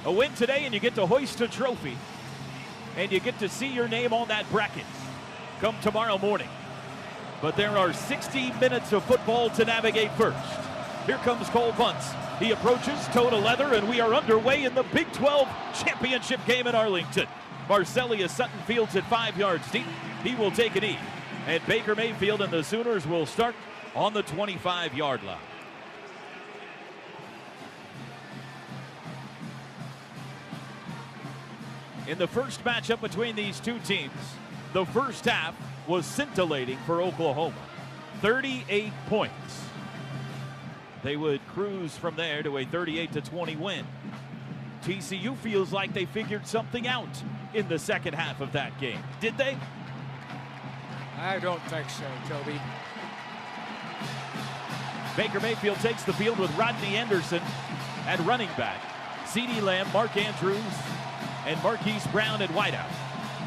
A win today and you get to hoist a trophy. And you get to see your name on that bracket come tomorrow morning. But there are 60 minutes of football to navigate first. Here comes Cole Bunce. He approaches toe to leather, and we are underway in the Big 12 championship game in Arlington. Marcelius Sutton fields it 5 yards deep. He will take a knee. And Baker Mayfield and the Sooners will start on the 25-yard line. In the first matchup between these two teams, the first half was scintillating for Oklahoma. 38 points. They would cruise from there to a 38-20 win. TCU feels like they figured something out in the second half of that game. Did they? I don't think so, Toby. Baker Mayfield takes the field with Rodney Anderson at running back. CeeDee Lamb, Mark Andrews, and Marquise Brown at wideout.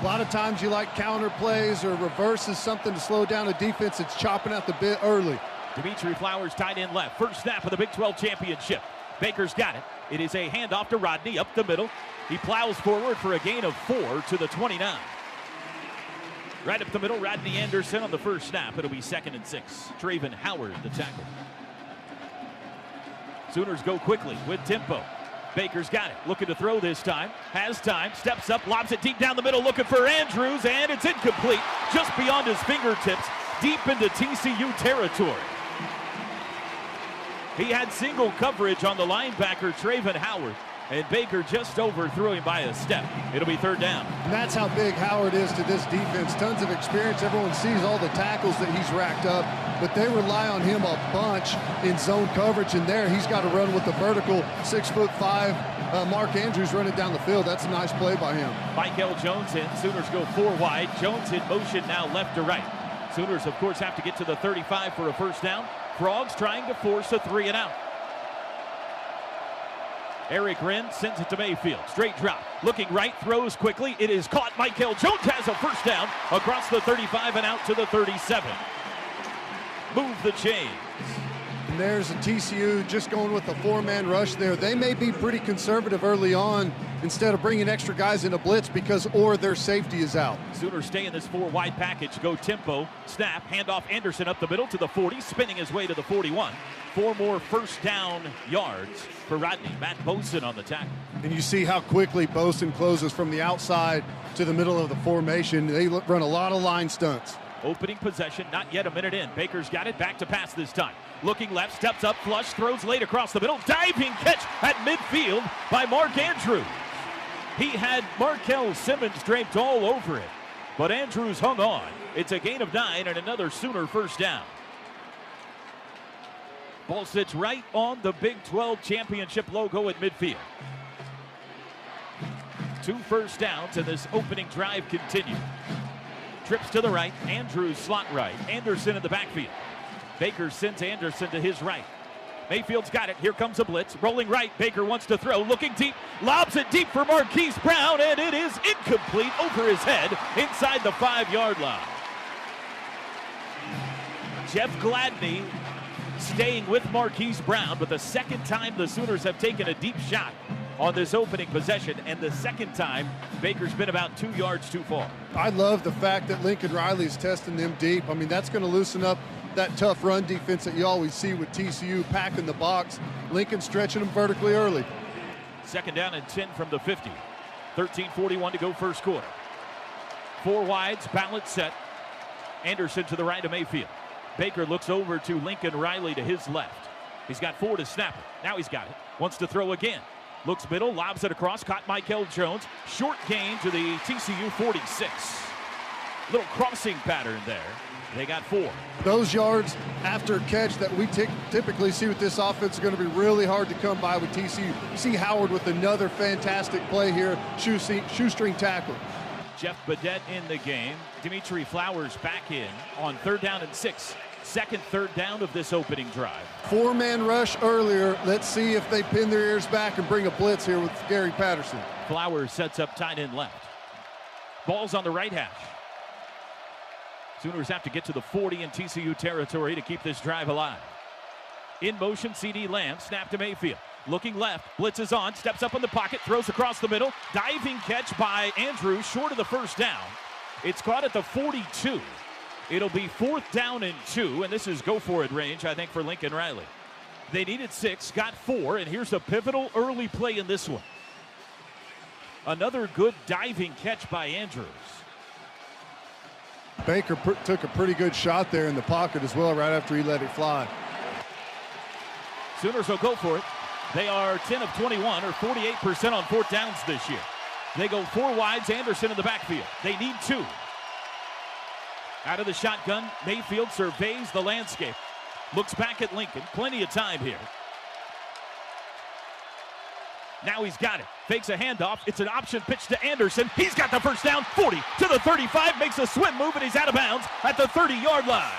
A lot of times you like counter plays or reverses, something to slow down a defense that's chopping out the bit early. Dimitri Flowers tight end left. First snap of the Big 12 championship. Baker's got it. It is a handoff to Rodney up the middle. He plows forward for a gain of 4 to the 29. Right up the middle, Rodney Anderson on the first snap. It'll be 2nd and 6. Traven Howard, the tackle. Sooners go quickly with tempo. Baker's got it, looking to throw this time, has time, steps up, lobs it deep down the middle, looking for Andrews, and it's incomplete, just beyond his fingertips, deep into TCU territory. He had single coverage on the linebacker, Traven Howard, and Baker just overthrew him by a step. It'll be 3rd down. And that's how big Howard is to this defense. Tons of experience. Everyone sees all the tackles that he's racked up, but they rely on him a bunch in zone coverage, and there he's got to run with the vertical 6'5". Mark Andrews running down the field. That's a nice play by him. Michael Jones in. Sooners go 4 wide. Jones in motion now left to right. Sooners, of course, have to get to the 35 for a first down. Frogs trying to force a 3 and out. Eric Wren sends it to Mayfield. Straight drop. Looking right, throws quickly. It is caught. Michael Jones has a first down across the 35 and out to the 37. Move the chains. And there's a TCU just going with a 4-man rush there. They may be pretty conservative early on instead of bringing extra guys in a blitz because their safety is out. Sooners stay in this 4-wide package. Go tempo. Snap. Handoff Anderson up the middle to the 40. Spinning his way to the 41. 4 more first down yards for Rodney. Matt Boson on the tackle. And you see how quickly Boson closes from the outside to the middle of the formation. They run a lot of line stunts. Opening possession, not yet a minute in. Baker's got it, back to pass this time. Looking left, steps up, flush, throws late across the middle. Diving catch at midfield by Mark Andrews. He had Markel Simmons draped all over it, but Andrews hung on. It's a gain of 9 and another Sooner first down. Ball sits right on the Big 12 championship logo at midfield. 2 first downs, and this opening drive continues. Trips to the right, Andrews slot right, Anderson in the backfield. Baker sends Anderson to his right. Mayfield's got it, here comes a blitz, rolling right, Baker wants to throw, looking deep, lobs it deep for Marquise Brown, and it is incomplete over his head inside the 5-yard line. Jeff Gladney staying with Marquise Brown, but the second time the Sooners have taken a deep shot on this opening possession, and the second time Baker's been about 2 yards too far. I love the fact that Lincoln Riley's testing them deep. I mean, that's going to loosen up that tough run defense that you always see with TCU packing the box. Lincoln stretching them vertically early. 2nd down and 10 from the 50. 13:41 to go first quarter. 4 wides, balance set. Anderson to the right of Mayfield. Baker looks over to Lincoln Riley to his left. He's got 4 to snap it. Now he's got it. Wants to throw again. Looks middle, lobs it across, caught Michael Jones. Short gain to the TCU 46. Little crossing pattern there. They got 4. Those yards after catch that we typically see with this offense are going to be really hard to come by with TCU. See Howard with another fantastic play here, shoestring tackle. Jeff Badette in the game. Dimitri Flowers back in on 3rd down and 6. Second 3rd down of this opening drive. 4-man rush earlier. Let's see if they pin their ears back and bring a blitz here with Gary Patterson. Flowers sets up tight end left. Ball's on the right hash. Sooners have to get to the 40 in TCU territory to keep this drive alive. In motion, CD Lamb, snap to Mayfield. Looking left, blitzes on, steps up in the pocket, throws across the middle. Diving catch by Andrews, short of the first down. It's caught at the 42. It'll be 4th down and 2, and this is go-for-it range, I think, for Lincoln Riley. They needed 6, got 4, and here's a pivotal early play in this one. Another good diving catch by Andrews. Baker took a pretty good shot there in the pocket as well right after he let it fly. Sooners will go for it. They are 10 of 21, or 48% on 4th downs this year. They go 4 wides, Anderson in the backfield. They need 2. Out of the shotgun, Mayfield surveys the landscape. Looks back at Lincoln, plenty of time here. Now he's got it. Fakes a handoff. It's an option pitch to Anderson. He's got the first down. 40 to the 35. Makes a swim move, and he's out of bounds at the 30-yard line.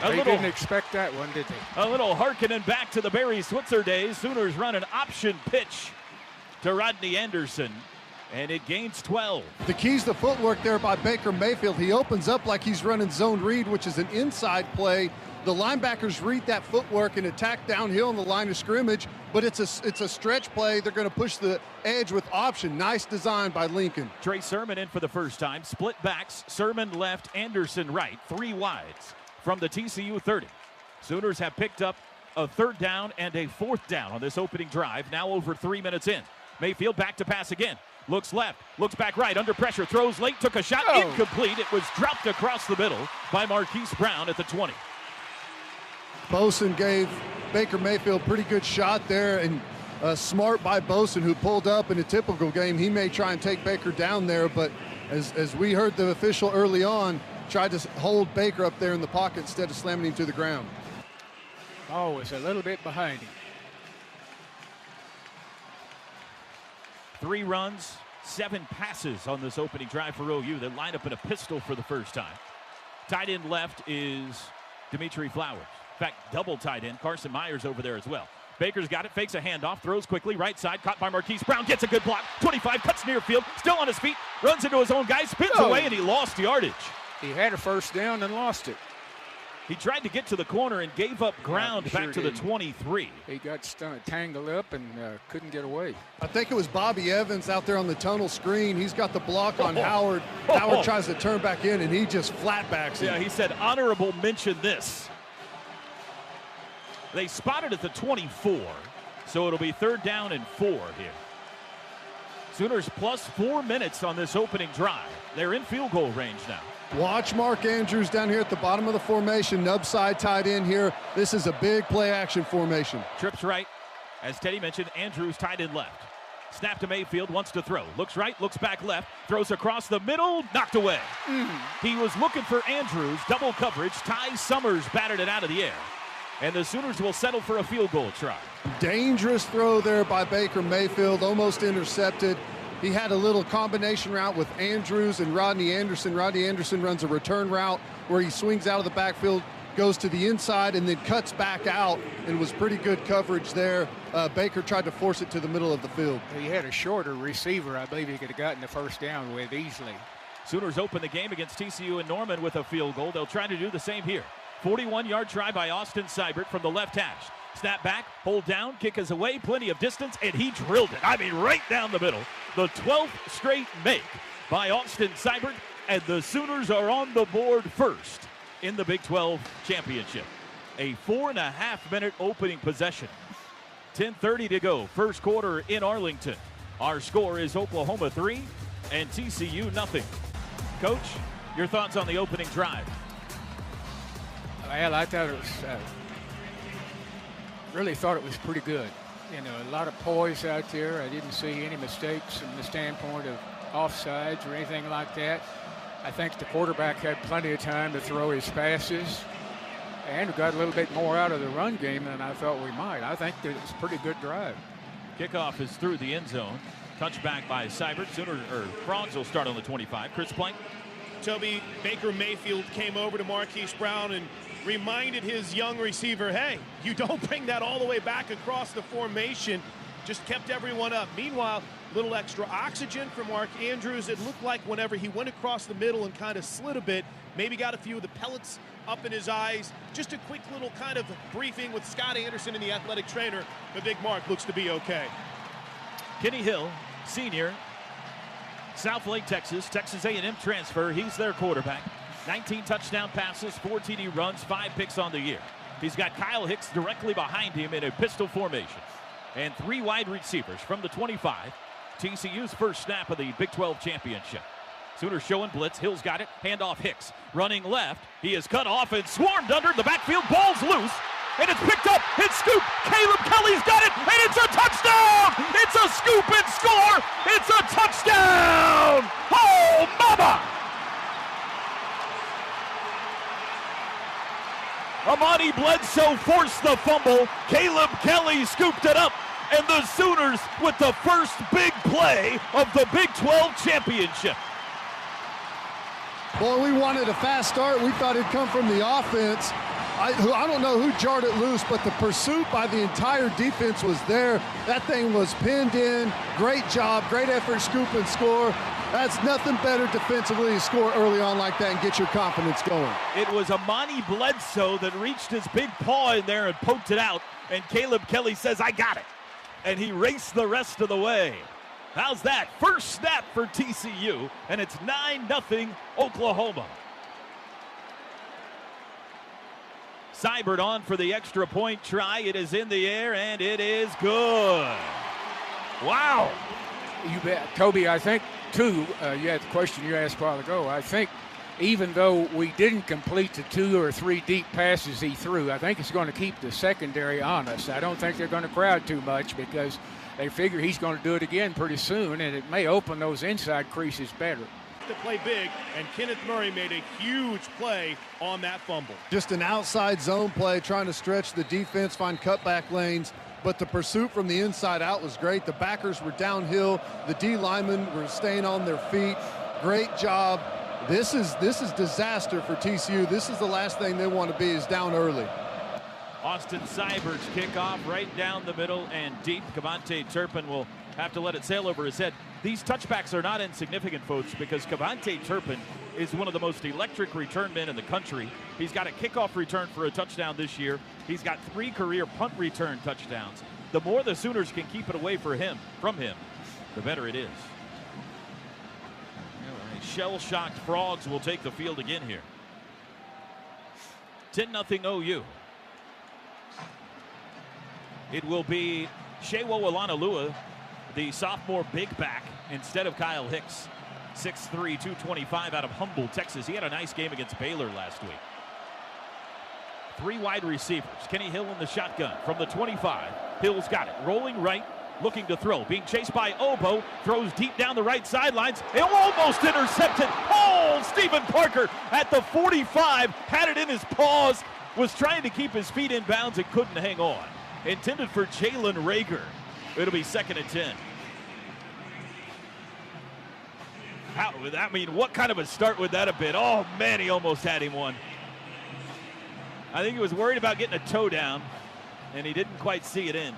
They didn't expect that one, did they? A little harkening back to the Barry Switzer days. Sooners run an option pitch to Rodney Anderson, and it gains 12. The key's the footwork there by Baker Mayfield. He opens up like he's running zone read, which is an inside play. The linebackers read that footwork and attack downhill in the line of scrimmage, but it's a stretch play. They're going to push the edge with option. Nice design by Lincoln. Trey Sermon in for the first time. Split backs. Sermon left, Anderson right. 3 wides from the TCU 30. Sooners have picked up a 3rd down and a 4th down on this opening drive, now over 3 minutes in. Mayfield back to pass again. Looks left, looks back right, under pressure, throws late, took a shot, incomplete. It was dropped across the middle by Marquise Brown at the 20. Bosen gave Baker Mayfield pretty good shot there, and smart by Bosen, who pulled up. In a typical game, he may try and take Baker down there, but as we heard the official early on, tried to hold Baker up there in the pocket instead of slamming him to the ground. Oh, was a little bit behind him. 3 runs, 7 passes on this opening drive for OU. They line up in a pistol for the first time. Tight end left is Dimitri Flowers. In fact, double tight end. Carson Myers over there as well. Baker's got it, fakes a handoff, throws quickly, right side, caught by Marquise Brown, gets a good block. 25, cuts near field, still on his feet, runs into his own guy, spins away, and he lost yardage. He had a first down and lost it. He tried to get to the corner and gave up ground back to the 23. He got tangled up and couldn't get away. I think it was Bobby Evans out there on the tunnel screen. He's got the block on Howard. Howard tries to turn back in, and he just flatbacks him. Yeah, he said, honorable mention this. They spotted at the 24, so it'll be 3rd down and 4 here. Sooners plus 4 minutes on this opening drive. They're in field goal range now. Watch Mark Andrews down here at the bottom of the formation. Nub side tied in here. This is a big play action formation. Trips right. As Teddy mentioned, Andrews tied in left. Snap to Mayfield, wants to throw. Looks right, looks back left. Throws across the middle, knocked away. He was looking for Andrews, double coverage. Ty Summers batted it out of the air. And the Sooners will settle for a field goal try. Dangerous throw there by Baker Mayfield, almost intercepted. He had a little combination route with Andrews and Rodney Anderson. Rodney Anderson runs a return route where he swings out of the backfield, goes to the inside, and then cuts back out, and was pretty good coverage there. Baker tried to force it to the middle of the field. He had a shorter receiver. I believe he could have gotten the first down with easily. Sooners open the game against TCU and Norman with a field goal. They'll try to do the same here. 41-yard try by Austin Seibert from the left hash. Snap back, hold down, kick is away, plenty of distance, and he drilled it. I mean, right down the middle. The 12th straight make by Austin Seibert, and the Sooners are on the board first in the Big 12 championship. A 4.5-minute opening possession. 10:30 to go, first quarter in Arlington. Our score is Oklahoma 3 and TCU nothing. Coach, your thoughts on the opening drive? Well, I thought it was really thought it was pretty good. You know, a lot of poise out there. I didn't see any mistakes from the standpoint of offsides or anything like that. I think the quarterback had plenty of time to throw his passes, and we got a little bit more out of the run game than I thought we might. I think that it's a pretty good drive. Kickoff is through the end zone. Touchback by Seibert. Frogs will start on the 25. Chris Plank. Toby, Baker Mayfield came over to Marquise Brown and reminded his young receiver, hey, you don't bring that all the way back across the formation. Just kept everyone up. Meanwhile, little extra oxygen for Mark Andrews. It looked like whenever he went across the middle and kind of slid a bit, maybe got a few of the pellets up in his eyes. Just a quick little kind of briefing with Scott Anderson and the athletic trainer. The big Mark looks to be okay. Kenny Hill, senior, South Lake, Texas A&M transfer. He's their quarterback. 19 touchdown passes, 4 TD runs, 5 picks on the year. He's got Kyle Hicks directly behind him in a pistol formation. And 3 wide receivers from the 25. TCU's first snap of the Big 12 championship. Sooners showing blitz. Hill's got it. Handoff Hicks. Running left. He is cut off and swarmed under the backfield. Ball's loose. And it's picked up. It's scooped. Caleb Kelly's got it. And it's a touchdown. It's a scoop and score. It's a touchdown. Oh, mama. Amani Bledsoe forced the fumble. Caleb Kelly scooped it up. And the Sooners with the first big play of the Big 12 championship. Boy, we wanted a fast start. We thought it'd come from the offense. I don't know who jarred it loose, but the pursuit by the entire defense was there. That thing was pinned in. Great job, great effort, scoop and score. That's nothing better defensively to score early on like that and get your confidence going. It was Amani Bledsoe that reached his big paw in there and poked it out, and Caleb Kelly says, I got it. And he raced the rest of the way. How's that? First snap for TCU, and it's 9-0 Oklahoma. Seibert on for the extra point try. It is in the air, and it is good. Wow. You bet. Toby, I think, too, you had the question you asked a while ago. I think even though we didn't complete the 2 or 3 deep passes he threw, I think it's going to keep the secondary honest. I don't think they're going to crowd too much because they figure he's going to do it again pretty soon, and it may open those inside creases better. To play big, and Kenneth Murray made a huge play on that fumble. Just an outside zone play, trying to stretch the defense, find cutback lanes, but the pursuit from the inside out was great. The backers were downhill. The D linemen were staying on their feet. Great job. This is disaster for TCU. This is the last thing they want to be, is down early. Austin Seibert's kickoff right down the middle and deep. Cavante Turpin will have to let it sail over his head. These touchbacks are not insignificant, folks, because Cavante Turpin is one of the most electric return men in the country. He's got a kickoff return for a touchdown this year. He's got 3 career punt return touchdowns. The more the Sooners can keep it away from him, the better it is. Shell-shocked Frogs will take the field again here. 10-0 OU. It will be Shewo Olanalua, the sophomore big back, instead of Kyle Hicks. 6'3", 225 out of Humble, Texas. He had a nice game against Baylor last week. 3 wide receivers. Kenny Hill in the shotgun from the 25. Hill's got it. Rolling right, looking to throw. Being chased by Obo. Throws deep down the right sidelines. It almost intercepted. Oh, Stephen Parker at the 45. Had it in his paws. Was trying to keep his feet in bounds and couldn't hang on. Intended for Jalen Rager. It'll be 2nd and 10. I mean, what kind of a start would that have been? Oh, man, he almost had him one. I think he was worried about getting a toe down, and he didn't quite see it in.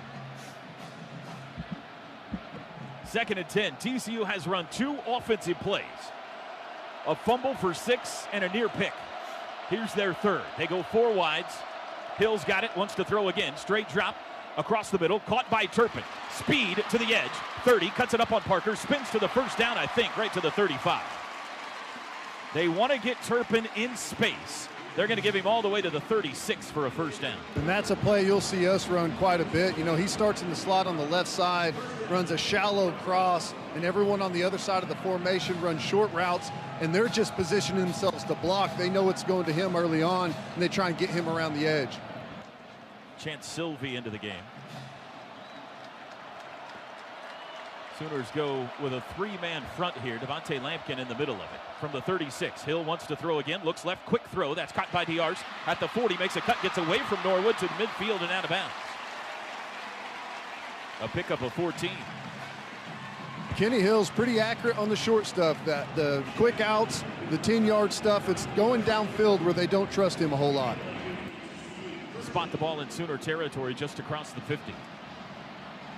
2nd and 10. TCU has run 2 offensive plays. A fumble for 6 and a near pick. Here's their 3rd. They go 4 wides. Hill's got it, wants to throw again. Straight drop across the middle, caught by Turpin. Speed to the edge. 30, cuts it up on Parker, spins to the first down, I think, right to the 35. They want to get Turpin in space. They're going to give him all the way to the 36 for a first down. And that's a play you'll see us run quite a bit. You know, he starts in the slot on the left side, runs a shallow cross, and everyone on the other side of the formation runs short routes, and they're just positioning themselves to block. They know it's going to him early on, and they try and get him around the edge. Chance Sylvie into the game. Sooners go with a 3-man front here. Devontae Lampkin in the middle of it. From the 36, Hill wants to throw again. Looks left, quick throw. That's caught by Diarse. At the 40, makes a cut, gets away from Norwood to the midfield and out of bounds. A pickup of 14. Kenny Hill's pretty accurate on the short stuff. That the quick outs, the 10-yard stuff, it's going downfield where they don't trust him a whole lot. Spot the ball in Sooner territory just across the 50.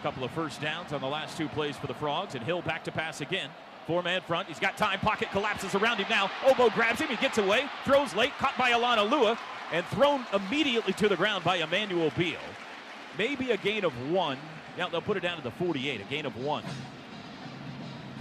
Couple of first downs on the last 2 plays for the Frogs, and Hill back to pass again. Four-man front. He's got time. Pocket collapses around him now. Obo grabs him. He gets away. Throws late. Caught by Alana Lua. And thrown immediately to the ground by Emmanuel Beal. Maybe a gain of 1. Now they'll put it down to the 48. A gain of 1.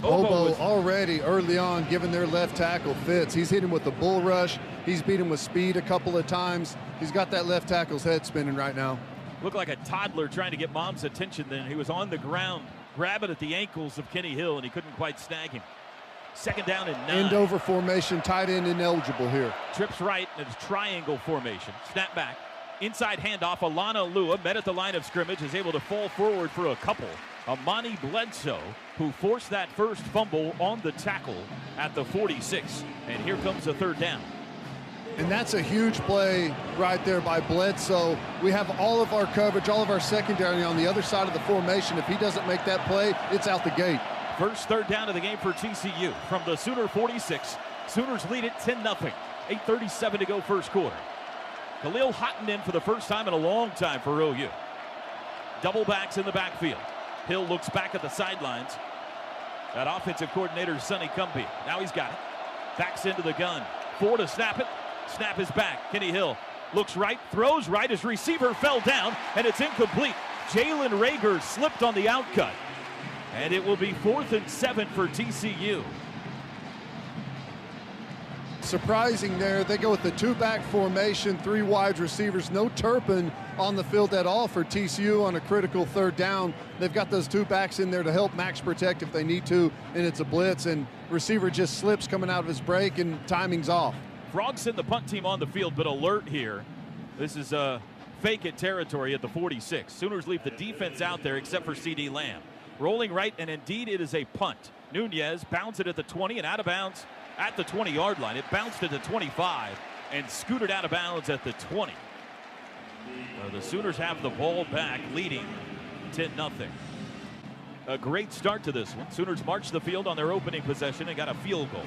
Obo already early on giving their left tackle fits. He's hit him with the bull rush. He's beat him with speed a couple of times. He's got that left tackle's head spinning right now. Looked like a toddler trying to get mom's attention then. He was on the ground, grabbing at the ankles of Kenny Hill, and he couldn't quite snag him. Second down and 9. End over formation, tight end ineligible here. Trips right, and it's triangle formation. Snap back. Inside handoff, Alana Lua met at the line of scrimmage, is able to fall forward for a couple. Amani Bledsoe, who forced that first fumble on the tackle at the 46. And here comes the third down. And that's a huge play right there by Bledsoe. We have all of our coverage, all of our secondary on the other side of the formation. If he doesn't make that play, it's out the gate. First third down of the game for TCU from the Sooner 46. Sooners lead it 10-0. 8:37 to go first quarter. Khalil Houghton in for the first time in a long time for OU. Double backs in the backfield. Hill looks back at the sidelines. That offensive coordinator, Sonny Cumbie. Now he's got it. Backs into the gun. 4 to snap it. Snap is back. Kenny Hill looks right, throws right. His receiver fell down, and it's incomplete. Jalen Rager slipped on the outcut. And it will be 4th and 7 for TCU. Surprising there. They go with the 2-back formation, 3 wide receivers. No Turpin on the field at all for TCU on a critical third down. They've got those 2 backs in there to help max protect if they need to, and it's a blitz, and receiver just slips coming out of his break, and timing's off. Frogs send the punt team on the field, but alert here. This is a fake it territory at the 46. Sooners leave the defense out there except for C.D. Lamb. Rolling right, and indeed it is a punt. Nunez bounds it at the 20 and out of bounds at the 20-yard line. It bounced at the 25 and scooted out of bounds at the 20. The Sooners have the ball back, leading 10-0. A great start to this one. Sooners marched the field on their opening possession and got a field goal.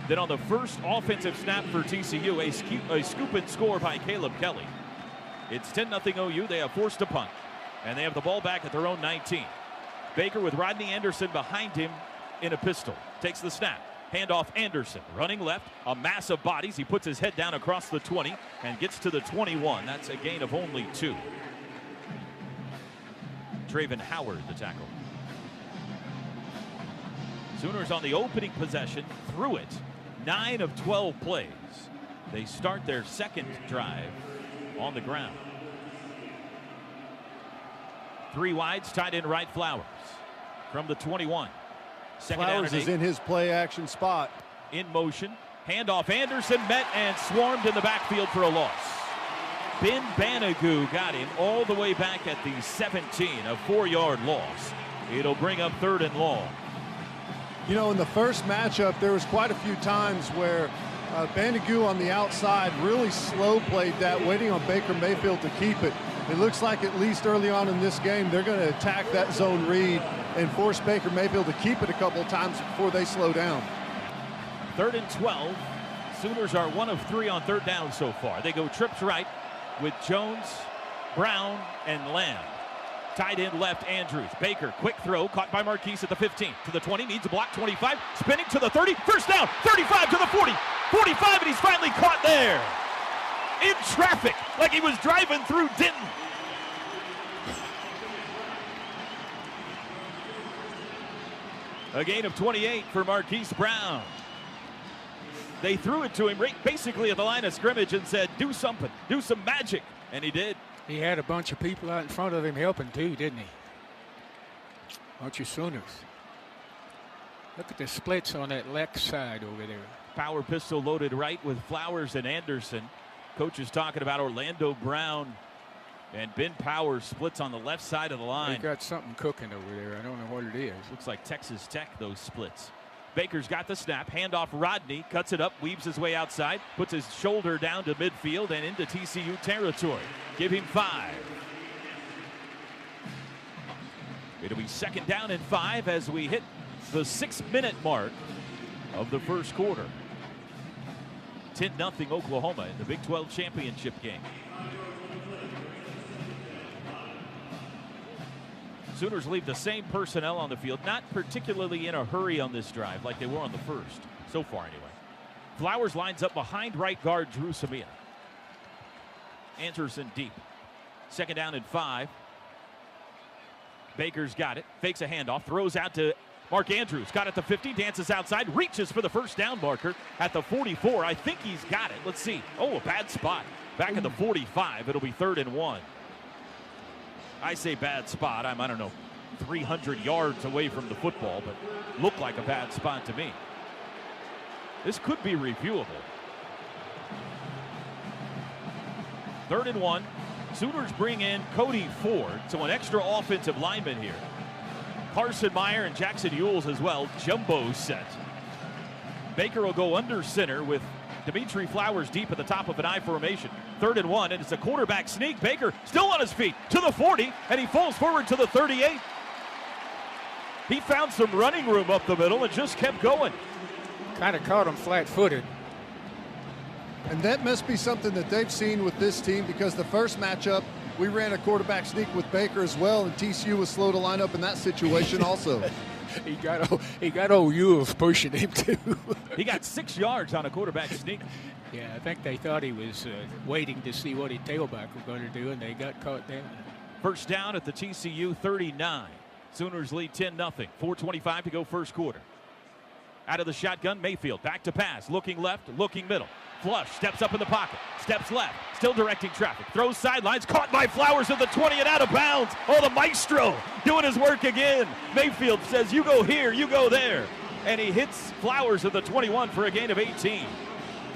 Then on the first offensive snap for TCU, a scoop and score by Caleb Kelly. It's 10-0 OU. They have forced a punt, and they have the ball back at their own 19. Baker with Rodney Anderson behind him in a pistol. Takes the snap. Handoff Anderson. Running left. A mass of bodies. He puts his head down across the 20 and gets to the 21. That's a gain of only 2. Traven Howard, the tackle. Sooners on the opening possession threw it. 9 of 12 plays. They start their second drive on the ground. 3 wides, tight end right, Flowers from the 21. Second Flowers is in his play action spot. In motion. Handoff Anderson met and swarmed in the backfield for a loss. Ben Banagoo got him all the way back at the 17, a 4-yard loss. It'll bring up 3rd and long. You know, in the first matchup, there was quite a few times where Banagoo on the outside really slow played that, waiting on Baker Mayfield to keep it. It looks like at least early on in this game, they're going to attack that zone read and force Baker Mayfield to keep it a couple of times before they slow down. 3rd and 12. Sooners are 1 of 3 on 3rd down so far. They go trips right with Jones, Brown, and Lamb. Tight end left, Andrews. Baker, quick throw, caught by Marquise at the 15. To the 20, needs a block, 25. Spinning to the 30, first down, 35 to the 40. 45, and he's finally caught there. In traffic, like he was driving through Denton. A gain of 28 for Marquise Brown. They threw it to him basically at the line of scrimmage and said, do something, do some magic. And he did. He had a bunch of people out in front of him helping too, didn't he? Bunch of Sooners. Look at the splits on that left side over there. Power pistol loaded right with Flowers and Anderson. Coach is talking about Orlando Brown and Ben Powers splits on the left side of the line. They got something cooking over there. I don't know what it is. Looks like Texas Tech, those splits. Baker's got the snap. Handoff Rodney. Cuts it up. Weaves his way outside. Puts his shoulder down to midfield and into TCU territory. Give him 5. It'll be 2nd down and 5 as we hit the 6-minute mark of the first quarter. 10-0 Oklahoma in the Big 12 championship game. Sooners leave the same personnel on the field, not particularly in a hurry on this drive like they were on the first, so far anyway. Flowers lines up behind right guard Drew Samia. Anderson deep. 2nd down and 5. Baker's got it, fakes a handoff, throws out to Mark Andrews. Got it at the 50, dances outside, reaches for the first down marker at the 44. I think he's got it. Let's see. Oh, a bad spot. Back at the 45, it'll be 3rd and 1. I say bad spot. I don't know, 300 yards away from the football, but looked like a bad spot to me. This could be reviewable. 3rd and 1. Sooners bring in Cody Ford, so an extra offensive lineman here. Carson Meyer and Jackson Ewells as well. Jumbo set. Baker will go under center with Dimitri Flowers deep at the top of an I formation. 3rd and 1, and it's a quarterback sneak. Baker still on his feet to the 40, and he falls forward to the 38. He found some running room up the middle and just kept going. Kind of caught him flat-footed. And that must be something that they've seen with this team, because the first matchup, we ran a quarterback sneak with Baker as well, and TCU was slow to line up in that situation also. He got old Ewells pushing him, too. He got 6 yards on a quarterback sneak. Yeah, I think they thought he was waiting to see what his tailback was going to do, and they got caught down. First down at the TCU 39. Sooners lead 10-0. 4:25 to go first quarter. Out of the shotgun, Mayfield back to pass, looking left, looking middle. Flush, steps up in the pocket, steps left, still directing traffic, throws sidelines, caught by Flowers at the 20 and out of bounds. Oh, the maestro doing his work again. Mayfield says, you go here, you go there. And he hits Flowers at the 21 for a gain of 18.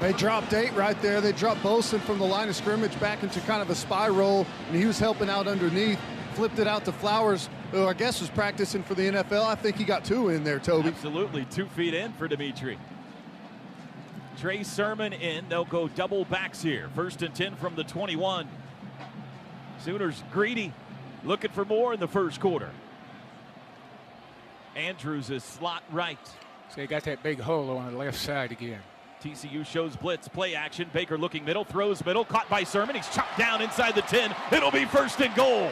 They dropped 8 right there. They dropped Bosen from the line of scrimmage back into kind of a spy roll, and he was helping out underneath. Flipped it out to Flowers, who I guess was practicing for the NFL. I think he got 2 in there, Toby. Absolutely, 2 feet in for Dimitri. Trey Sermon in. They'll go double backs here. 1st and 10 from the 21. Sooners greedy, looking for more in the first quarter. Andrews is slot right. So they got that big hole on the left side again. TCU shows blitz, play action. Baker looking middle, throws middle, caught by Sermon. He's chopped down inside the 10. It'll be 1st and goal.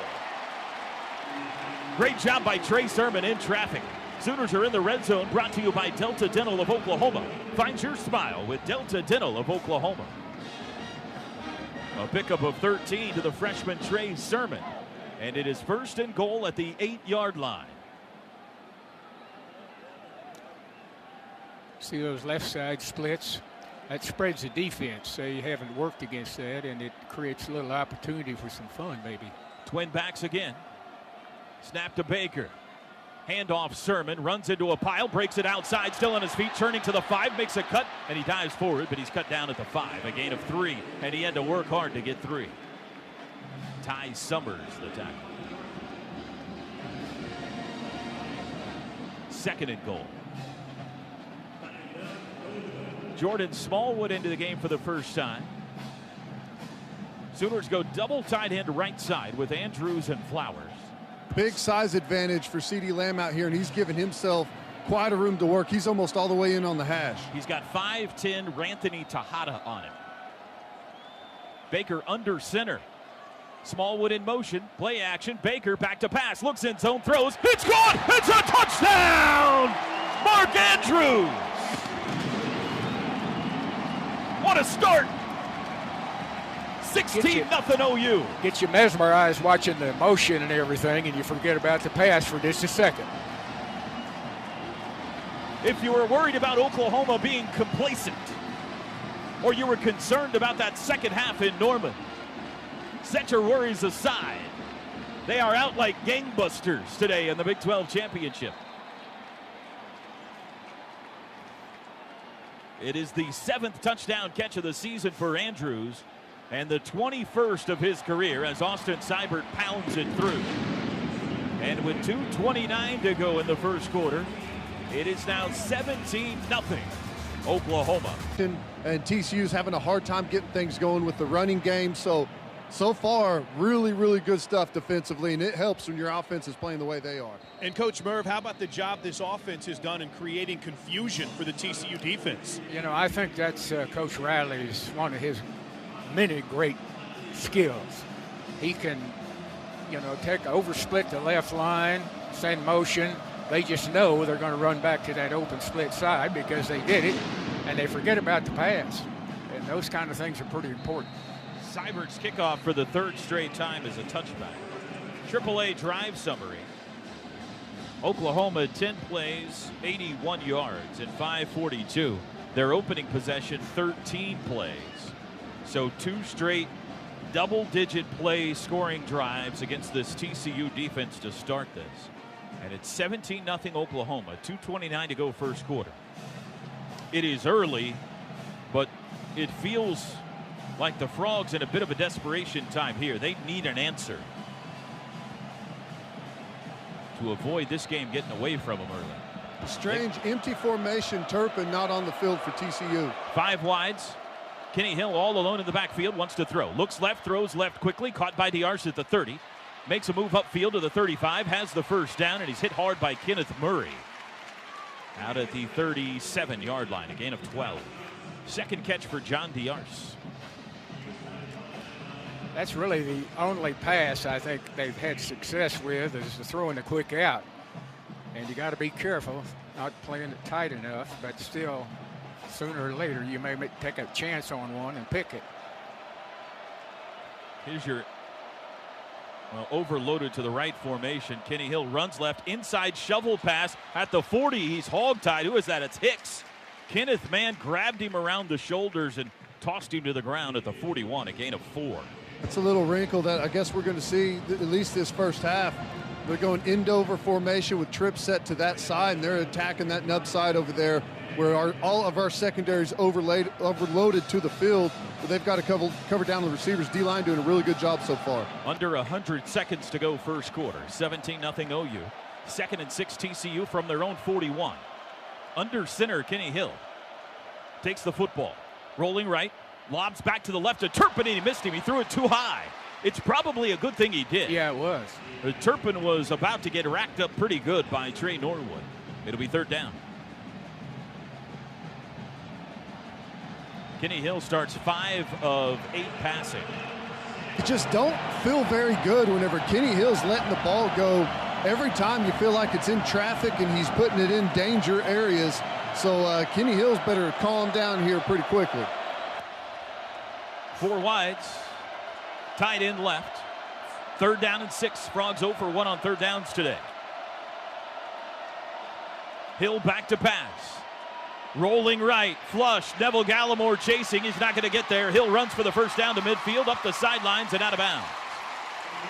Great job by Trey Sermon in traffic. Sooners are in the red zone, brought to you by Delta Dental of Oklahoma. Find your smile with Delta Dental of Oklahoma. A pickup of 13 to the freshman Trey Sermon. And it is 1st and goal at the 8-yard line. See those left side splits? That spreads the defense. They haven't worked against that, and it creates a little opportunity for some fun, maybe. Twin backs again. Snap to Baker. Handoff Sermon, runs into a pile, breaks it outside, still on his feet, turning to the 5, makes a cut, and he dives forward, but he's cut down at the 5, a gain of 3, and he had to work hard to get 3. Ty Summers, the tackle. 2nd and goal. Jordan Smallwood into the game for the first time. Sooners go double tight end right side with Andrews and Flowers. Big size advantage for CeeDee Lamb out here, and he's given himself quite a room to work. He's almost all the way in on the hash. He's got 5'10" Ranthony Tejada on him. Baker under center. Smallwood in motion, play action. Baker back to pass, looks in zone, throws. It's gone! It's a touchdown! Mark Andrews! What a start! 16-0 OU. Get you mesmerized watching the motion and everything, and you forget about the pass for just a second. If you were worried about Oklahoma being complacent, or you were concerned about that second half in Norman, set your worries aside. They are out like gangbusters today in the Big 12 championship. It is the 7th touchdown catch of the season for Andrews, and the 21st of his career as Austin Seibert pounds it through. And with 2:29 to go in the first quarter, it is now 17-0 Oklahoma. And TCU's having a hard time getting things going with the running game. So far, really, really good stuff defensively, and it helps when your offense is playing the way they are. And Coach Merv, how about the job this offense has done in creating confusion for the TCU defense? You know, I think that's Coach Riley's one of his many great skills. He can take oversplit the left line, send motion. They just know they're going to run back to that open split side because they did it, and they forget about the pass. And those kind of things are pretty important. Seibert's kickoff for the third straight time is a touchback. AAA drive summary. Oklahoma 10 plays, 81 yards and 542. Their opening possession 13 plays. So 2 straight double-digit play scoring drives against this TCU defense to start this. And it's 17-0 Oklahoma, 2:29 to go first quarter. It is early, but it feels like the Frogs in a bit of a desperation time here. They need an answer to avoid this game getting away from them early. Strange empty formation. Turpin not on the field for TCU. 5 wides. Kenny Hill all alone in the backfield, wants to throw. Looks left, throws left quickly, caught by D'Arce at the 30. Makes a move upfield to the 35, has the first down, and he's hit hard by Kenneth Murray. Out at the 37-yard line, a gain of 12. Second catch for John D'Arce. That's really the only pass I think they've had success with is the throwing the quick out. And you got to be careful, not playing it tight enough, but still, sooner or later, you may take a chance on one and pick it. Here's your overloaded to the right formation. Kenny Hill runs left, inside shovel pass at the 40. He's hogtied. Who is that? It's Hicks. Kenneth Mann grabbed him around the shoulders and tossed him to the ground at the 41, a gain of 4. That's a little wrinkle that I guess we're going to see at least this first half. They're going end-over formation with trips set to that side, and they're attacking that nub side over there where all of our secondaries overloaded to the field. But they've got to cover down the receivers. D-line doing a really good job so far. Under 100 seconds to go first quarter. 17-0 OU. 2nd and 6 TCU from their own 41. Under center, Kenny Hill takes the football. Rolling right. Lobs back to the left to Turpin, and he missed him. He threw it too high. It's probably a good thing he did. Yeah, it was. Turpin was about to get racked up pretty good by Trey Norwood. It'll be third down. Kenny Hill starts 5 of 8 passing. You just don't feel very good whenever Kenny Hill's letting the ball go. Every time you feel like it's in traffic and he's putting it in danger areas. So Kenny Hill's better calm down here pretty quickly. 4 wides. Tight end left. 3rd down and 6. Frogs 0 for 1 on 3rd downs today. Hill back to pass. Rolling right, flush. Neville Gallimore chasing. He's not going to get there. Hill runs for the first down to midfield, up the sidelines and out of bounds.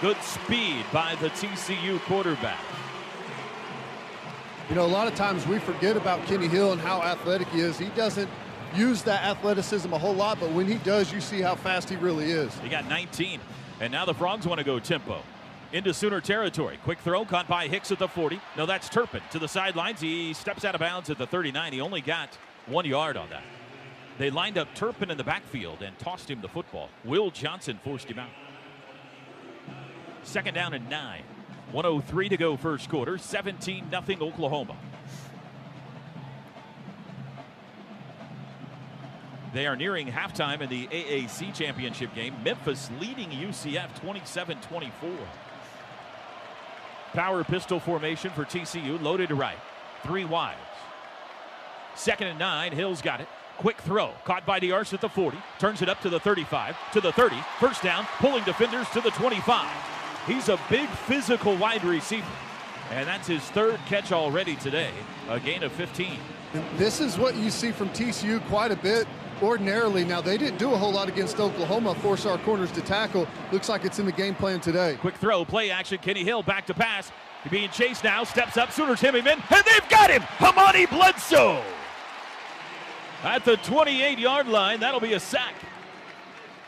Good speed by the TCU quarterback. You know, a lot of times we forget about Kenny Hill and how athletic he is. He doesn't use that athleticism a whole lot, but when he does, you see how fast he really is. He got 19, and now the Frogs want to go tempo. Into Sooner territory. Quick throw caught by Hicks at the 40. No, that's Turpin to the sidelines. He steps out of bounds at the 39. He only got 1 yard on that. They lined up Turpin in the backfield and tossed him the football. Will Johnson forced him out. 2nd down and 9. 1:03 to go first quarter. 17-0 Oklahoma. They are nearing halftime in the AAC championship game. Memphis leading UCF 27-24. Power pistol formation for TCU, loaded to right. 3 wides. 2nd and 9, Hill's got it. Quick throw, caught by D'Arce at the 40. Turns it up to the 35, to the 30. First down, pulling defenders to the 25. He's a big physical wide receiver. And that's his 3rd catch already today. A gain of 15. And this is what you see from TCU quite a bit. Ordinarily, now they didn't do a whole lot against Oklahoma, force our corners to tackle. Looks like it's in the game plan today. Quick throw, play action, Kenny Hill back to pass. He's being chased now, steps up, Sooners hem him in, and they've got him! Hamani Bledsoe! At the 28-yard line, that'll be a sack.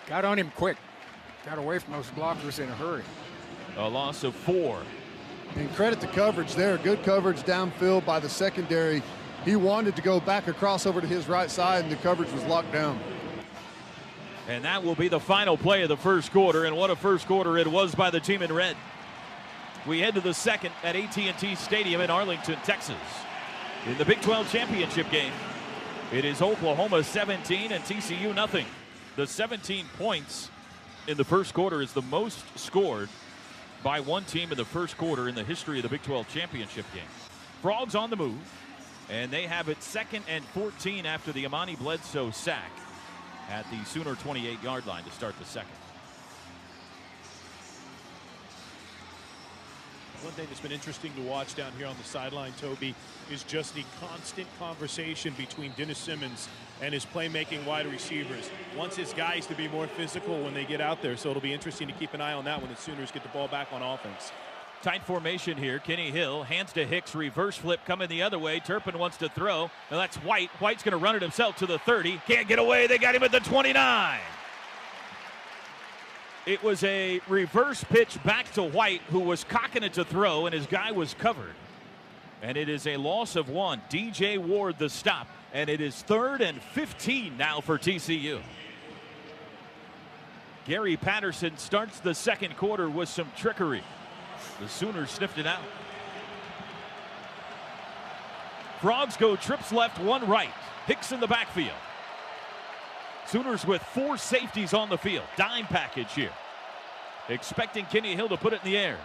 Got on him quick. Got away from those blockers in a hurry. A loss of 4. And credit the coverage there. Good coverage downfield by the secondary. He wanted to go back across over to his right side, and the coverage was locked down. And that will be the final play of the first quarter, and what a first quarter it was by the team in red. We head to the second at AT&T Stadium in Arlington, Texas. In the Big 12 championship game, it is Oklahoma 17 and TCU nothing. The 17 points in the first quarter is the most scored by one team in the first quarter in the history of the Big 12 championship game. Frogs on the move, and they have it 2nd and 14 after the Amani Bledsoe sack at the Sooner 28-yard line to start the second. One thing that's been interesting to watch down here on the sideline, Toby, is just the constant conversation between Dennis Simmons and his playmaking wide receivers. Wants his guys to be more physical when they get out there, so it'll be interesting to keep an eye on that when the Sooners get the ball back on offense. Tight formation here. Kenny Hill hands to Hicks, reverse flip coming the other way. Turpin wants to throw. Now that's White. White's going to run it himself to the 30. Can't get away. They got him at the 29. It was a reverse pitch back to White, who was cocking it to throw, and his guy was covered. And it is a loss of 1. DJ Ward the stop, and it is 3rd and 15 now for TCU. Gary Patterson starts the second quarter with some trickery. The Sooners sniffed it out. Frogs go trips left, 1 right. Hicks in the backfield. Sooners with 4 safeties on the field. Dime package here. Expecting Kenny Hill to put it in the air.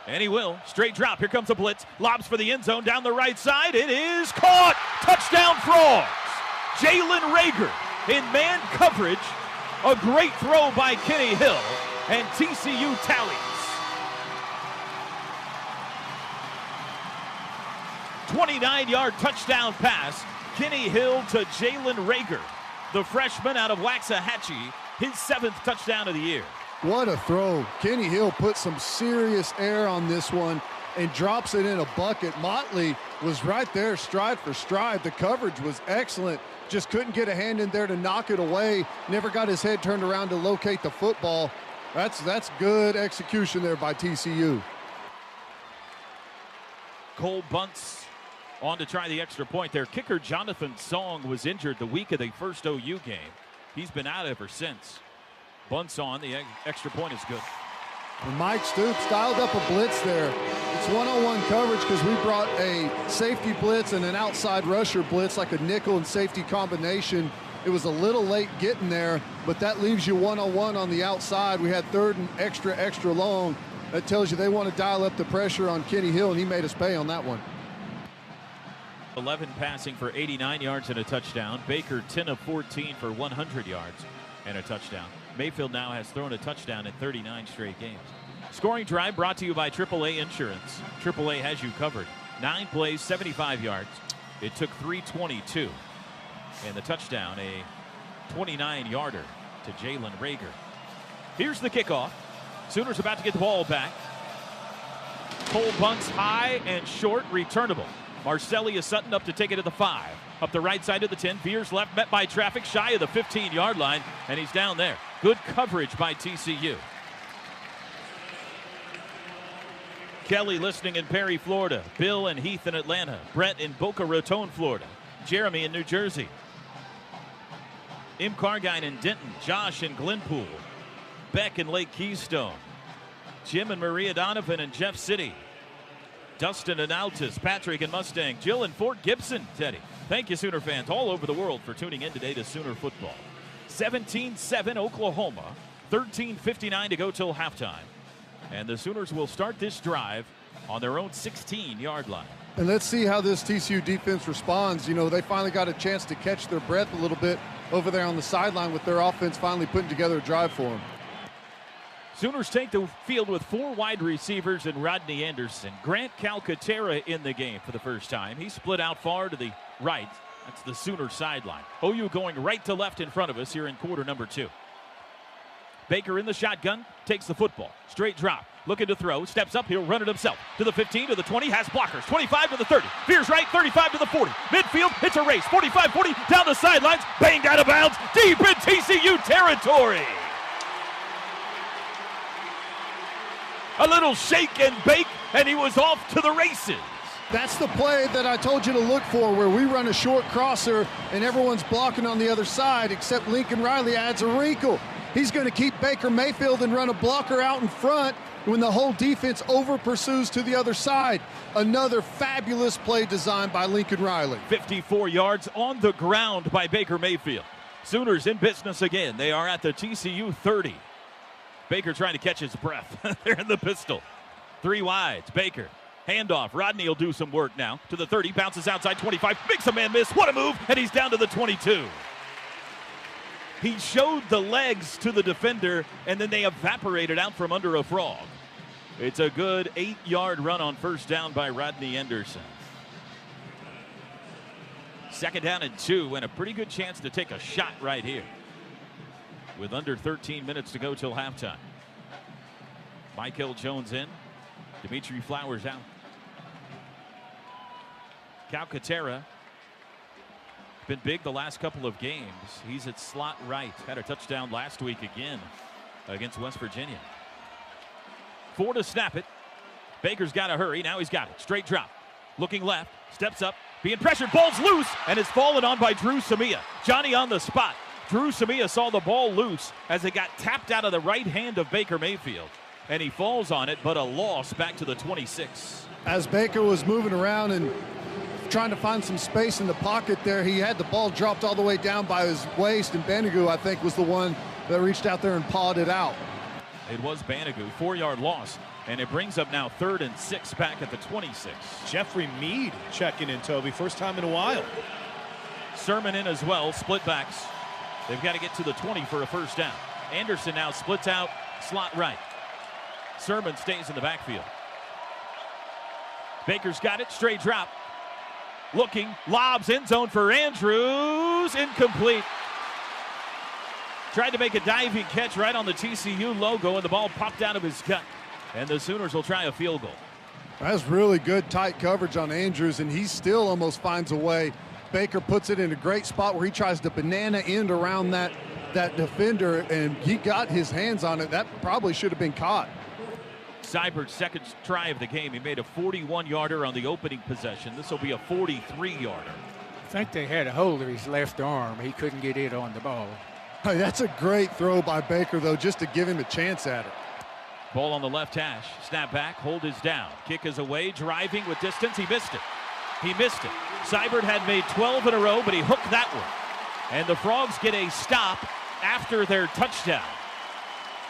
And he will. Straight drop. Here comes a blitz. Lobs for the end zone down the right side. It is caught. Touchdown Frogs. Jalen Rager in man coverage. A great throw by Kenny Hill. And TCU tallies. 29-yard touchdown pass. Kenny Hill to Jalen Rager, the freshman out of Waxahachie, his 7th touchdown of the year. What a throw. Kenny Hill put some serious air on this one and drops it in a bucket. Motley was right there, stride for stride. The coverage was excellent. Just couldn't get a hand in there to knock it away. Never got his head turned around to locate the football. That's good execution there by TCU. Cole bunts on to try the extra point. Their kicker, Jonathan Song, was injured the week of the first OU game. He's been out ever since. Bunts on. The extra point is good. And Mike Stoops dialed up a blitz there. It's one-on-one coverage because we brought a safety blitz and an outside rusher blitz, like a nickel and safety combination. It was a little late getting there, but that leaves you one-on-one on the outside. We had 3rd and extra long. That tells you they want to dial up the pressure on Kenny Hill, and he made us pay on that one. 11 passing for 89 yards and a touchdown. Baker 10 of 14 for 100 yards and a touchdown. Mayfield now has thrown a touchdown in 39 straight games. Scoring drive brought to you by AAA Insurance. AAA has you covered. 9 plays, 75 yards. It took 322. And the touchdown, a 29-yarder to Jalen Rager. Here's the kickoff. Sooners about to get the ball back. Cole bunts high and short, returnable. Marcellus Sutton up to take it to the 5. Up the right side of the 10. Veers left, met by traffic, shy of the 15-yard line, and he's down there. Good coverage by TCU. Kelly listening in Perry, Florida. Bill and Heath in Atlanta. Brett in Boca Raton, Florida. Jeremy in New Jersey. Im Cargine in Denton. Josh in Glenpool. Beck in Lake Keystone. Jim and Maria Donovan in Jeff City. Dustin in Altus, Patrick in Mustang, Jill in Fort Gibson, Teddy. Thank you, Sooner fans all over the world, for tuning in today to Sooner football. 17-7 Oklahoma, 13:59 to go till halftime. And the Sooners will start this drive on their own 16-yard line. And let's see how this TCU defense responds. You know, they finally got a chance to catch their breath a little bit over there on the sideline with their offense finally putting together a drive for them. Sooners take the field with 4 wide receivers and Rodney Anderson. Grant Calcaterra in the game for the first time. He split out far to the right. That's the Sooner sideline. OU going right to left in front of us here in quarter number 2. Baker in the shotgun, takes the football. Straight drop, looking to throw, steps up, he'll run it himself. To the 15, to the 20, has blockers. 25 to the 30, veers right, 35 to the 40. Midfield, it's a race, 45-40, down the sidelines, banged out of bounds, deep in TCU territory. A little shake and bake, and he was off to the races. That's the play that I told you to look for, where we run a short crosser and everyone's blocking on the other side, except Lincoln Riley adds a wrinkle. He's going to keep Baker Mayfield and run a blocker out in front when the whole defense over pursues to the other side. Another fabulous play designed by Lincoln Riley. 54 yards on the ground by Baker Mayfield. Sooners in business again. They are at the TCU 30. Baker trying to catch his breath. They're in the pistol. 3 wides. Baker. Handoff. Rodney will do some work now to the 30. Bounces outside 25. Makes a man miss. What a move. And he's down to the 22. He showed the legs to the defender, and then they evaporated out from under a frog. It's a good 8-yard run on first down by Rodney Anderson. 2nd down and 2, and a pretty good chance to take a shot right here with under 13 minutes to go till halftime. Michael Jones in. Dimitri Flowers out. Calcaterra been big the last couple of games. He's at slot right. Had a touchdown last week again against West Virginia. 4 to snap it. Baker's got to hurry. Now he's got it. Straight drop. Looking left. Steps up. Being pressured. Ball's loose. And is fallen on by Drew Samia. Johnny on the spot. Drew Samia saw the ball loose as it got tapped out of the right hand of Baker Mayfield. And he falls on it, but a loss back to the 26. As Baker was moving around and trying to find some space in the pocket there, he had the ball dropped all the way down by his waist, and Banogu, I think, was the one that reached out there and pawed it out. It was Banogu, 4-yard loss, and it brings up now 3rd and 6 back at the 26. Jeffrey Mead checking in, Toby. First time in a while. Sermon in as well, split backs. They've got to get to the 20 for a first down. Anderson now splits out, slot right. Sermon stays in the backfield. Baker's got it, straight drop. Looking, lobs end zone for Andrews, incomplete. Tried to make a diving catch right on the TCU logo, and the ball popped out of his gut. And the Sooners will try a field goal. That's really good tight coverage on Andrews, and he still almost finds a way. Baker puts it in a great spot where he tries to banana end around that defender, and he got his hands on it. That probably should have been caught. Seibert's second try of the game. He made a 41-yarder on the opening possession. This will be a 43-yarder. I think they had a hold of his left arm. He couldn't get it on the ball. Hey, that's a great throw by Baker, though, just to give him a chance at it. Ball on the left hash. Snap back. Hold is down. Kick is away. Driving with distance. He missed it. He missed it. Seibert had made 12 in a row, but he hooked that one. And the Frogs get a stop after their touchdown.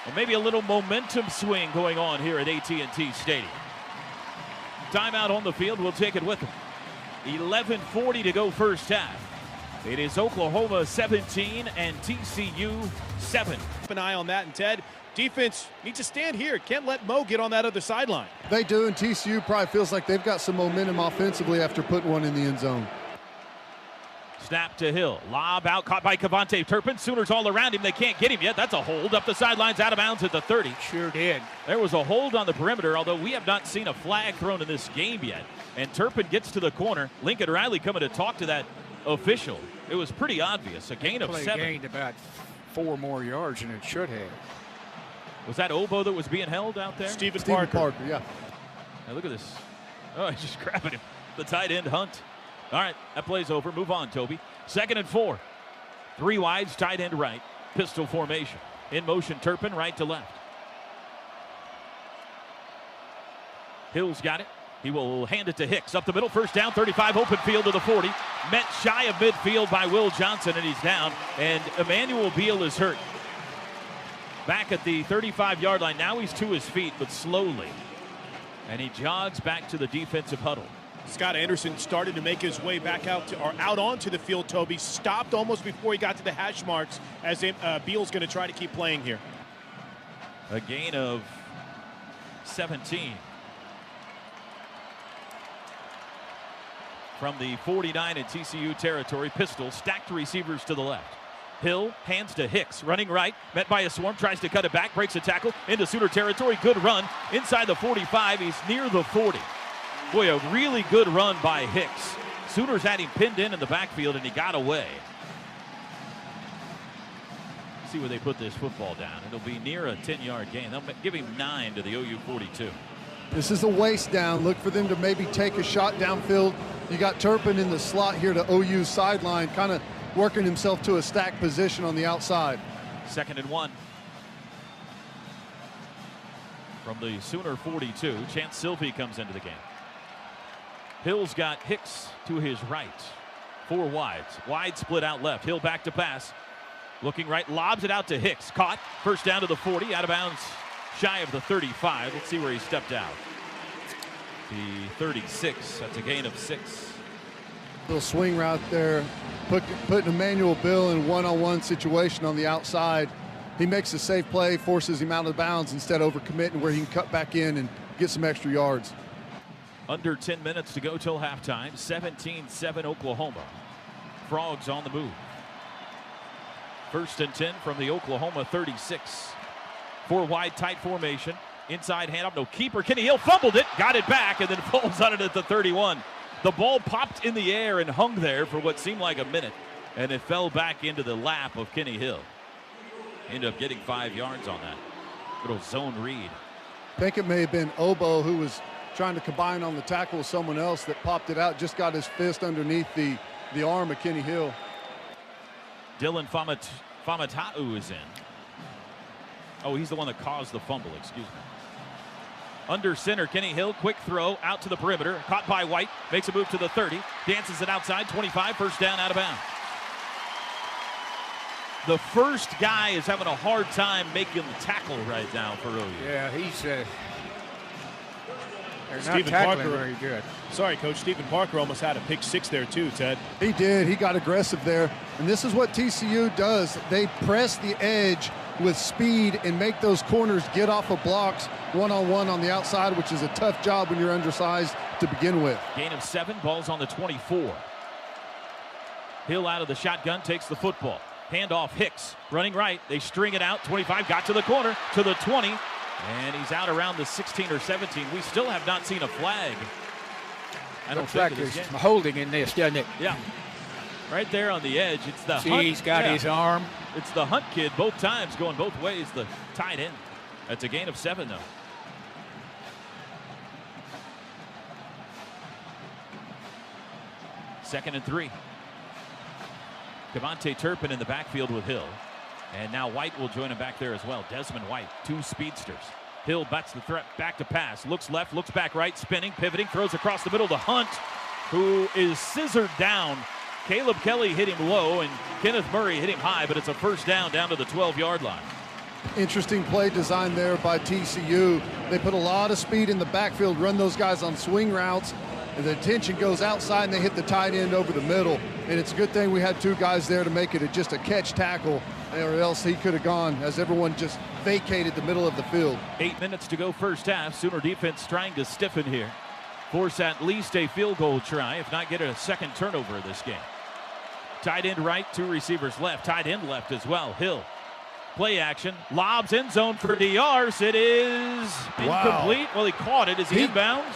And maybe a little momentum swing going on here at AT&T Stadium. Timeout on the field. We'll take it with them. 11:40 to go first half. It is Oklahoma 17 and TCU 7. Keep an eye on that. And Ted, defense needs to stand here. Can't let Mo get on that other sideline. They do, and TCU probably feels like they've got some momentum offensively after putting one in the end zone. Snap to Hill. Lob out, caught by Cavante Turpin. Sooners all around him. They can't get him yet. That's a hold up the sidelines, out of bounds at the 30. Sure did. There was a hold on the perimeter, although we have not seen a flag thrown in this game yet. And Turpin gets to the corner. Lincoln Riley coming to talk to that official. It was pretty obvious. A gain of 7. Gained about 4 more yards than it should have. Was that Obo that was being held out there? Stephen Parker, yeah. Now look at this. Oh, he's just grabbing him. The tight end Hunt. All right, that play's over. Move on, Toby. 2nd and 4. 3 wides, tight end right. Pistol formation. In motion, Turpin, right to left. Hill's got it. He will hand it to Hicks. Up the middle, first down, 35, open field to the 40. Met shy of midfield by Will Johnson, and he's down. And Emmanuel Beal is hurt. Back at the 35-yard line. Now he's to his feet, but slowly. And he jogs back to the defensive huddle. Scott Anderson started to make his way back out onto the field, Toby. Stopped almost before he got to the hash marks as Beal's going to try to keep playing here. A gain of 17. From the 49 in TCU territory, pistol, stacked receivers to the left. Hill hands to Hicks, running right, met by a swarm, tries to cut it back, breaks a tackle into Sooner territory. Good run inside the 45. He's near the 40. Boy, a really good run by Hicks. Sooners had him pinned in the backfield, and he got away. See where they put this football down. It'll be near a 10-yard gain. They'll give him 9 to the OU 42. This is a waste down. Look for them to maybe take a shot downfield. You got Turpin in the slot here to OU's sideline, kind of working himself to a stacked position on the outside. 2nd and 1. From the Sooner 42, Chance Sylvie comes into the game. Hill's got Hicks to his right. 4 wides. Wide split out left. Hill back to pass. Looking right, lobs it out to Hicks. Caught. First down to the 40, out of bounds, shy of the 35. Let's see where he stepped out. The 36. That's a gain of 6. Little swing route there, putting Emmanuel Bill in a one-on-one situation on the outside. He makes a safe play, forces him out of bounds instead of overcommitting where he can cut back in and get some extra yards. Under 10 minutes to go till halftime. 17-7 Oklahoma. Frogs on the move. First and 10 from the Oklahoma 36. 4 wide tight formation. Inside handoff, no keeper. Kenny Hill fumbled it, got it back, and then falls on it at the 31. The ball popped in the air and hung there for what seemed like a minute, and it fell back into the lap of Kenny Hill. Ended up getting 5 yards on that. Little zone read. I think it may have been Obo who was trying to combine on the tackle with someone else that popped it out, just got his fist underneath the arm of Kenny Hill. Dylan Famatau is in. Oh, he's the one that caused the fumble, excuse me. Under center, Kenny Hill, quick throw out to the perimeter. Caught by White, makes a move to the 30. Dances it outside, 25, first down, out of bounds. The first guy is having a hard time making the tackle right now for OU. Yeah, he's they're not Stephen tackling Parker, very good. Sorry, Coach. Stephen Parker almost had a pick 6 there too, Ted. He did. He got aggressive there. And this is what TCU does. They press the edge with speed and make those corners get off of blocks one-on-one on the outside, which is a tough job when you're undersized to begin with. Gain of 7, ball's on the 24. Hill out of the shotgun, takes the football. Handoff, Hicks running right. They string it out. 25 got to the corner, to the 20. And he's out around the 16 or 17. We still have not seen a flag. I don't Looks think like it is there's yet. holding in this, doesn't it? Yeah. Right there on the edge. It's the See, Hunt. he's got Yeah. his arm. It's the Hunt kid both times, going both ways, the tight end. That's a gain of 7, though. Second and 3. Devontae Turpin in the backfield with Hill. And now White will join him back there as well. Desmond White, 2 speedsters. Hill bats the threat back to pass. Looks left, looks back right, spinning, pivoting, throws across the middle to Hunt, who is scissored down. Caleb Kelly hit him low, and Kenneth Murray hit him high, but it's a first down to the 12-yard line. Interesting play design there by TCU. They put a lot of speed in the backfield, run those guys on swing routes, and the attention goes outside, and they hit the tight end over the middle. And it's a good thing we had 2 guys there to make it just a catch tackle, or else he could have gone as everyone just vacated the middle of the field. 8 minutes to go first half. Sooner defense trying to stiffen here. Force at least a field goal try, if not get a second turnover this game. Tight end right, 2 receivers left. Tight end left as well. Hill. Play action. Lobs end zone for Diarce. It is incomplete. Well, he caught it. Is he inbounds?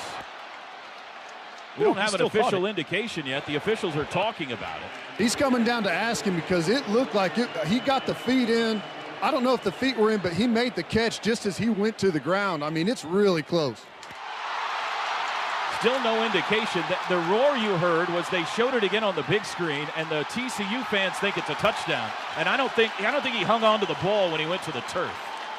We don't have an official indication yet. The officials are talking about it. He's coming down to ask him because it looked like he got the feet in. I don't know if the feet were in, but he made the catch just as he went to the ground. I mean, it's really close. Still no indication. The roar you heard was they showed it again on the big screen, and the TCU fans think it's a touchdown. And I don't think he hung on to the ball when he went to the turf.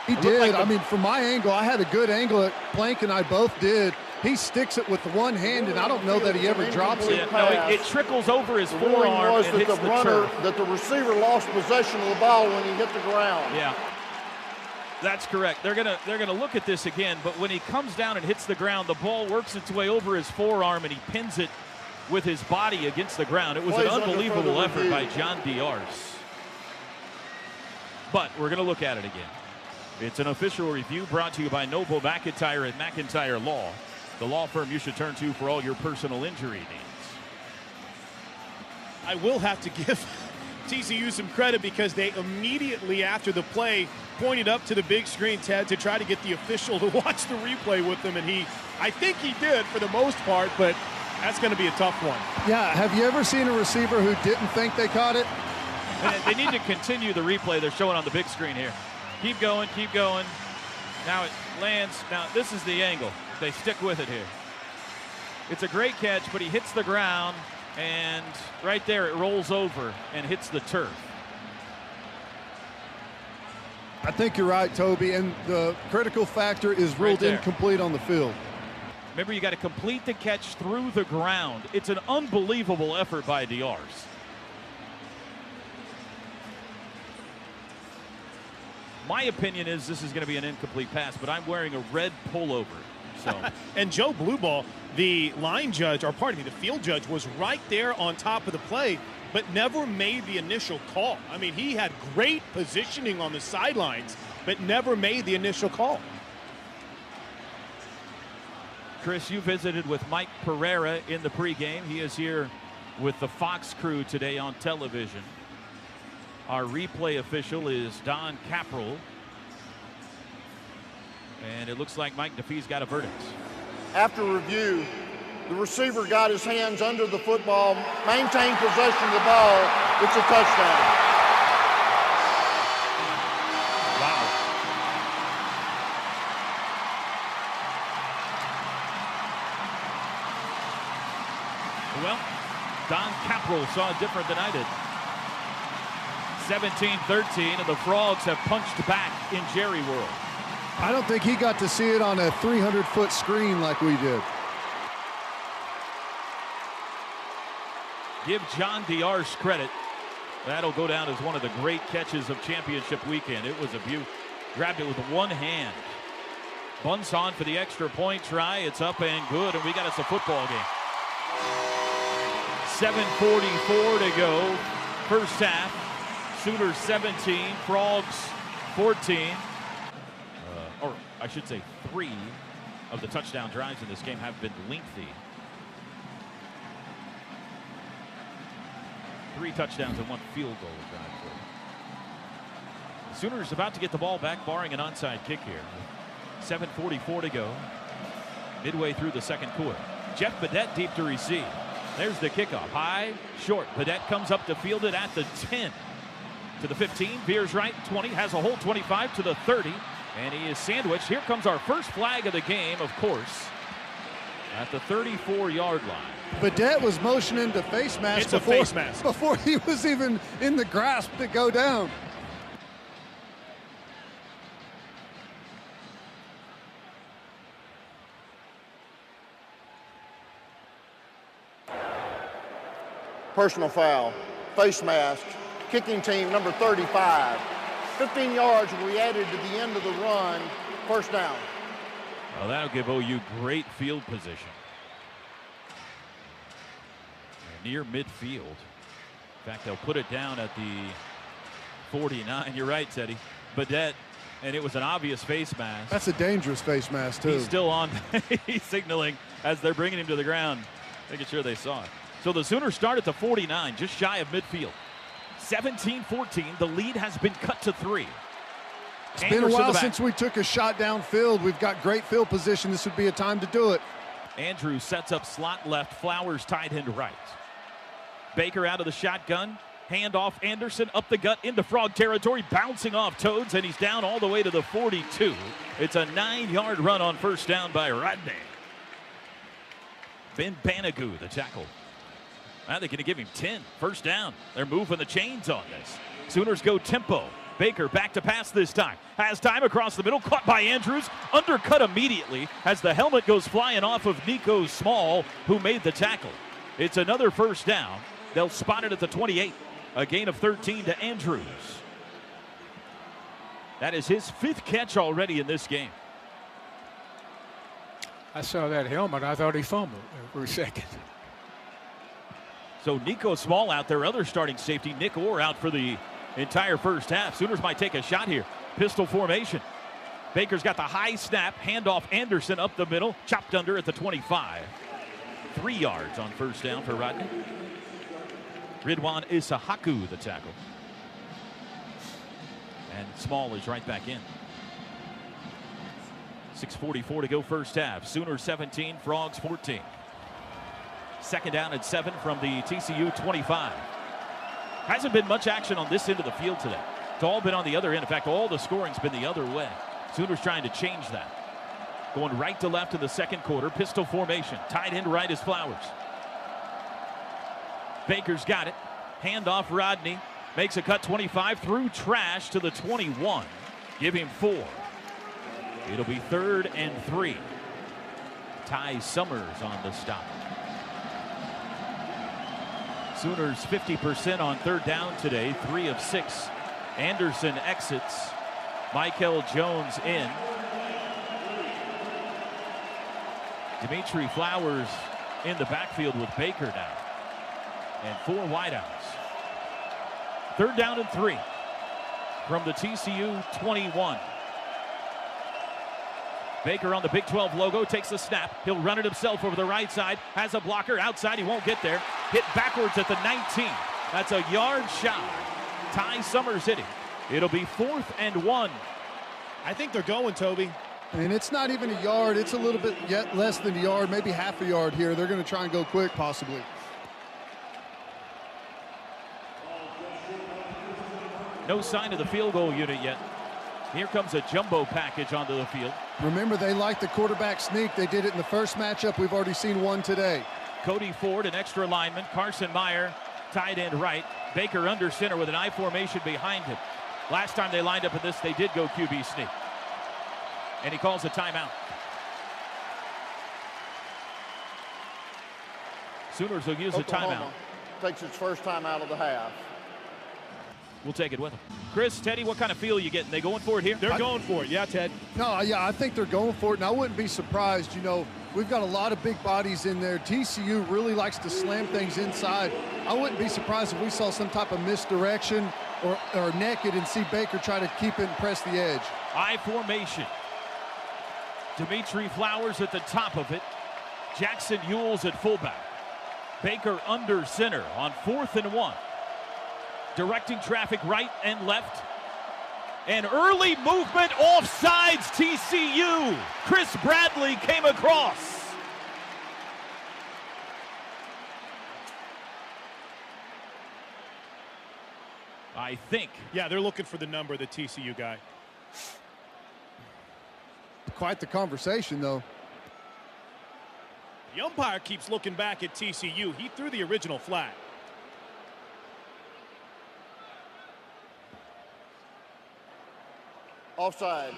He did. I mean, from my angle, I had a good angle at Plank, and I both did. He sticks it with one hand, and I don't know that he ever drops it. Yeah, no, it trickles over his forearm and hits the turf. That the receiver lost possession of the ball when he hit the ground. Yeah, that's correct. They're gonna look at this again, but when he comes down and hits the ground, the ball works its way over his forearm, and he pins it with his body against the ground. It was an unbelievable effort by John Diarce. But we're gonna look at it again. It's an official review brought to you by Noble McIntyre at McIntyre Law, the law firm you should turn to for all your personal injury needs. I will have to give TCU some credit because they immediately after the play pointed up to the big screen, Ted, to try to get the official to watch the replay with them, and I think he did for the most part, but that's going to be a tough one. Yeah, have you ever seen a receiver who didn't think they caught it? They need to continue the replay they're showing on the big screen here. Keep going, keep going. Now it lands. Now this is the angle. They stick with it here. It's a great catch, but he hits the ground, and right there it rolls over and hits the turf. I think you're right, Toby, and the critical factor is ruled incomplete on the field. Remember, you got to complete the catch through the ground. It's an unbelievable effort by Diarce. My opinion is this is going to be an incomplete pass, but I'm wearing a red pullover. So. And Joe Blueball, the line judge, or pardon me, the field judge, was right there on top of the play, but never made the initial call. I mean, he had great positioning on the sidelines, but never made the initial call. Chris, you visited with Mike Pereira in the pregame. He is here with the Fox crew today on television. Our replay official is Don Capral. And it looks like Mike DeFee's got a verdict. After review, the receiver got his hands under the football, maintained possession of the ball. It's a touchdown. Wow. Well, Don Capral saw it different than I did. 17-13, and the Frogs have punched back in Jerry World. I don't think he got to see it on a 300-foot screen like we did. Give John Diarse credit. That'll go down as one of the great catches of championship weekend. It was a beaut. Grabbed it with one hand. Bunts on for the extra point try. It's up and good, and we got us a football game. 7:44 to go. First half. Sooners 17, Frogs 14. Or I should say 3 of the touchdown drives in this game have been lengthy. 3 touchdowns and 1 field goal drive. The Sooners about to get the ball back, barring an onside kick here. 7:44 to go. Midway through the second quarter. Jeff Badette deep to receive. There's the kickoff. High, short. Badette comes up to field it at the 10. To the 15, veers right, 20, has a hole, 25 to the 30, and he is sandwiched. Here comes our first flag of the game, of course, at the 34-yard line. Badette was motioning to face mask It's a face mask. Before he was even in the grasp to go down. Personal foul, face mask. Kicking team number 35. 15 yards will be added to the end of the run. First down. Well, that'll give OU great field position. Near midfield. In fact, they'll put it down at the 49. You're right, Teddy. Badette, and it was an obvious face mask. That's a dangerous face mask, too. He's still on. He's signaling as they're bringing him to the ground, making sure they saw it. So the Sooners start at the 49, just shy of midfield. 17-14, the lead has been cut to 3. It's been a while since we took a shot downfield. We've got great field position. This would be a time to do it. Andrews sets up slot left, Flowers tight end right. Baker out of the shotgun, hand off Anderson, up the gut into Frog territory, bouncing off Toads, and he's down all the way to the 42. It's a 9-yard run on first down by Rodney. Ben Banagoo, the tackle. Now they're going to give him 10. First down. They're moving the chains on this. Sooners go tempo. Baker back to pass this time. Has time across the middle. Caught by Andrews. Undercut immediately as the helmet goes flying off of Nico Small, who made the tackle. It's another first down. They'll spot it at the 28. A gain of 13 to Andrews. That is his 5th catch already in this game. I saw that helmet. I thought he fumbled for a second. So Nico Small out there, other starting safety. Nick Orr out for the entire first half. Sooners might take a shot here. Pistol formation. Baker's got the high snap. Handoff Anderson up the middle. Chopped under at the 25. 3 yards on first down for Rodney. Ridwan Isahaku, the tackle. And Small is right back in. 6:44 to go first half. Sooners 17, Frogs 14. Second down and 7 from the TCU 25. Hasn't been much action on this end of the field today. It's all been on the other end. In fact, all the scoring's been the other way. Sooners trying to change that. Going right to left in the second quarter. Pistol formation. Tight end right is Flowers. Baker's got it. Handoff Rodney. Makes a cut 25 through trash to the 21. Give him 4. It'll be 3rd and 3. Ty Summers on the stop. Sooners 50% on third down today, 3 of 6. Anderson exits. Michael Jones in. Dimitri Flowers in the backfield with Baker now. And 4 wideouts. 3rd down and 3 from the TCU 21. Baker on the Big 12 logo takes the snap. He'll run it himself over the right side. Has a blocker outside. He won't get there. Hit backwards at the 19. That's a yard shy. Ty Summers hitting. It'll be 4th and 1. I think they're going, Toby. And it's not even a yard. It's a little bit yet less than a yard, maybe half a yard here. They're going to try and go quick, possibly. No sign of the field goal unit yet. Here comes a jumbo package onto the field. Remember, they like the quarterback sneak. They did it in the first matchup. We've already seen one today. Cody Ford, an extra lineman. Carson Meyer, tight end right. Baker under center with an I formation behind him. Last time they lined up in this, they did go QB sneak. And he calls a timeout. Sooners will use Oklahoma a timeout. takes its first time out of the half. We'll take it with them. Chris, Teddy, what kind of feel are you getting? They going for it here? They're going for it. Yeah, Ted. No, yeah, I think they're going for it, and I wouldn't be surprised. You know, we've got a lot of big bodies in there. TCU really likes to slam things inside. I wouldn't be surprised if we saw some type of misdirection or naked and see Baker try to keep it and press the edge. I formation. Dimitri Flowers at the top of it. Jackson Ewells at fullback. Baker under center on 4th and 1. Directing traffic right and left. And early movement offsides TCU. Chris Bradley came across. I think. Yeah, they're looking for the number, the TCU guy. Quite the conversation, though. The umpire keeps looking back at TCU. He threw the original flag. Offside.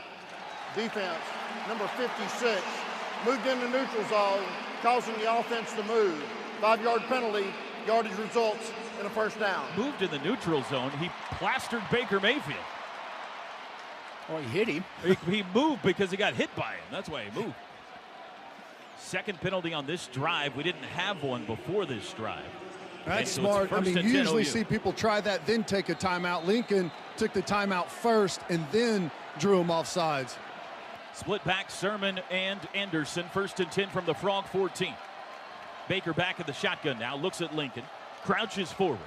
Defense, number 56, moved into neutral zone, causing the offense to move. 5-yard penalty, yardage results in a first down. Moved in the neutral zone. He plastered Baker Mayfield. Well, he hit him. He moved because he got hit by him. That's why he moved. Second penalty on this drive. We didn't have one before this drive. That's so smart. I mean, you usually OU. see people try that, then take a timeout. Lincoln took the timeout first and then drew him off sides. Split back, Sermon and Anderson. 1st and 10 from the Frog 14. Baker back in the shotgun now. Looks at Lincoln. Crouches forward.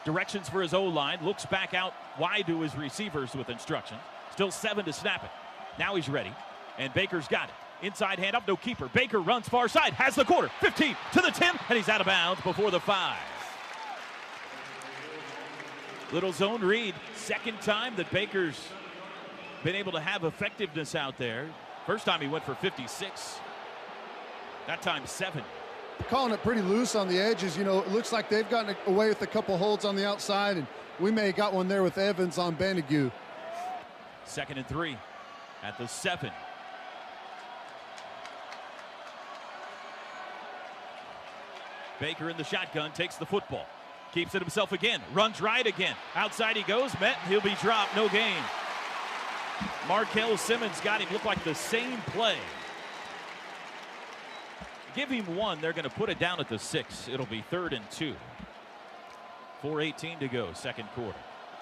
Directions for his O-line. Looks back out wide to his receivers with instructions. Still 7 to snap it. Now he's ready. And Baker's got it. Inside handoff, no keeper. Baker runs far side. Has the quarter. 15 to the 10. And he's out of bounds before the 5. Little zone read. Second time that Baker's been able to have effectiveness out there. First time he went for 56. That time 7. Calling it pretty loose on the edges. You know, it looks like they've gotten away with a couple holds on the outside, and we may have got one there with Evans on Bendigue. 2nd and 3 at the 7. Baker in the shotgun, takes the football. Keeps it himself again, runs right again. Outside he goes, met, he'll be dropped, no gain. Markel Simmons got him, looked like the same play. Give him 1, they're gonna put it down at the 6. It'll be 3rd and 2. 4:18 to go, second quarter.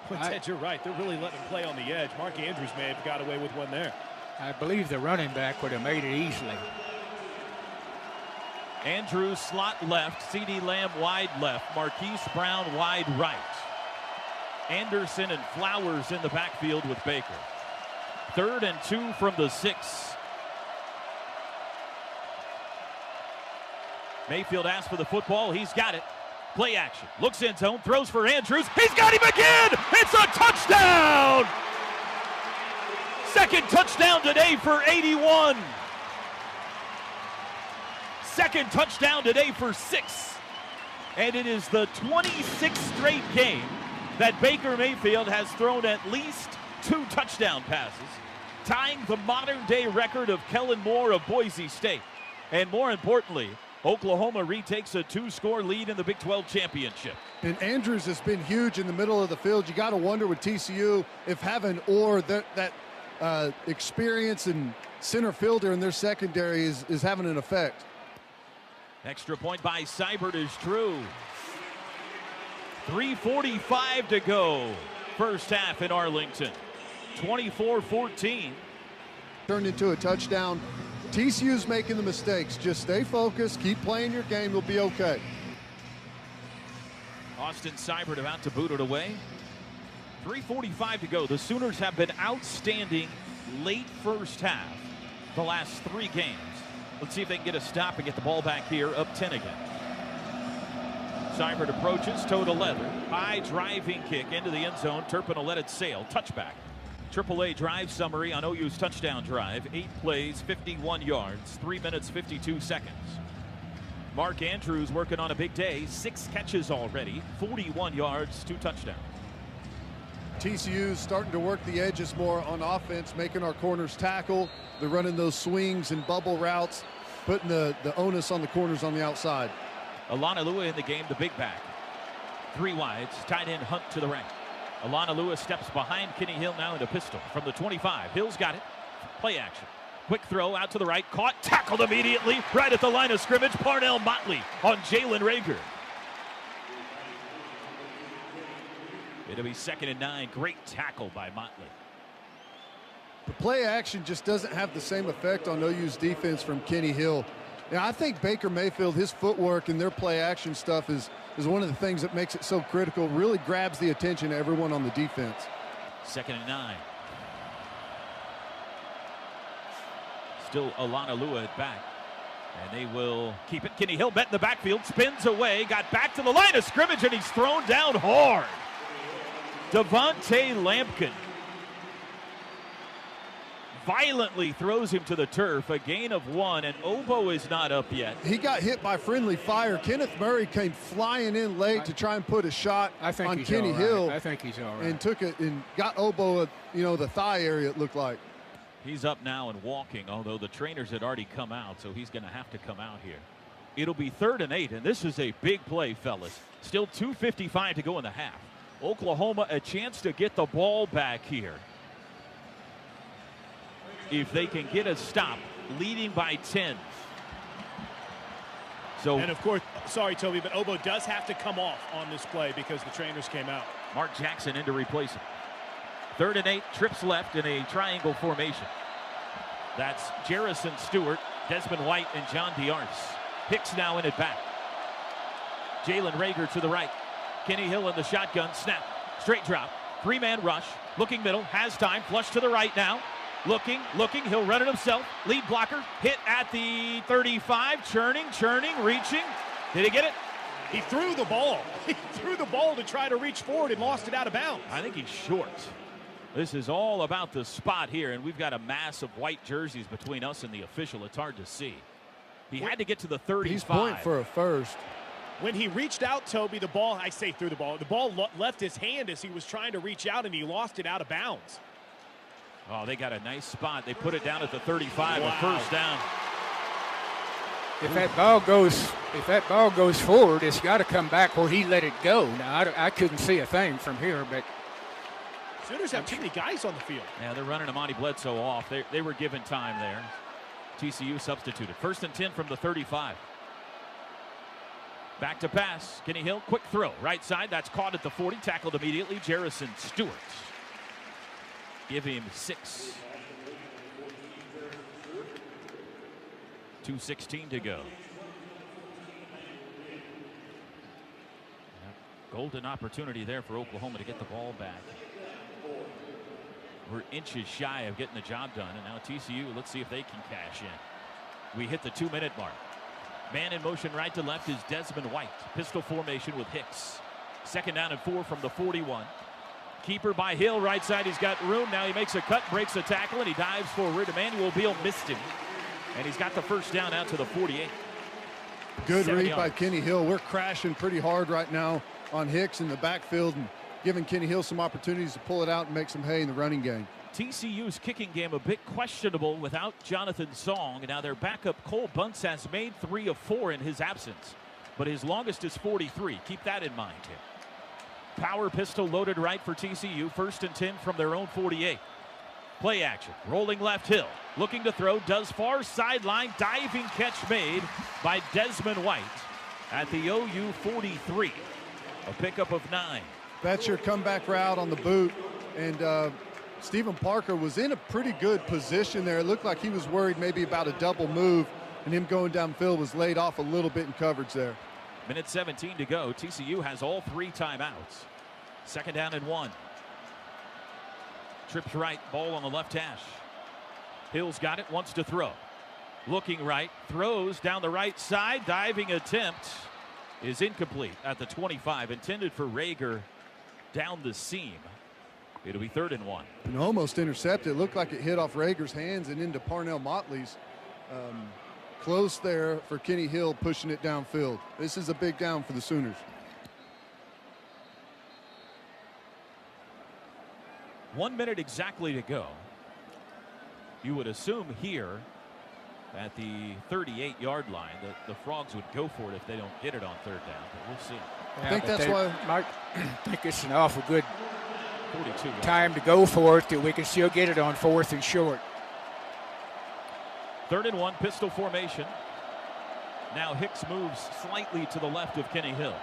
But Ted, you're right. They're really letting him play on the edge. Mark Andrews may have got away with one there. I believe the running back would have made it easily. Andrews slot left, C.D. Lamb wide left, Marquise Brown wide right. Anderson and Flowers in the backfield with Baker. 3rd and 2 from the 6. Mayfield asks for the football. He's got it. Play action. Looks in zone. Throws for Andrews. He's got him again. It's a touchdown. Second touchdown today for 81. Second touchdown today for 6. And it is the 26th straight game that Baker Mayfield has thrown at least 2 touchdown passes, tying the modern-day record of Kellen Moore of Boise State. And more importantly, Oklahoma retakes a 2-score lead in the Big 12 championship. And Andrews has been huge in the middle of the field. You got to wonder with TCU if having that experience and center fielder in their secondary is having an effect. Extra point by Seibert is true. 3:45 to go. First half in Arlington. 24-14. Turned into a touchdown. TCU's making the mistakes. Just stay focused, keep playing your game, you'll be okay. Austin Seibert about to boot it away. 3:45 to go. The Sooners have been outstanding late first half the last 3 games. Let's see if they can get a stop and get the ball back here, up 10 again. Seibert approaches, toe to leather. High driving kick into the end zone. Turpin will let it sail. Touchback. AAA drive summary on OU's touchdown drive. 8 plays, 51 yards, 3 minutes, 52 seconds. Mark Andrews working on a big day. 6 catches already, 41 yards, 2 touchdowns. TCU's starting to work the edges more on offense, making our corners tackle. They're running those swings and bubble routes, putting the onus on the corners on the outside. Alana Lua in the game, the big back. 3 wides, tight end Hunt to the right. Alana Lua steps behind Kenny Hill now into pistol from the 25. Hill's got it. Play action. Quick throw out to the right. Caught, tackled immediately right at the line of scrimmage. Parnell Motley on Jalen Rager. It'll be 2nd and 9. Great tackle by Motley. The play action just doesn't have the same effect on OU's defense from Kenny Hill. Now, I think Baker Mayfield, his footwork and their play action stuff is one of the things that makes it so critical, really grabs the attention of everyone on the defense. 2nd and 9. Still Alana Lua at back. And they will keep it. Kenny Hill met in the backfield, spins away, got back to the line of scrimmage, and he's thrown down hard. Devontae Lampkin violently throws him to the turf, a gain of 1, and Obo is not up yet. He got hit by friendly fire. Kenneth Murray came flying in late to try and put a shot on Kenny Hill. I think he's all right. And took it and got Obo, the thigh area, it looked like. He's up now and walking, although the trainers had already come out, so he's going to have to come out here. It'll be 3rd and 8, and this is a big play, fellas. Still 2:55 to go in the half. Oklahoma a chance to get the ball back here. If they can get a stop, leading by 10. So, and of course, sorry, Toby, but Obo does have to come off on this play because the trainers came out. Mark Jackson in to replace him. 3rd and 8, trips left in a triangle formation. That's Jarrison Stewart, Desmond White, and John Diarce. Hicks now in it back. Jalen Rager to the right. Kenny Hill in the shotgun, snap, straight drop, 3-man rush, looking middle, has time, flush to the right now. Looking, he'll run it himself. Lead blocker, hit at the 35, churning, reaching. Did he get it? He threw the ball. He threw the ball to try to reach forward and lost it out of bounds. I think he's short. This is all about the spot here, and we've got a mass of white jerseys between us and the official. It's hard to see. He had to get to the 35. He's pointing for a first. When he reached out, Toby, the ball left his hand as he was trying to reach out, and he lost it out of bounds. Oh, they got a nice spot. They put it down at the 35, a first down. If that ball goes forward, it's got to come back where he let it go. Now, I couldn't see a thing from here, but Sooners have too many guys on the field. Yeah, they're running Amani Bledsoe off. They were given time there. TCU substituted. 1st and 10 from the 35. Back to pass. Kenny Hill, quick throw. Right side, that's caught at the 40. Tackled immediately. Jarrison Stewart. Give him 6. 2:16 to go. Golden opportunity there for Oklahoma to get the ball back. We're inches shy of getting the job done, and now TCU, let's see if they can cash in. We hit the 2-minute mark. Man in motion right to left is Desmond White. Pistol formation with Hicks. 2nd down and 4 from the 41. Keeper by Hill, right side, he's got room. Now he makes a cut, breaks a tackle, and he dives forward. Emmanuel Beal missed him, and he's got the first down out to the 48. Good read by Kenny Hill. We're crashing pretty hard right now on Hicks in the backfield and giving Kenny Hill some opportunities to pull it out and make some hay in the running game. TCU's kicking game a bit questionable without Jonathan Song. Now their backup Cole Bunce has made 3 of 4 in his absence, but his longest is 43. Keep that in mind here. Power pistol loaded right for TCU. 1st and 10 from their own 48. Play action, rolling left Hill, looking to throw, does far sideline, diving catch made by Desmond White at the OU 43. A pickup of 9. That's your comeback route on the boot, and Stephen Parker was in a pretty good position there. It looked like he was worried maybe about a double move, and him going downfield was laid off a little bit in coverage there. Minute 17 to go. TCU has all 3 timeouts. 2nd down and 1. Trips right, ball on the left hash. Hill's got it, wants to throw. Looking right, throws down the right side. Diving attempt is incomplete at the 25. Intended for Rager down the seam. It'll be 3rd and 1. And almost intercepted. It looked like it hit off Rager's hands and into Parnell Motley's. Close there for Kenny Hill, pushing it downfield. This is a big down for the Sooners. One minute exactly to go. You would assume here at the 38-yard line that the Frogs would go for it if they don't get it on 3rd down, but we'll see. I think that's why. Mike, I think it's an awful good 42 time to go for it, that we can still get it on 4th and short. 3rd and 1, pistol formation. Now Hicks moves slightly to the left of Kenny Hill.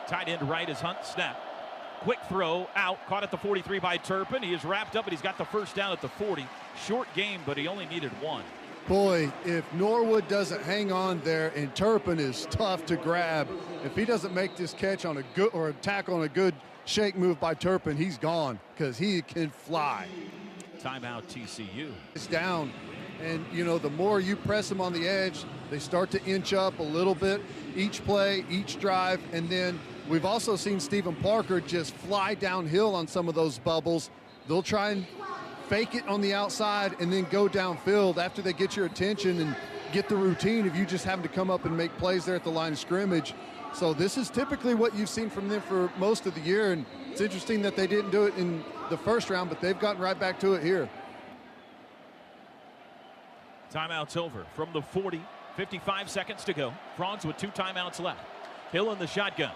Tight end right is Hunt. Snap. Quick throw out. Caught at the 43 by Turpin. He is wrapped up, and he's got the 1st down at the 40. Short game, but he only needed 1. Boy, if Norwood doesn't hang on there, and Turpin is tough to grab, if he doesn't make this catch on a good or a tackle on a good shake move by Turpin, he's gone because he can fly. Timeout TCU. It's down, and you know, the more you press them on the edge, they start to inch up a little bit each play, each drive, and then we've also seen Stephen Parker just fly downhill on some of those bubbles. They'll try and fake it on the outside and then go downfield after they get your attention and get the routine of you just having to come up and make plays there at the line of scrimmage. So this is typically what you've seen from them for most of the year, and it's interesting that they didn't do it in the 1st round, but they've gotten right back to it here. Timeout's over from the 40. 55 seconds to go. Frogs with 2 timeouts left. Hill in the shotgun.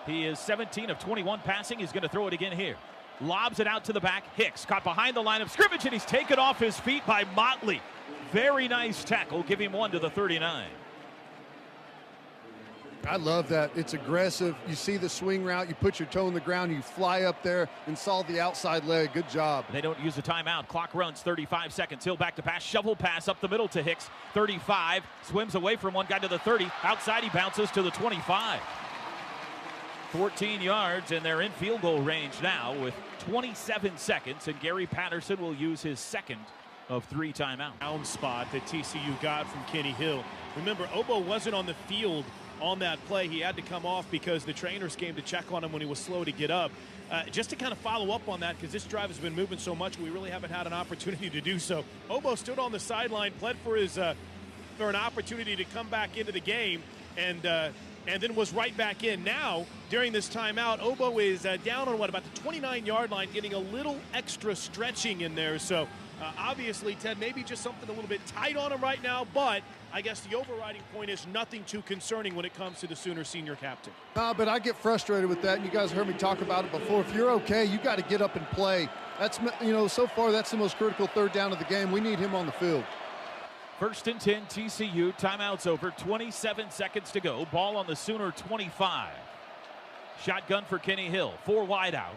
He is 17 of 21 passing. He's going to throw it again here. Lobs it out to the back. Hicks caught behind the line of scrimmage, and he's taken off his feet by Motley. Very nice tackle. Give him 1 to the 39. I love that. It's aggressive. You see the swing route. You put your toe in the ground. You fly up there and solve the outside leg. Good job. They don't use a timeout. Clock runs 35 seconds. Hill back to pass. Shovel pass up the middle to Hicks. 35. Swims away from one guy to the 30. Outside he bounces to the 25. 14 yards, and they're in field goal range now with 27 seconds, and Gary Patterson will use his 2nd of 3 timeouts. Down spot that TCU got from Kenny Hill. Remember, Obo wasn't on the field on that play. He had to come off because the trainers came to check on him when he was slow to get up. Just to kind of follow up on that, because this drive has been moving so much, we really haven't had an opportunity to do so. Obo stood on the sideline, pled for an opportunity to come back into the game, and then was right back in. Now, during this timeout, Obo is down on about the 29-yard line, getting a little extra stretching in there. So obviously, Ted, maybe just something a little bit tight on him right now, but I guess the overriding point is nothing too concerning when it comes to the Sooner senior captain. But I get frustrated with that, and you guys heard me talk about it before. If you're okay, you got to get up and play. That's, you know, so far that's the most critical 3rd down of the game. We need him on the field. 1st and 10, TCU. Timeout's over. 27 seconds to go. Ball on the Sooner 25. Shotgun for Kenny Hill. 4 wideouts.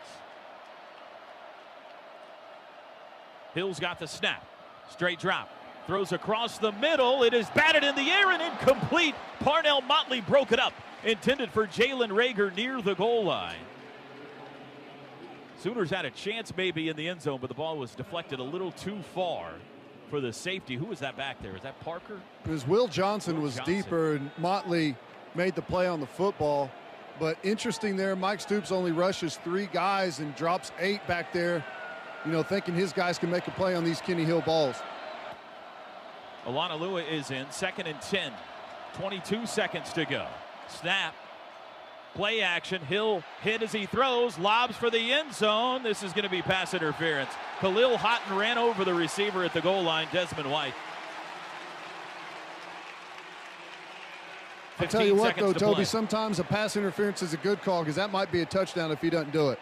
Hill's got the snap. Straight drop. Throws across the middle. It is batted in the air and incomplete. Parnell Motley broke it up. Intended for Jalen Rager near the goal line. Sooners had a chance maybe in the end zone, but the ball was deflected a little too far for the safety. Who was that back there? Is that Parker? It was Will Johnson. Was deeper, and Motley made the play on the football. But interesting there, Mike Stoops only rushes 3 guys and drops 8 back there, you know, thinking his guys can make a play on these Kenny Hill balls. Alana Lua is in. 2nd and 10. 22 seconds to go. Snap. Play action. Hill hit as he throws. Lobs for the end zone. This is going to be pass interference. Khalil Houghton ran over the receiver at the goal line, Desmond White. I'll tell you what, though, Toby, sometimes a pass interference is a good call because that might be a touchdown if he doesn't do it.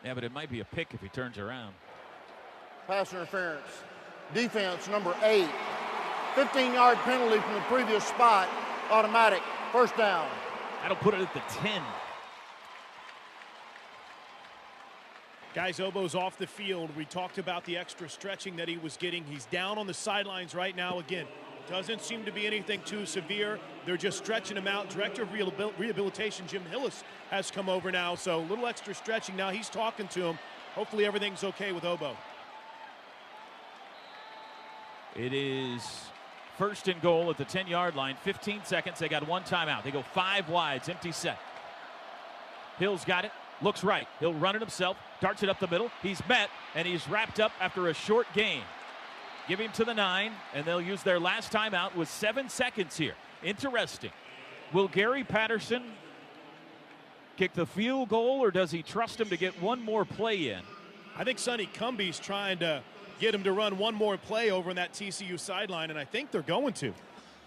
Yeah, but it might be a pick if he turns around. Pass interference. Defense, number 8. 15-yard penalty from the previous spot. Automatic. First down. That'll put it at the 10. Guys, Obo's off the field. We talked about the extra stretching that he was getting. He's down on the sidelines right now again. Doesn't seem to be anything too severe. They're just stretching him out. Director of Rehabilitation, Jim Hillis, has come over now. So a little extra stretching now. He's talking to him. Hopefully everything's okay with Obo. It is first and goal at the 10-yard line. 15 seconds. They got one timeout. They go 5 wides. Empty set. Hill's got it. Looks right. He'll run it himself. Darts it up the middle. He's met, and he's wrapped up after a short gain. Give him to the 9, and they'll use their last timeout with 7 seconds here. Interesting. Will Gary Patterson kick the field goal, or does he trust him to get one more play in? I think Sonny Cumbie's trying to get him to run one more play over on that TCU sideline, and I think they're going to.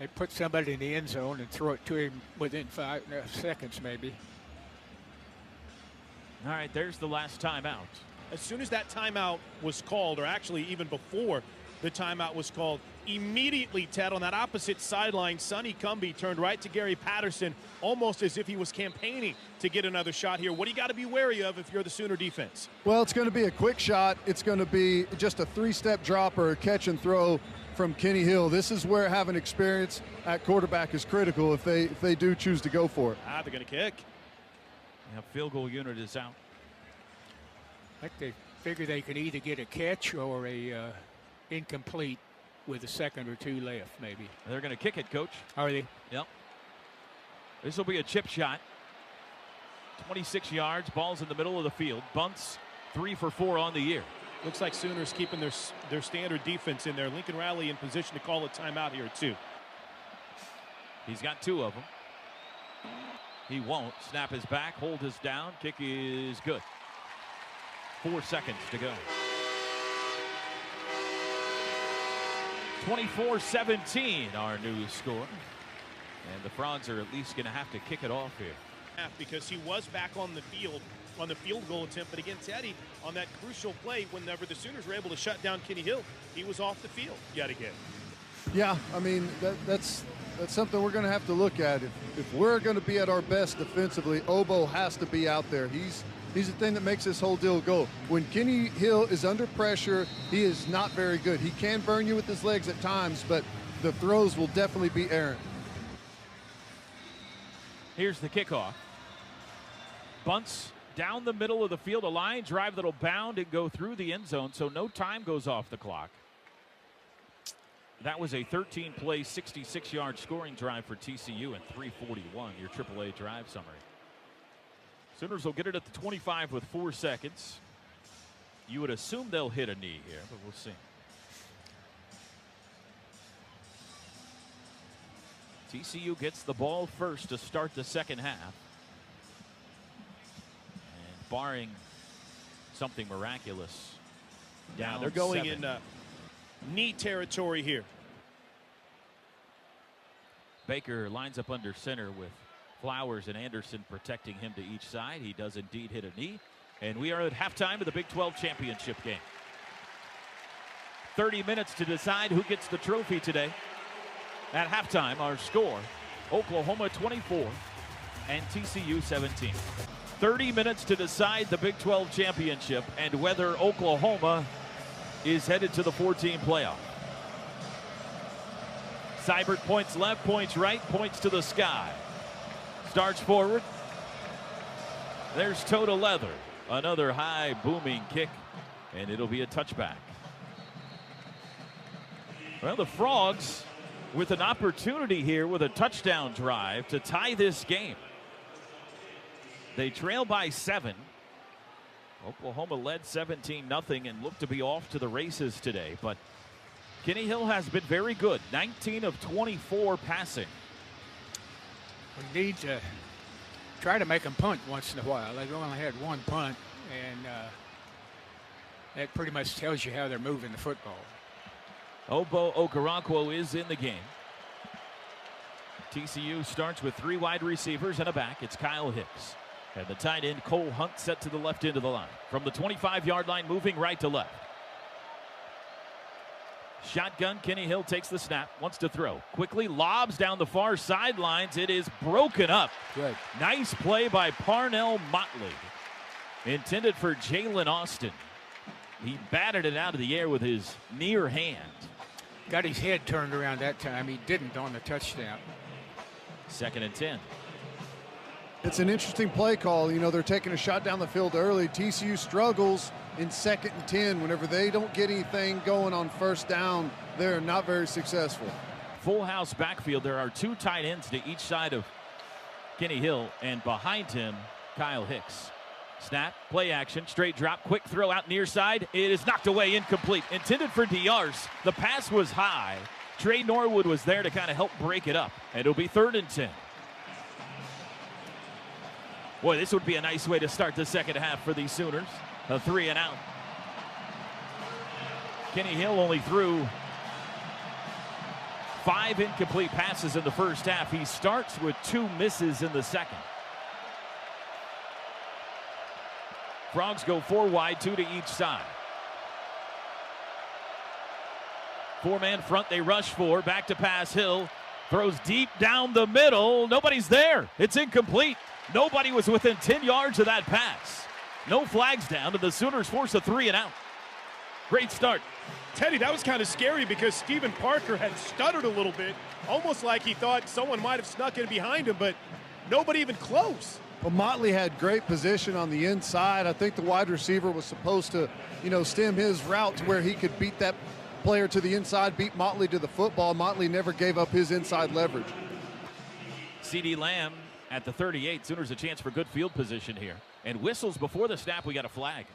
They put somebody in the end zone and throw it to him within 5 seconds maybe. All right, there's the last timeout. As soon as that timeout was called, or actually even before the timeout was called, immediately, Ted, on that opposite sideline, Sonny Cumbie turned right to Gary Patterson, almost as if he was campaigning to get another shot here. What do you got to be wary of if you're the Sooner defense? Well, it's going to be a quick shot. It's going to be just a 3-step drop or a catch and throw from Kenny Hill. This is where having experience at quarterback is critical if they do choose to go for it. They're going to kick. Yeah, field goal unit is out. I think they figure they can either get a catch or a incomplete with a second or 2 left, maybe. They're going to kick it, Coach. Are they? Yep. This will be a chip shot. 26 yards. Ball's in the middle of the field. Bunts 3 for 4 on the year. Looks like Sooners keeping their standard defense in there. Lincoln Riley in position to call a timeout here, too. He's got 2 of them. He won't. Snap is back. Hold is down. Kick is good. 4 seconds to go. 24-17, our new score. And the Frogs are at least going to have to kick it off here. Because he was back on the field on the field goal attempt. But again, Teddy, on that crucial play, whenever the Sooners were able to shut down Kenny Hill, he was off the field yet again. Yeah, I mean, that's something we're going to have to look at. If we're going to be at our best defensively, Obo has to be out there. He's the thing that makes this whole deal go. When Kenny Hill is under pressure, he is not very good. He can burn you with his legs at times, but the throws will definitely be errant. Here's the kickoff. Bunts down the middle of the field. A line drive that'll bound and go through the end zone, so no time goes off the clock. That was a 13-play, 66-yard scoring drive for TCU and 3:41, your AAA drive summary. Sooners will get it at the 25 with 4 seconds. You would assume they'll hit a knee here, but we'll see. TCU gets the ball first to start the second half. And barring something miraculous, Yeah, down they're going 7. in knee territory here. Baker lines up under center with Flowers and Anderson protecting him to each side. He does indeed hit a knee. And we are at halftime of the Big 12 championship game. 30 minutes to decide who gets the trophy today. At halftime, our score, Oklahoma 24 and TCU 17. 30 minutes to decide the Big 12 championship and whether Oklahoma is headed to the 14 playoff. Seibert points left, points right, points to the sky. Starts forward. There's toe to leather. Another high booming kick, and it'll be a touchback. Well, the Frogs with an opportunity here with a touchdown drive to tie this game. They trail by 7. Oklahoma led 17-0 and looked to be off to the races today, but Kenny Hill has been very good. 19 of 24 passing. We need to try to make them punt once in a while. They've only had 1 punt, and that pretty much tells you how they're moving the football. Obo Okoronkwo is in the game. TCU starts with 3 wide receivers and a back. It's Kyle Hicks. And the tight end, Cole Hunt, set to the left end of the line. From the 25-yard line, moving right to left. Shotgun, Kenny Hill takes the snap, wants to throw. Quickly lobs down the far sidelines. It is broken up. Good. Nice play by Parnell Motley. Intended for Jalen Austin. He batted it out of the air with his near hand. Got his head turned around that time. He didn't on the touchdown. 2nd and 10. It's an interesting play call. You know, they're taking a shot down the field early. TCU struggles in 2nd and 10. Whenever they don't get anything going on first down, they're not very successful. Full house backfield. There are 2 tight ends to each side of Kenny Hill, and behind him, Kyle Hicks. Snap, play action, straight drop, quick throw out near side. It is knocked away, incomplete. Intended for Diarse. The pass was high. Trey Norwood was there to kind of help break it up. And it'll be 3rd and 10. Boy, this would be a nice way to start the second half for these Sooners. A 3 and out. Kenny Hill only threw 5 incomplete passes in the first half. He starts with 2 misses in the second. Frogs go 4 wide, 2 to each side. 4-man front, they rush 4. Back to pass, Hill. Throws deep down the middle. Nobody's there. It's incomplete. Nobody was within 10 yards of that pass. No flags down, and the Sooners force a 3 and out. Great start. Teddy, that was kind of scary because Stephen Parker had stuttered a little bit, almost like he thought someone might have snuck in behind him, but nobody even close. Well, Motley had great position on the inside. I think the wide receiver was supposed to, stem his route to where he could beat that player to the inside, beat Motley to the football. Motley never gave up his inside leverage. CeeDee Lamb at the 38. Sooners a chance for good field position here. And whistles before the snap. We got a flag.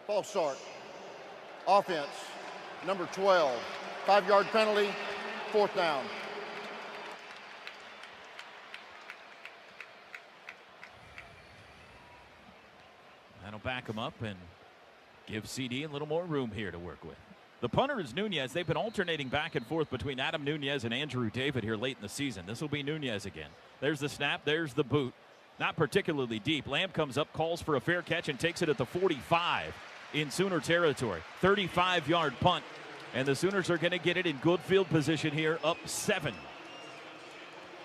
False start. Offense, number 12. 5-yard penalty, 4th down. That'll back him up and give CD a little more room here to work with. The punter is Nunez. They've been alternating back and forth between Adam Nunez and Andrew David here late in the season. This will be Nunez again. There's the snap. There's the boot. Not particularly deep. Lamb comes up, calls for a fair catch, and takes it at the 45 in Sooner territory. 35-yard punt. And the Sooners are going to get it in good field position here, up 7.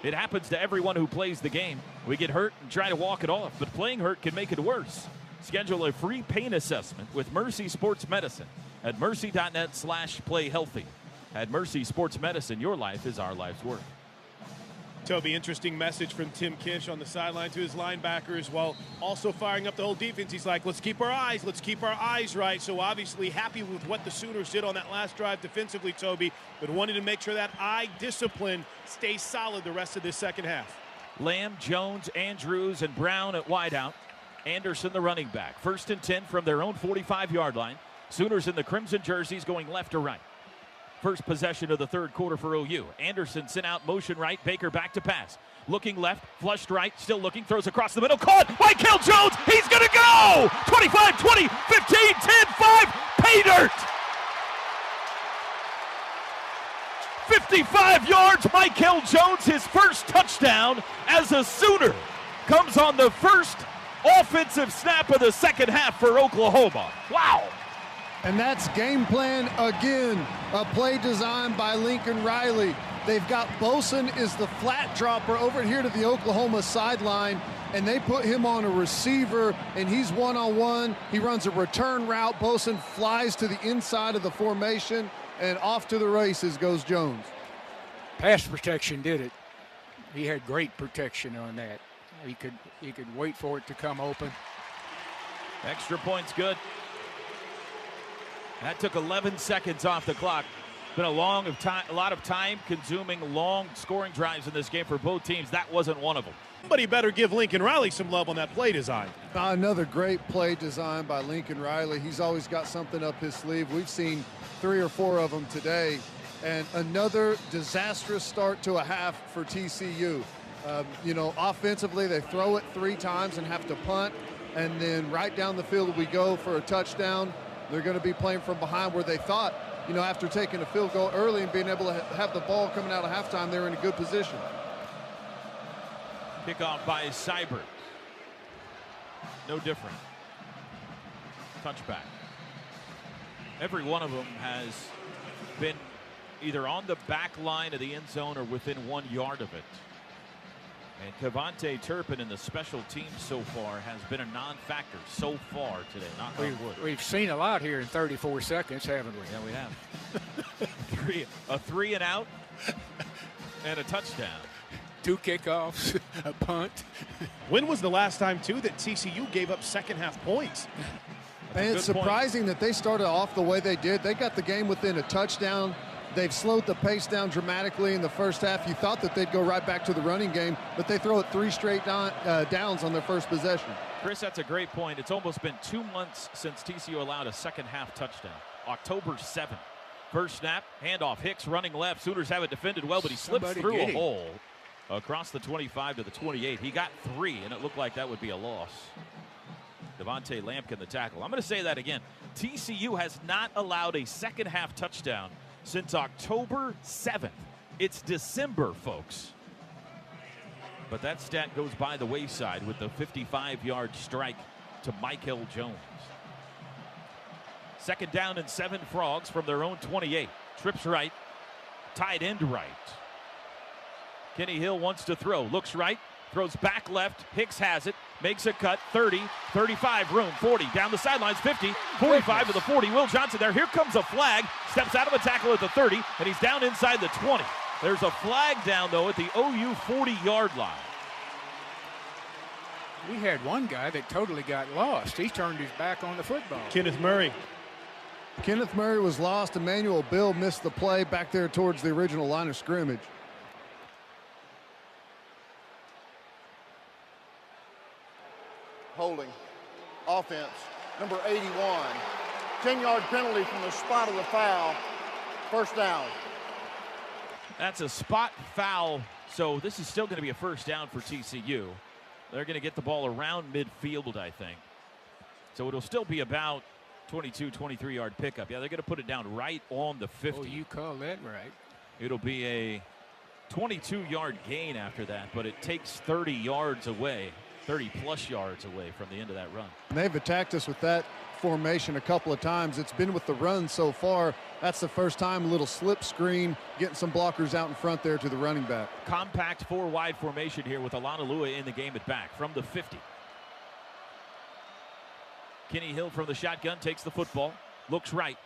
It happens to everyone who plays the game. We get hurt and try to walk it off, but playing hurt can make it worse. Schedule a free pain assessment with Mercy Sports Medicine at mercy.net/playhealthy. At Mercy Sports Medicine, your life is our life's work. Toby, interesting message from Tim Kish on the sideline to his linebackers while also firing up the whole defense. He's like, let's keep our eyes right. So obviously happy with what the Sooners did on that last drive defensively, Toby, but wanted to make sure that eye discipline stays solid the rest of this second half. Lamb, Jones, Andrews, and Brown at wideout. Anderson, the running back. 1st and 10 from their own 45-yard line. Sooners in the crimson jerseys going left to right. First possession of the third quarter for OU. Anderson sent out motion right. Baker back to pass. Looking left, flushed right, still looking, throws across the middle. Caught! Michael Jones! He's going to go! 25, 20, 15, 10, 5. Pay dirt! 55 yards. Michael Jones, his first touchdown as a Sooner. Comes on the first offensive snap of the second half for Oklahoma. Wow! And that's game plan again. A play designed by Lincoln Riley. They've got Bosen is the flat dropper over here to the Oklahoma sideline, and they put him on a receiver, and he's one-on-one. He runs a return route. Bosen flies to the inside of the formation, and off to the races goes Jones. Pass protection did it. He had great protection on that. He could wait for it to come open. Extra point's good. That took 11 seconds off the clock. Been a lot of time-consuming, long scoring drives in this game for both teams. That wasn't one of them. Somebody better give Lincoln Riley some love on that play design. Another great play design by Lincoln Riley. He's always got something up his sleeve. We've seen 3 or 4 of them today. And another disastrous start to a half for TCU. Offensively, they throw it 3 times and have to punt. And then right down the field we go for a touchdown. They're going to be playing from behind where they thought, after taking a field goal early and being able to have the ball coming out of halftime, they're in a good position. Kickoff by Seibert. No different. Touchback. Every one of them has been either on the back line of the end zone or within 1 yard of it. And Kevontae Turpin in the special teams so far has been a non-factor so far today. Knock on wood. We've seen a lot here in 34 seconds, haven't we? Yeah, we have. a three and out and a touchdown. 2 kickoffs, a punt. When was the last time, too, that TCU gave up second-half points? And it's surprising that they started off the way they did. They got the game within a touchdown. They've slowed the pace down dramatically in the first half. You thought that they'd go right back to the running game, but they throw it 3 straight downs on their first possession. Chris, that's a great point. It's almost been 2 months since TCU allowed a second-half touchdown. October 7th. First snap, handoff. Hicks running left. Sooners have it defended well, but he slips through a hole across the 25 to the 28. He got 3, and it looked like that would be a loss. Devontae Lampkin the tackle. I'm going to say that again. TCU has not allowed a second-half touchdown since October 7th. It's December, folks. But that stat goes by the wayside with the 55-yard strike to Michael Jones. Second down and 7 Frogs from their own 28. Trips right, tight end right. Kenny Hill wants to throw, looks right, throws back left. Hicks has it, makes a cut, 30, 35, room, 40, down the sidelines, 50, 45 to the 40. Will Johnson there. Here comes a flag, steps out of a tackle at the 30, and he's down inside the 20. There's a flag down, though, at the OU 40-yard line. We had one guy that totally got lost. He turned his back on the football. Kenneth Murray. Kenneth Murray was lost. Emmanuel Bill missed the play back there towards the original line of scrimmage. Holding. Offense. Number 81. 10-yard penalty from the spot of the foul. First down. That's a spot foul, so this is still going to be a first down for TCU. They're going to get the ball around midfield, I think. So it'll still be about 22, 23-yard pickup. Yeah, they're going to put it down right on the 50. Oh, you call that right. It'll be a 22-yard gain after that, but it takes 30 yards away, 30-plus yards away from the end of that run. And they've attacked us with that formation a couple of times. It's been with the run so far. That's the first time, a little slip screen, getting some blockers out in front there to the running back. Compact 4-wide formation here with Alanalua in the game at back from the 50. Kenny Hill from the shotgun takes the football, looks right,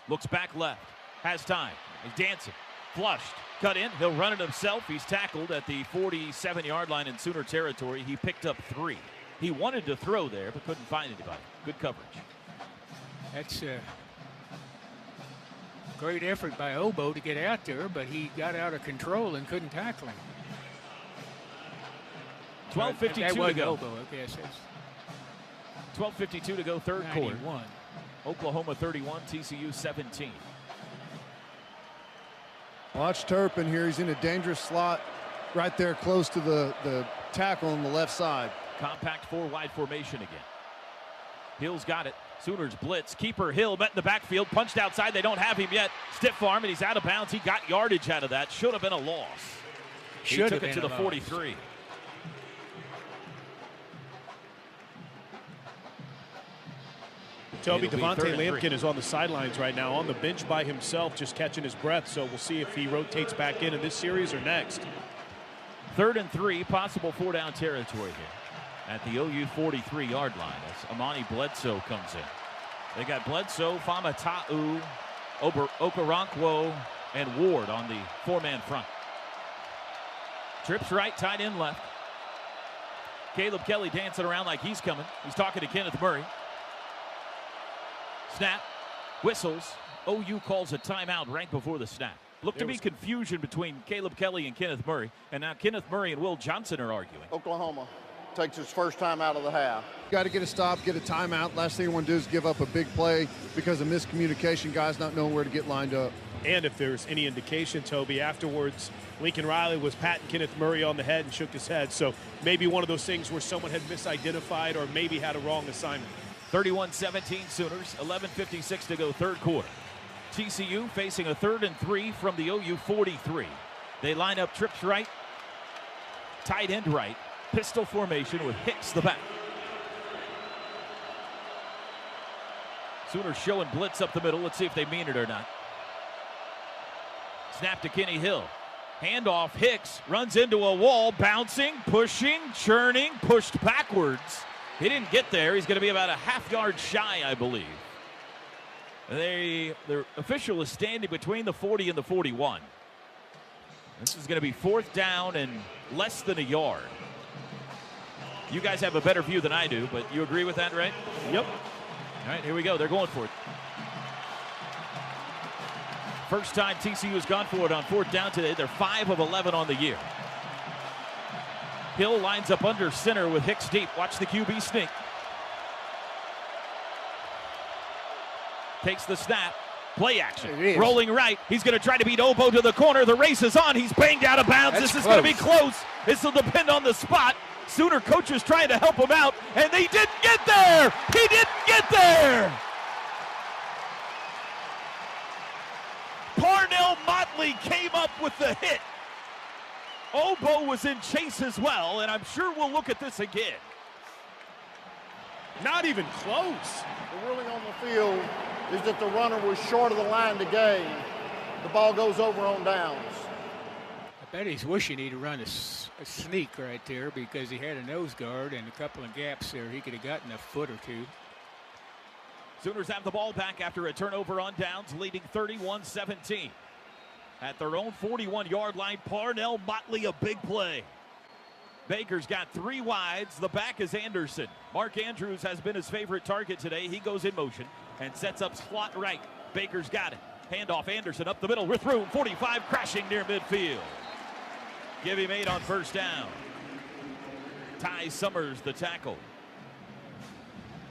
looks back left, has time, he's dancing, flushed, cut in, he'll run it himself. He's tackled at the 47-yard line in Sooner territory. He picked up 3. He wanted to throw there, but couldn't find anybody. Good coverage. That's a great effort by Obo to get out there, but he got out of control and couldn't tackle him. 12:52 to go. Obo, I guess. 12:52 to go, third quarter. 91. Oklahoma 31, TCU 17. Watch Turpin here. He's in a dangerous slot right there close to the tackle on the left side. Compact 4-wide formation again. Hill's got it. Sooners blitz. Keeper Hill met in the backfield. Punched outside. They don't have him yet. Stiff arm, and he's out of bounds. He got yardage out of that. Should have been a loss. He took it to the 43. Toby, Devontae Lampkin is on the sidelines right now, on the bench by himself, just catching his breath. So we'll see if he rotates back in this series or next. 3rd and 3, possible 4-down territory here at the OU 43-yard line as Amani Bledsoe comes in. They got Bledsoe, Famata'u, Okoronkwo, and Ward on the 4-man front. Trips right, tight end left. Caleb Kelly dancing around like he's coming. He's talking to Kenneth Murray. Snap, whistles. OU calls a timeout right before the snap. Looked to be confusion between Caleb Kelly and Kenneth Murray, and now Kenneth Murray and Will Johnson are arguing. Oklahoma takes its first time out of the half. Got to get a stop, get a timeout. Last thing you want to do is give up a big play because of miscommunication, guys not knowing where to get lined up. And if there's any indication, Toby, afterwards, Lincoln Riley was patting Kenneth Murray on the head and shook his head. So maybe one of those things where someone had misidentified or maybe had a wrong assignment. 31-17 Sooners, 11:56 to go, third quarter. TCU facing a 3rd and 3 from the OU 43. They line up trips right, tight end right, Pistol formation with Hicks the back. Sooners showing blitz up the middle. Let's see if they mean it or not. Snap to Kenny Hill. Handoff, Hicks runs into a wall, bouncing, pushing, churning, pushed backwards. He didn't get there. He's going to be about a half-yard shy, I believe. The official is standing between the 40 and the 41. This is going to be 4th down and less than a yard. You guys have a better view than I do, but you agree with that, right? Yep. All right, here we go. They're going for it. First time TCU has gone for it on 4th down today. They're 5 of 11 on the year. Hill lines up under center with Hicks deep. Watch the QB sneak. Takes the snap. Play action. Rolling right. He's going to try to beat Obo to the corner. The race is on. He's banged out of bounds. This is going to be close. This will depend on the spot. Sooner coaches trying to help him out, and they didn't get there. He didn't get there. Parnell Motley came up with the hit. Obo was in chase as well, and I'm sure we'll look at this again. Not even close. The ruling on the field is that the runner was short of the line to gain. The ball goes over on downs. I bet he's wishing he'd run a sneak right there because he had a nose guard and a couple of gaps there. He could have gotten a foot or two. Sooners have the ball back after a turnover on downs, leading 31-17. At their own 41-yard line, Parnell Motley, a big play. Baker's got 3 wides. The back is Anderson. Mark Andrews has been his favorite target today. He goes in motion and sets up slot right. Baker's got it. Handoff Anderson up the middle with room. 45 crashing near midfield. Give him 8 on 1st down. Ty Summers the tackle.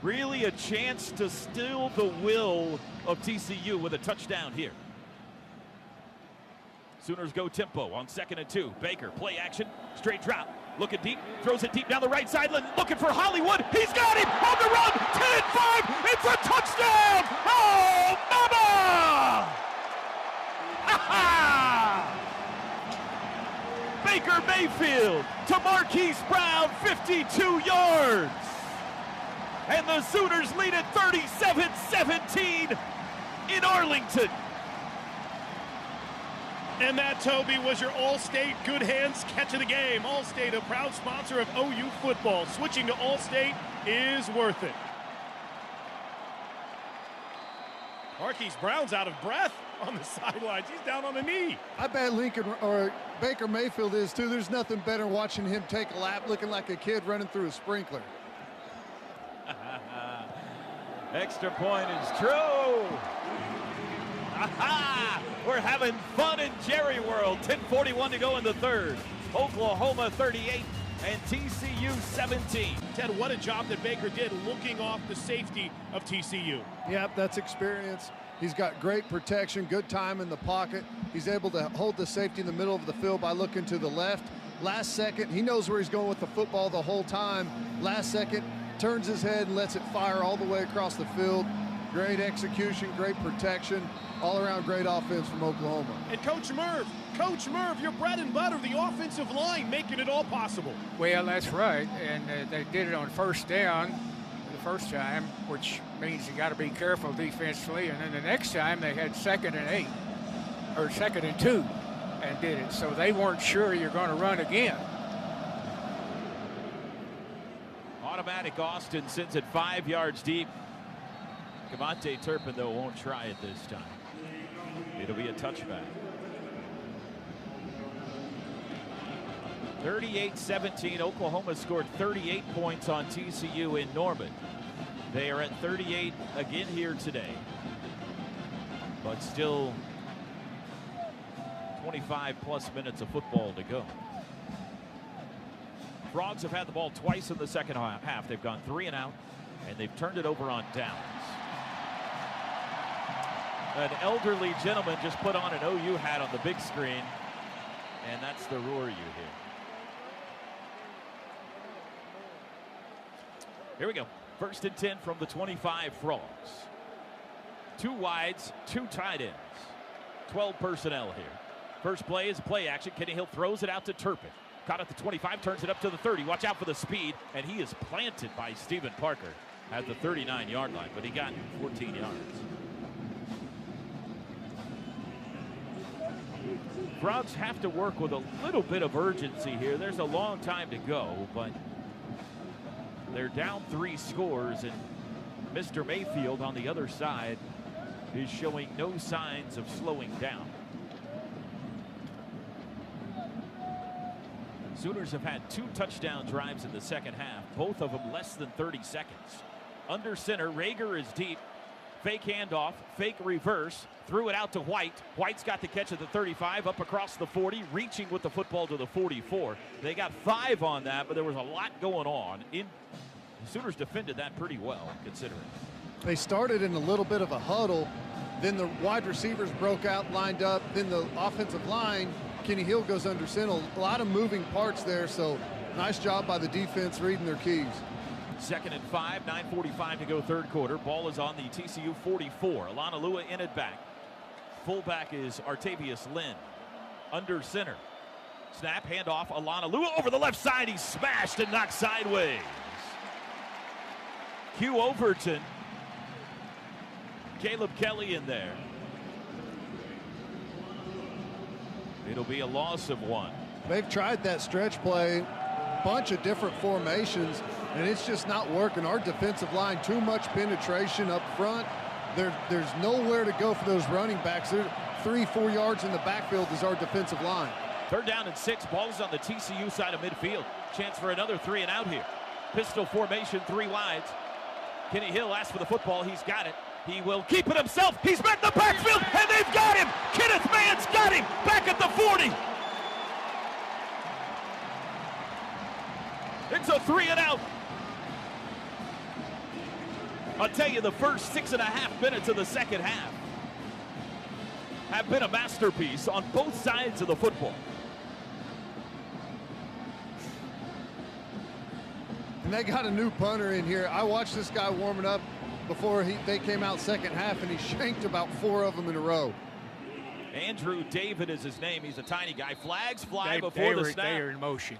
Really a chance to steal the will of TCU with a touchdown here. Sooners go tempo on 2nd and 2. Baker, play action, straight drop, looking deep, throws it deep down the right sideline, looking for Hollywood. He's got him on the run. 10-5. It's a touchdown. Oh, mama! Baker Mayfield to Marquise Brown, 52 yards. And the Sooners lead at 37-17 in Arlington. And that, Toby, was your All-State Good Hands catch of the game. Allstate, a proud sponsor of OU football. Switching to Allstate is worth it. Marquise Brown's out of breath on the sidelines. He's down on the knee. I bet Lincoln or Baker Mayfield is too. There's nothing better than watching him take a lap looking like a kid running through a sprinkler. Extra point is true. We're having fun in Jerry World. 10:41 to go in the 3rd. Oklahoma 38 and TCU 17. Ted, what a job that Baker did looking off the safety of TCU. Yep, that's experience. He's got great protection, good time in the pocket. He's able to hold the safety in the middle of the field by looking to the left. Last second, he knows where he's going with the football the whole time. Last second, turns his head and lets it fire all the way across the field. Great execution, great protection, all around great offense from Oklahoma. And Coach Merv, your bread and butter, the offensive line, making it all possible. Well, that's right, and they did it on 1st down the first time, which means you got to be careful defensively, and then the next time they had 2nd and 8, or 2nd and 2, and did it, so they weren't sure you're going to run again. Automatic Austin sends it 5 yards deep. Cavante Turpin, though, won't try it this time. It'll be a touchback. 38-17. Oklahoma scored 38 points on TCU in Norman. They are at 38 again here today. But still 25-plus minutes of football to go. Frogs have had the ball twice in the second half. They've gone 3 and out, and they've turned it over on downs. An elderly gentleman just put on an OU hat on the big screen, and that's the roar you hear. Here we go. 1st and 10 from the 25 Frogs. 2 wides, 2 tight ends. 12 personnel here. First play is play action. Kenny Hill throws it out to Turpin. Caught at the 25, turns it up to the 30. Watch out for the speed, and he is planted by Stephen Parker at the 39-yard line, but he got 14 yards. Frogs have to work with a little bit of urgency here. There's a long time to go, but they're down 3 scores, and Mr. Mayfield on the other side is showing no signs of slowing down. Sooners have had 2 touchdown drives in the second half, both of them less than 30 seconds. Under center, Rager is deep. Fake handoff, fake reverse, threw it out to White. White's got the catch at the 35, up across the 40, reaching with the football to the 44. They got 5 on that, but there was a lot going on. The Sooners defended that pretty well, considering. They started in a little bit of a huddle, then the wide receivers broke out, lined up, then the offensive line, Kenny Hill goes under center. A lot of moving parts there, so nice job by the defense reading their keys. 2nd and 5, 9:45 to go third quarter. Ball is on the TCU 44. Alana Lua in it back. Fullback is Artavius Lynn. Under center. Snap, handoff, Alana Lua over the left side. He's smashed and knocked sideways. Hugh Overton. Caleb Kelly in there. It'll be a loss of 1. They've tried that stretch play, a bunch of different formations, and it's just not working. Our defensive line, too much penetration up front. There's nowhere to go for those running backs. They're 3-4 yards in the backfield is our defensive line. 3rd down and 6. Ball's on the TCU side of midfield. Chance for another 3 and out here. Pistol formation, 3 wides. Kenny Hill asks for the football. He's got it. He will keep it himself. He's back in the backfield, and they've got him. Kenneth Mann's got him back at the 40. It's a 3 and out. I'll tell you, the first 6.5 minutes of the second half have been a masterpiece on both sides of the football. And they got a new punter in here. I watched this guy warming up before they came out second half, and he shanked about 4 of them in a row. Andrew David is his name. He's a tiny guy. Flags fly before the snap. They are in motion.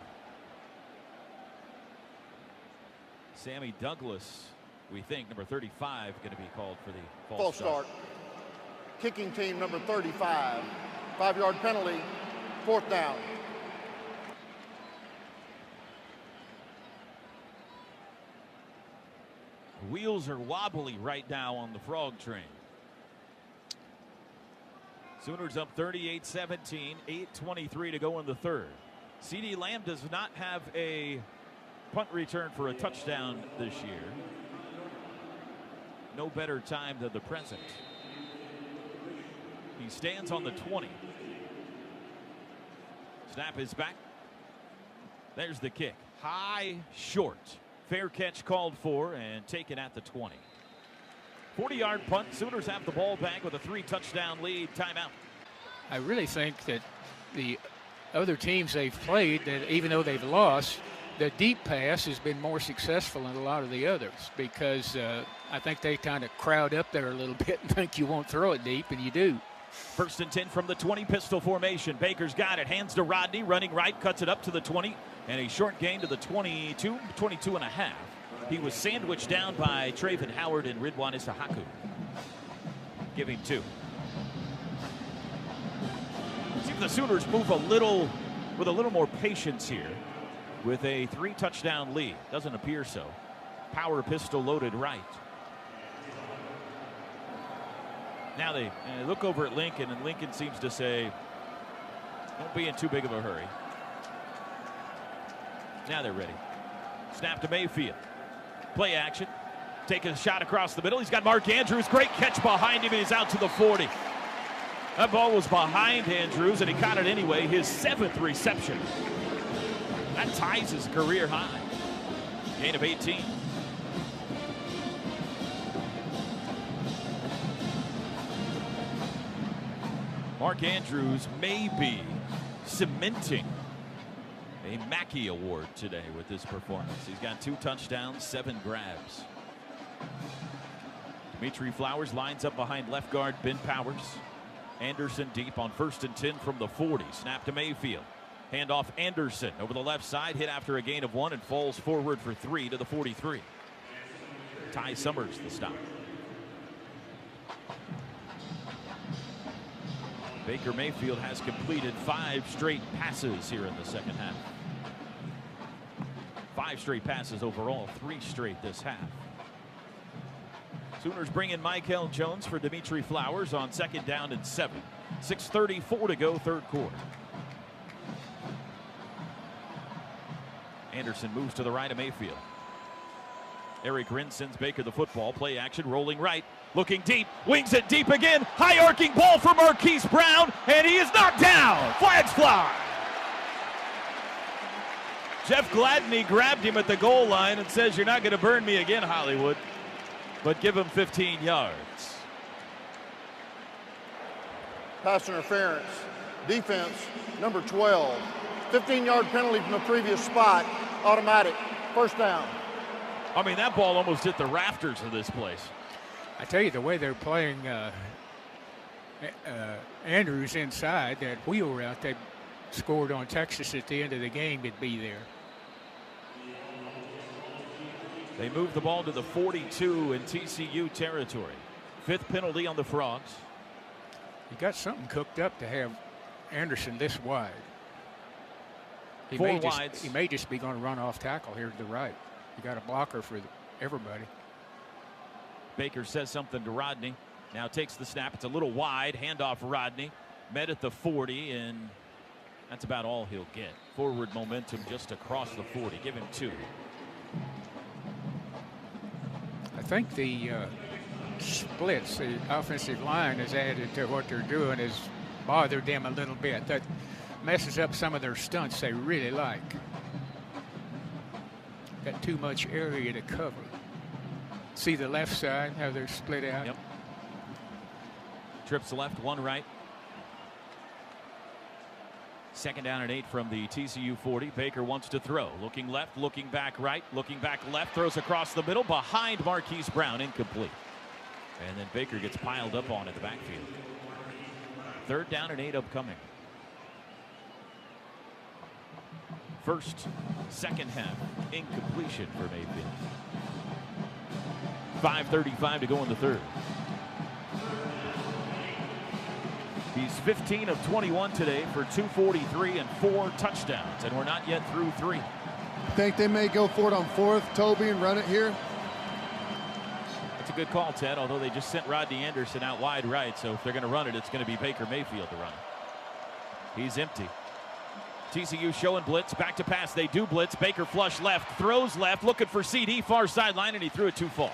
Sammy Douglas, we think, number 35, going to be called for the False start. Kicking team number 35. 5-yard penalty, 4th down. Wheels are wobbly right now on the Frog train. Sooners up 38-17, 8:23 to go in the 3rd. CeeDee Lamb does not have a punt return for a touchdown this year. No better time than the present. He stands on the 20. Snap is back. There's the kick. High, short. Fair catch called for and taken at the 20. 40-yard punt. Sooners have the ball back with a 3-touchdown lead. Timeout. I really think that the other teams they've played, that even though they've lost, the deep pass has been more successful than a lot of the others, because I think they kind of crowd up there a little bit and think you won't throw it deep, and you do. 1st and 10 from the 20, pistol formation. Baker's got it, hands to Rodney, running right, cuts it up to the 20, and a short gain to the 22 and a half. He was sandwiched down by Traven Howard and Ridwan Isahaku. Give him 2. See if the Sooners move with a little more patience here with a 3-touchdown lead. Doesn't appear so. Power pistol loaded right. Now they look over at Lincoln, and Lincoln seems to say, don't be in too big of a hurry. Now they're ready. Snap to Mayfield. Play action. Taking a shot across the middle. He's got Mark Andrews. Great catch behind him, and he's out to the 40. That ball was behind Andrews, and he caught it anyway. His 7th reception. That ties his career high. Gain of 18. Mark Andrews may be cementing a Mackey Award today with this performance. He's got 2 touchdowns, 7 grabs. Dimitri Flowers lines up behind left guard Ben Powers. Anderson deep on 1st and 10 from the 40. Snap to Mayfield. Handoff Anderson over the left side, hit after a gain of 1 and falls forward for 3 to the 43. Ty Summers the stop. Baker Mayfield has completed 5 straight passes here in the second half. 5 straight passes overall, 3 straight this half. Sooners bring in Michael Jones for Dimitri Flowers on 2nd down and 7. 6:34 to go, 3rd quarter. Anderson moves to the right of Mayfield. Eric Rinn sends Baker the football. Play action, rolling right, looking deep, wings it deep again. High arcing ball for Marquise Brown, and he is knocked down. Flags fly. Jeff Gladney grabbed him at the goal line and says, "You're not going to burn me again, Hollywood," but give him 15 yards. Pass interference. Defense, number 12. 15-yard penalty from the previous spot. Automatic. 1st down. I mean, that ball almost hit the rafters of this place. I tell you, the way they're playing Andrews inside, that wheel route they scored on Texas at the end of the game, would be there. They move the ball to the 42 in TCU territory. 5th penalty on the Frogs. You got something cooked up to have Anderson this wide. He 4 may wides. He may just be going to run off tackle here to the right. You got a blocker for everybody. Baker says something to Rodney. Now takes the snap. It's a little wide. Handoff Rodney. Met at the 40, and that's about all he'll get. Forward momentum just across the 40. Give him 2. I think the splits, the offensive line has added to what they're doing, has bothered them a little bit. That messes up some of their stunts they really like. Got too much area to cover. See the left side, how they're split out? Yep. Trips left, 1 right. 2nd down and 8 from the TCU 40. Baker wants to throw. Looking left, looking back right, looking back left, throws across the middle behind Marquise Brown, incomplete. And then Baker gets piled up on in the backfield. 3rd down and 8 upcoming. First, second half, incompletion for Mayfield. 5:35 to go in the 3rd. He's 15 of 21 today for 243 and 4 touchdowns, and we're not yet through 3. Think they may go for it on 4th, Toby, and run it here? That's a good call, Ted, although they just sent Rodney Anderson out wide right, so if they're going to run it, it's going to be Baker Mayfield to run it. He's empty. TCU showing blitz, back to pass. They do blitz. Baker flush left, throws left, looking for CD, far sideline, and he threw it too far.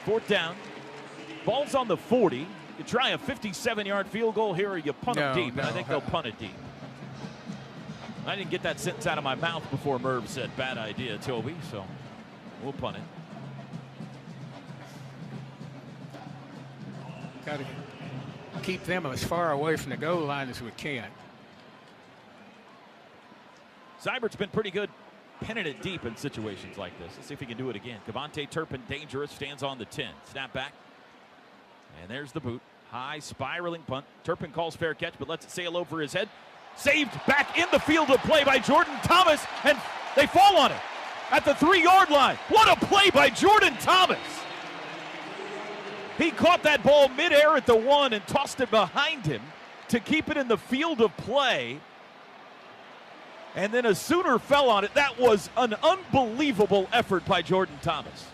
4th down. Ball's on the 40. You try a 57-yard field goal here, or you punt it deep, and I think they'll punt it deep. I didn't get that sentence out of my mouth before Merv said bad idea, Toby, so we'll punt it. Got to keep them as far away from the goal line as we can. Seibert's been pretty good pinning it deep in situations like this. Let's see if he can do it again. Kevontae Turpin, dangerous, stands on the 10. Snap back. And there's the boot. High spiraling punt. Turpin calls fair catch, but lets it sail over his head. Saved back in the field of play by Jordan Thomas, and they fall on it at the 3-yard line. What a play by Jordan Thomas. He caught that ball midair at the 1 and tossed it behind him to keep it in the field of play. And then a Sooner fell on it. That was an unbelievable effort by Jordan Thomas.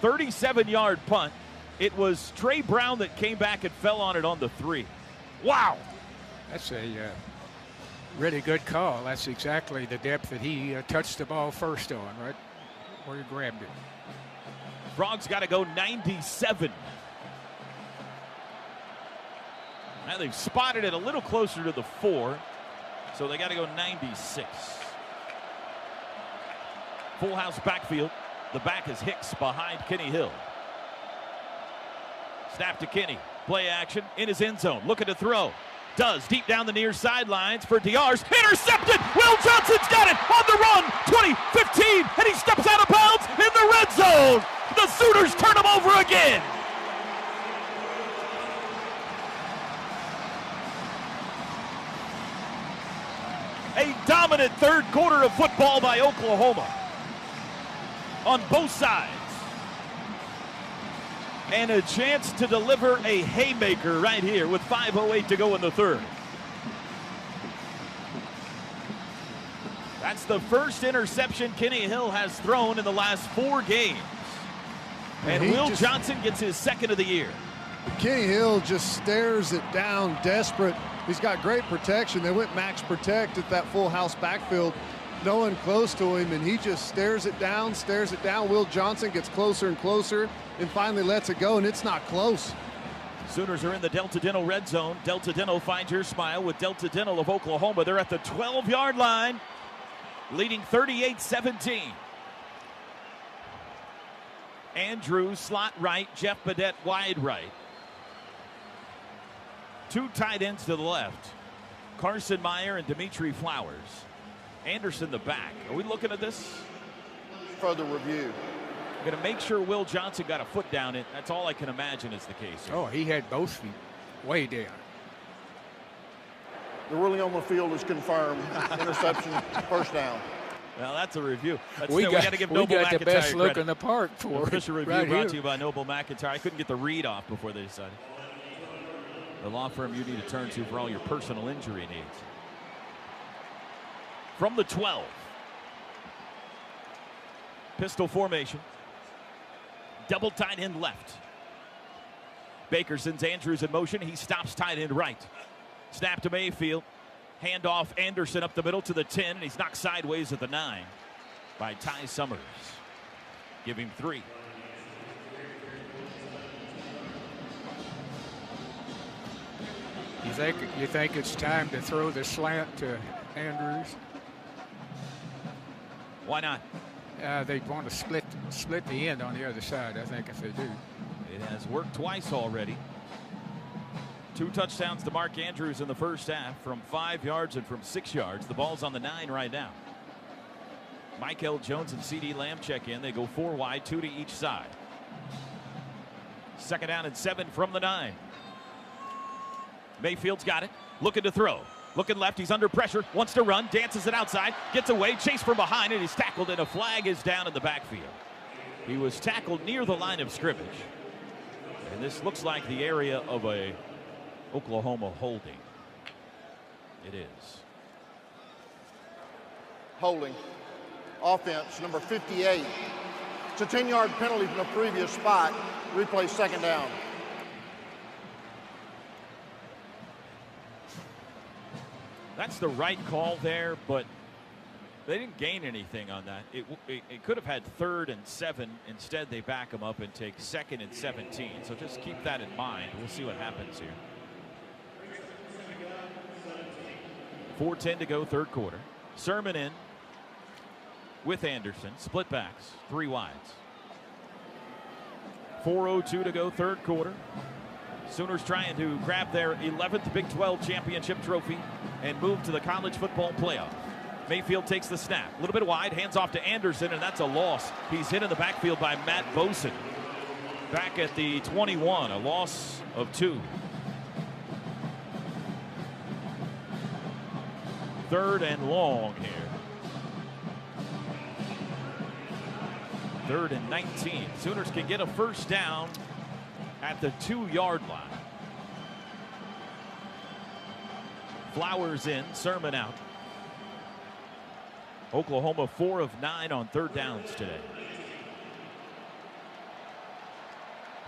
37-yard punt. It was Trey Brown that came back and fell on it on the 3. Wow. That's a really good call. That's exactly the depth that he touched the ball first on, right where he grabbed it. Frogs got to go 97. Now they've spotted it a little closer to the 4, so they got to go 96. Full house backfield. The back is Hicks behind Kenny Hill. Snap to Kenny. Play action in his end zone. Looking to throw. Does deep down the near sidelines for Diar's. Intercepted. Will Johnson's got it on the run. 20, 15, and he steps out of bounds in the red zone. The Sooners turn him over again. dominant third quarter of football by Oklahoma on both sides. And a chance to deliver a haymaker right here with 5:08 to go in the third. That's the first interception Kenny Hill has thrown in the last 4 games. And Will Johnson gets his second of the year. Kenny Hill just stares it down, desperate. He's got great protection. They went max protect at that full house backfield. No one close to him, and he just stares it down. Will Johnson gets closer and closer and finally lets it go, and it's not close. Sooners are in the Delta Dental red zone. Delta Dental, find your smile with Delta Dental of Oklahoma. They're at the 12-yard line, leading 38-17. Andrews, slot right. Jeff Badette, wide right. 2 tight ends to the left. Carson Meyer and Dimitri Flowers. Anderson the back. Are we looking at this? Further review. Going to make sure Will Johnson got a foot down it. That's all I can imagine is the case here. Oh, he had both feet way down. The ruling on the field is confirmed. Interception, first down. Well, that's a review. We got to give Noble McIntyre the best look credit. in the park for Official it. review brought to you by Noble McIntyre. I couldn't get the read off before they decided. The law firm you need to turn to for all your personal injury needs. From the 12. Pistol formation. Double tight end left. Baker sends Andrews in motion. He stops tight end right. Snap to Mayfield. Handoff Anderson up the middle to the 10, and he's knocked sideways at the 9 by Ty Summers. Give him 3. You think it's time to throw the slant to Andrews? Why not? They want to split the end on the other side, I think, if they do. It has worked twice already. 2 touchdowns to Mark Andrews in the first half from 5 yards and from 6 yards. The ball's on the 9 right now. Michael Jones and C.D. Lamb check in. They go 4 wide, 2 to each side. 2nd down and 7 from the 9. Mayfield's got it. Looking to throw. Looking left. He's under pressure. Wants to run. Dances it outside. Gets away. Chased from behind. And he's tackled. And a flag is down in the backfield. He was tackled near the line of scrimmage. And this looks like the area of a Oklahoma holding. It is. Holding. Offense, number 58. It's a 10-yard penalty from the previous spot. Replay 2nd down. That's the right call there, but they didn't gain anything on that. It could have had 3rd and 7. Instead, they back them up and take 2nd and 17. So just keep that in mind. We'll see what happens here. 4:10 to go, 3rd quarter. Sermon in with Anderson. Split backs, 3 wides. 4:02 to go, 3rd quarter. Sooners trying to grab their 11th Big 12 championship trophy and move to the college football playoff. Mayfield takes the snap. A little bit wide, hands off to Anderson, and that's a loss. He's hit in the backfield by Matt Boson. Back at the 21, a loss of 2. 3rd and long here. 3rd and 19. Sooners can get a first down at the 2-yard line. Flowers in, Sermon out. Oklahoma 4 of 9 on 3rd downs today.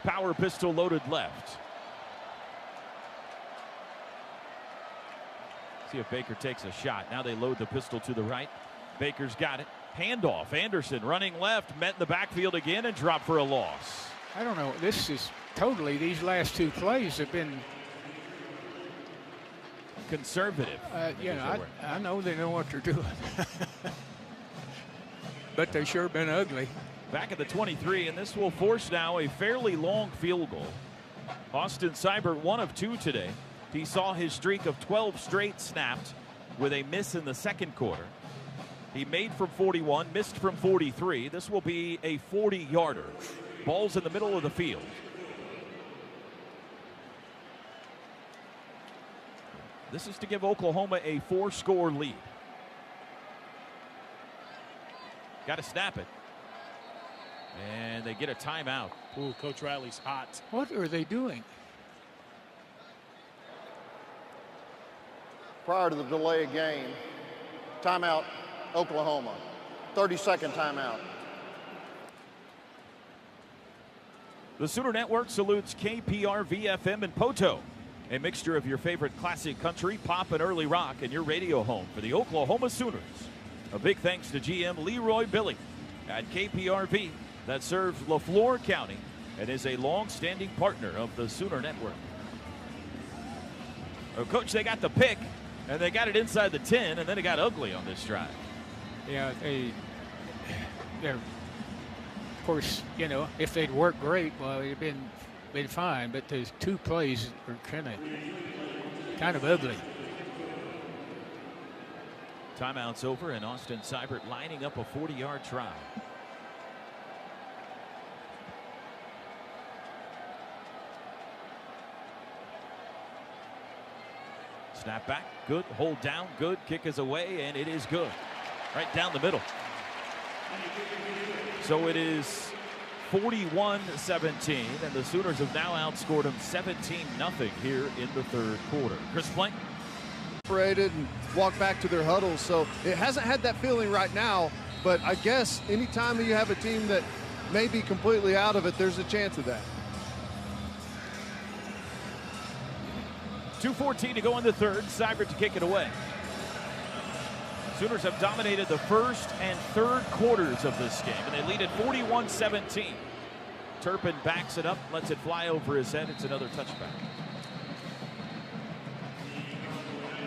Power pistol loaded left. See if Baker takes a shot. Now they load the pistol to the right. Baker's got it. Handoff. Anderson running left, met in the backfield again and dropped for a loss. I don't know. This is totally, these last 2 plays have been conservative. I know they know what they're doing. But they sure been ugly. Back at the 23, and this will force now a fairly long field goal. Austin Seibert 1 of 2 today. He saw his streak of 12 straight snapped with a miss in the 2nd quarter. He made from 41, missed from 43. This will be a 40-yarder. Ball's in the middle of the field. This is to give Oklahoma a 4-score lead. Got to snap it. And they get a timeout. Ooh, Coach Riley's hot. What are they doing? Prior to the delay of game, timeout, Oklahoma. 30-second timeout. The Sooner Network salutes KPRV FM in Poto, a mixture of your favorite classic country, pop, and early rock, and your radio home for the Oklahoma Sooners. A big thanks to GM Leroy Billy at KPRV that serves LaFleur County and is a long-standing partner of the Sooner Network. Oh, Coach, they got the pick, and they got it inside the 10, and then it got ugly on this drive. Yeah, they're, of course, you know, if they'd worked great, well, it'd been fine. But those two plays are kind of ugly. Timeout's over, and Austin Seibert lining up a 40-yard try. Snap back, good. Hold down, good. Kick is away, and it is good. Right down the middle. So it is 41-17, and the Sooners have now outscored them 17-0 here in the third quarter. Chris Plank. Separated and walk back to their huddles, so it hasn't had that feeling right now, but I guess anytime you have a team that may be completely out of it, there's a chance of that. 2:14 to go in the third. Seibert to kick it away. Sooners have dominated the first and third quarters of this game, and they lead at 41-17. Turpin backs it up, lets it fly over his head. It's another touchback.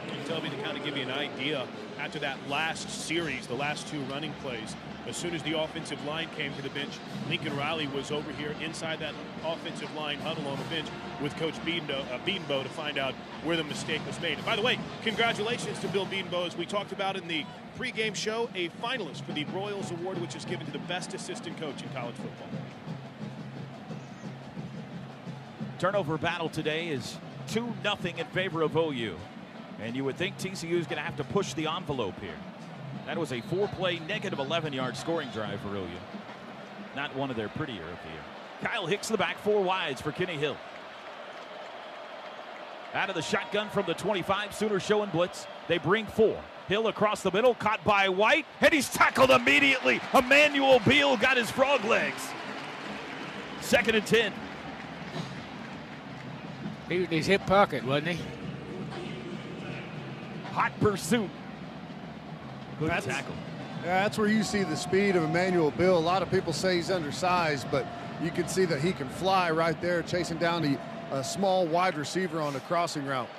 Can you tell me to kind of give you an idea after that last series, the last two running plays, as soon as the offensive line came to the bench, Lincoln Riley was over here inside that offensive line huddle on the bench with Coach Bedenbaugh to find out where the mistake was made. And by the way, congratulations to Bill Bedenbaugh, as we talked about in the pregame show, a finalist for the Broyles Award, which is given to the best assistant coach in college football. Turnover battle today is 2-0 in favor of OU. And you would think TCU is going to have to push the envelope here. That was a 4-play, negative 11-yard scoring drive for OU. Not one of their prettier of the year. Kyle Hicks in the back, 4 wides for Kenny Hill. Out of the shotgun from the 25, Sooners showing blitz. They bring 4. Hill across the middle, caught by White, and he's tackled immediately. Emmanuel Beal got his frog legs. 2nd and 10. He was in his hip pocket, wasn't he? Hot pursuit. Good tackle. Yeah, that's where you see the speed of Emmanuel Beal. A lot of people say he's undersized, but you can see that he can fly right there, chasing down a small wide receiver on a crossing route.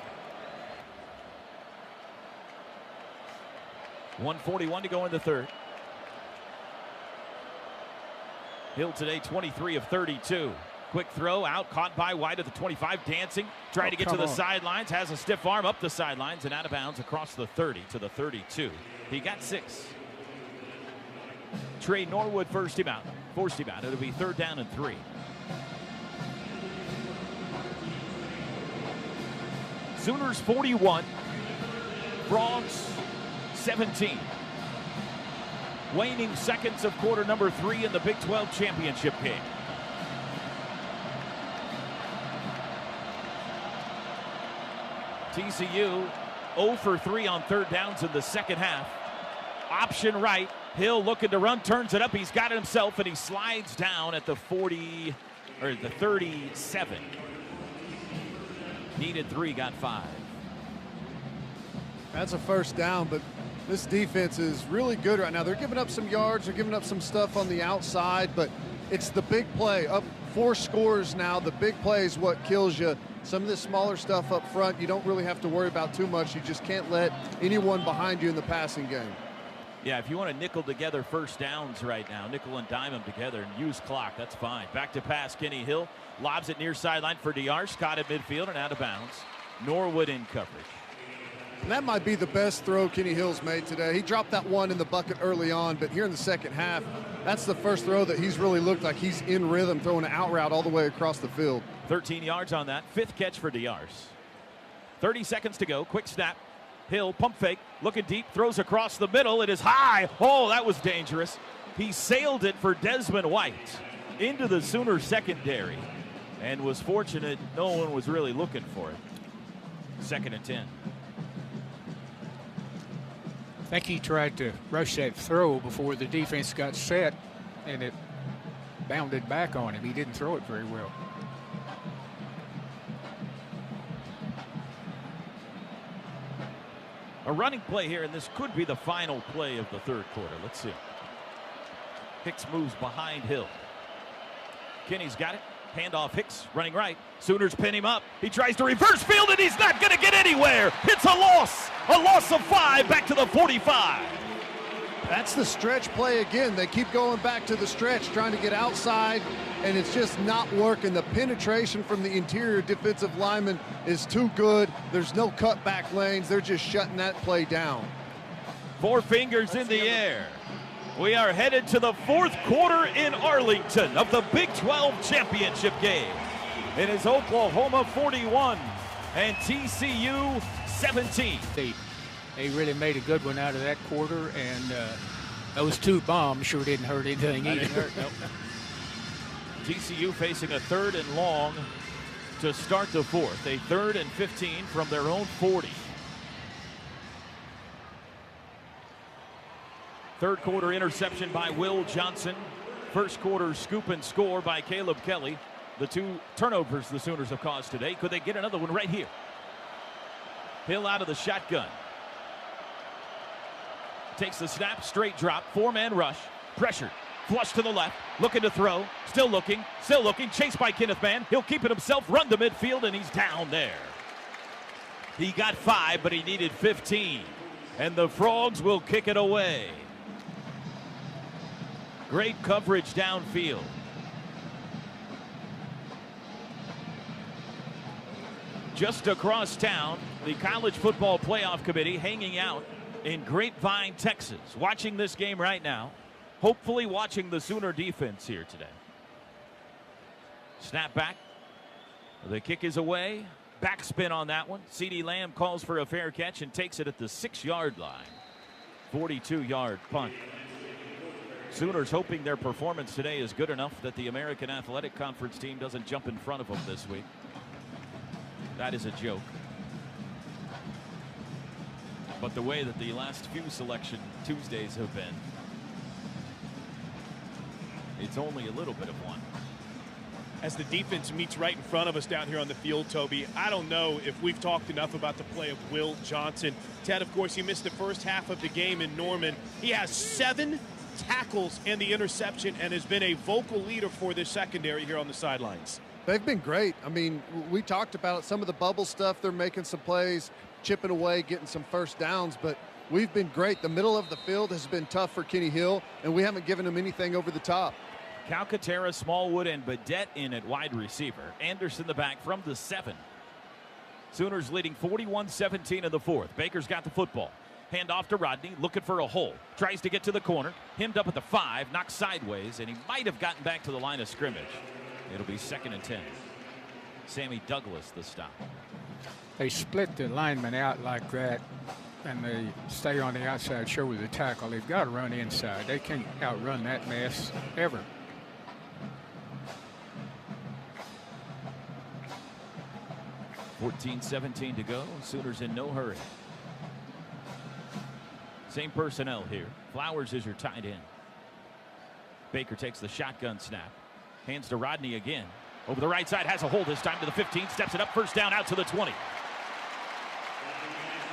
1:41 to go in the third. Hill today 23 of 32. Quick throw out, caught by White at the 25, dancing, trying to get to the sidelines, has a stiff arm up the sidelines and out of bounds across the 30 to the 32. He got 6. Trey Norwood forced him out. It'll be 3rd down and 3. Sooners 41, Frogs 17. Waning seconds of quarter number 3 in the Big 12 championship game. TCU 0 for 3 on 3rd downs in the second half. Option right. Hill looking to run, turns it up. He's got it himself, and he slides down at the 40 or the 37. Needed 3, got 5. That's a first down, but this defense is really good right now. They're giving up some yards, they're giving up some stuff on the outside, but it's the big play. Up 4 scores now. The big play is what kills you. Some of this smaller stuff up front, you don't really have to worry about too much. You just can't let anyone behind you in the passing game. Yeah, if you want to nickel together first downs right now, nickel and dime them together and use clock, that's fine. Back to pass, Kenny Hill lobs it near sideline for Diarse, caught at midfield and out of bounds. Norwood in coverage. And that might be the best throw Kenny Hill's made today. He dropped that one in the bucket early on, but here in the second half, that's the first throw that he's really looked like he's in rhythm, throwing an out route all the way across the field. 13 yards on that, 5th catch for Diarse. 30 seconds to go, quick snap. Hill, pump fake, looking deep, throws across the middle. It is high. Oh, that was dangerous. He sailed it for Desmond White into the Sooner secondary and was fortunate no one was really looking for it. 2nd and 10. I think he tried to rush that throw before the defense got set, and it bounded back on him. He didn't throw it very well. A running play here, and this could be the final play of the 3rd quarter. Let's see. Hicks moves behind Hill. Kinney's got it. Handoff, Hicks running right. Sooners pin him up. He tries to reverse field, and he's not going to get anywhere. It's a loss. A loss of 5 back to the 45. That's the stretch play again. They keep going back to the stretch, trying to get outside, and it's just not working. The penetration from the interior defensive lineman is too good. There's no cutback lanes. They're just shutting that play down. 4 fingers in the air. We are headed to the 4th quarter in Arlington of the Big 12 championship game. It is Oklahoma 41 and TCU 17. They really made a good one out of that quarter, and those 2 bombs sure didn't hurt anything either. Nope. TCU facing a 3rd and long to start the 4th. A 3rd and 15 from their own 40. 3rd quarter interception by Will Johnson. 1st quarter scoop and score by Caleb Kelly. The 2 turnovers the Sooners have caused today. Could they get another one right here? Hill out of the shotgun. Takes the snap, straight drop, 4-man rush, pressured, flush to the left, looking to throw, still looking, chased by Kenneth Mann. He'll keep it himself, run to midfield, and he's down there. He got 5, but he needed 15. And the Frogs will kick it away. Great coverage downfield. Just across town, the College Football Playoff Committee hanging out in Grapevine, Texas, watching this game right now, hopefully watching the Sooner defense here today. Snap back. The kick is away. Backspin on that one. CeeDee Lamb calls for a fair catch and takes it at the 6-yard line. 42-yard punt. Sooners hoping their performance today is good enough that the American Athletic Conference team doesn't jump in front of them this week. That is a joke. But the way that the last few selection Tuesdays have been, it's only a little bit of one. As the defense meets right in front of us down here on the field, Toby, I don't know if we've talked enough about the play of Will Johnson. Ted, of course, he missed the first half of the game in Norman. He has 7 tackles and the interception and has been a vocal leader for this secondary here on the sidelines. They've been great. I mean, we talked about some of the bubble stuff. They're making some plays, chipping away, getting some first downs, but we've been great. The middle of the field has been tough for Kenny Hill, and we haven't given him anything over the top. Calcaterra, Smallwood, and Badette in at wide receiver. Anderson the back from the 7. Sooners leading 41-17 in the 4th. Baker's got the football. Hand off to Rodney, looking for a hole. Tries to get to the corner. Hemmed up at the 5, knocked sideways, and he might have gotten back to the line of scrimmage. It'll be 2nd and 10. Sammy Douglas the stop. They split the linemen out like that, and they stay on the outside shoulder of the tackle. They've got to run inside. They can't outrun that mess ever. $14-17 to go. Sooners in no hurry. Same personnel here. Flowers is your tight end. Baker takes the shotgun snap. Hands to Rodney again. Over the right side, has a hole this time to the 15. Steps it up, first down out to the 20.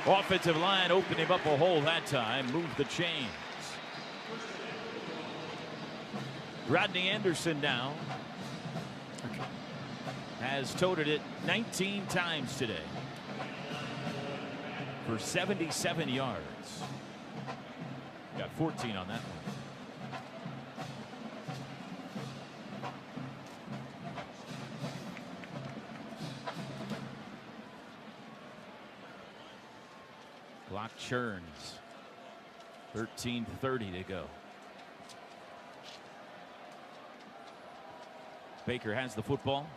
Offensive line opened him up a hole that time. Moved the chains. Rodney Anderson now has toted it 19 times today for 77 yards. Got 14 on that one. Clock churns. 13:30 to go. Baker has the football.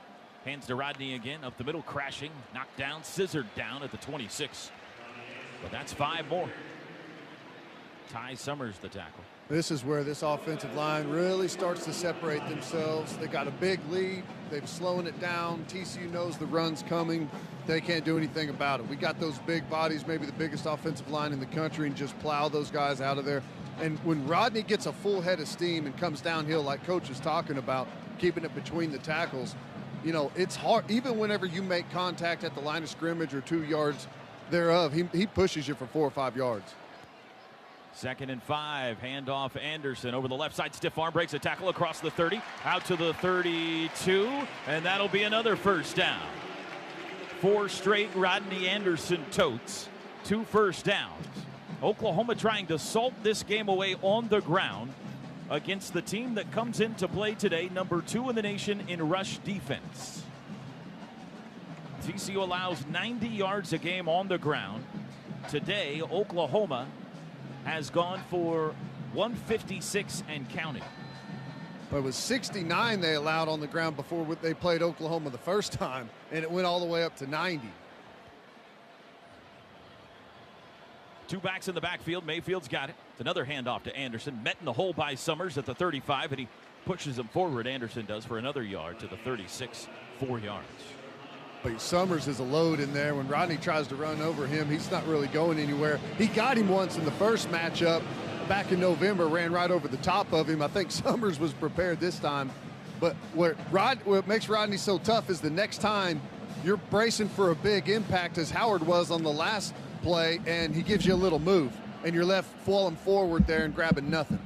Hands to Rodney again. Up the middle, crashing. Knocked down, scissored down at the 26. But that's 5 more. Ty Summers the tackle. This is where this offensive line really starts to separate themselves. They got a big lead. They've slowing it down. TCU knows the run's coming. They can't do anything about it. We got those big bodies, maybe the biggest offensive line in the country, and just plow those guys out of there. And when Rodney gets a full head of steam and comes downhill like Coach is talking about, keeping it between the tackles, you know, it's hard. Even whenever you make contact at the line of scrimmage or 2 yards thereof, he pushes you for 4 or 5 yards. 2nd and 5, handoff Anderson over the left side, stiff arm, breaks a tackle across the 30, out to the 32, and that'll be another first down. 4 straight Rodney Anderson totes, 2 first downs. Oklahoma trying to salt this game away on the ground against the team that comes into play today, number 2 in the nation in rush defense. TCU allows 90 yards a game on the ground. Today, Oklahoma has gone for 156 and counting. But it was 69 they allowed on the ground before they played Oklahoma the first time, and it went all the way up to 90. 2 backs in the backfield. Mayfield's got it. It's another handoff to Anderson. Met in the hole by Summers at the 35, and he pushes him forward. Anderson does for another yard to the 36, 4 yards. But Summers is a load in there. When Rodney tries to run over him, he's not really going anywhere. He got him once in the first matchup back in November, ran right over the top of him. I think Summers was prepared this time. But what makes Rodney so tough is the next time you're bracing for a big impact, as Howard was on the last play, and he gives you a little move, and you're left falling forward there and grabbing nothing.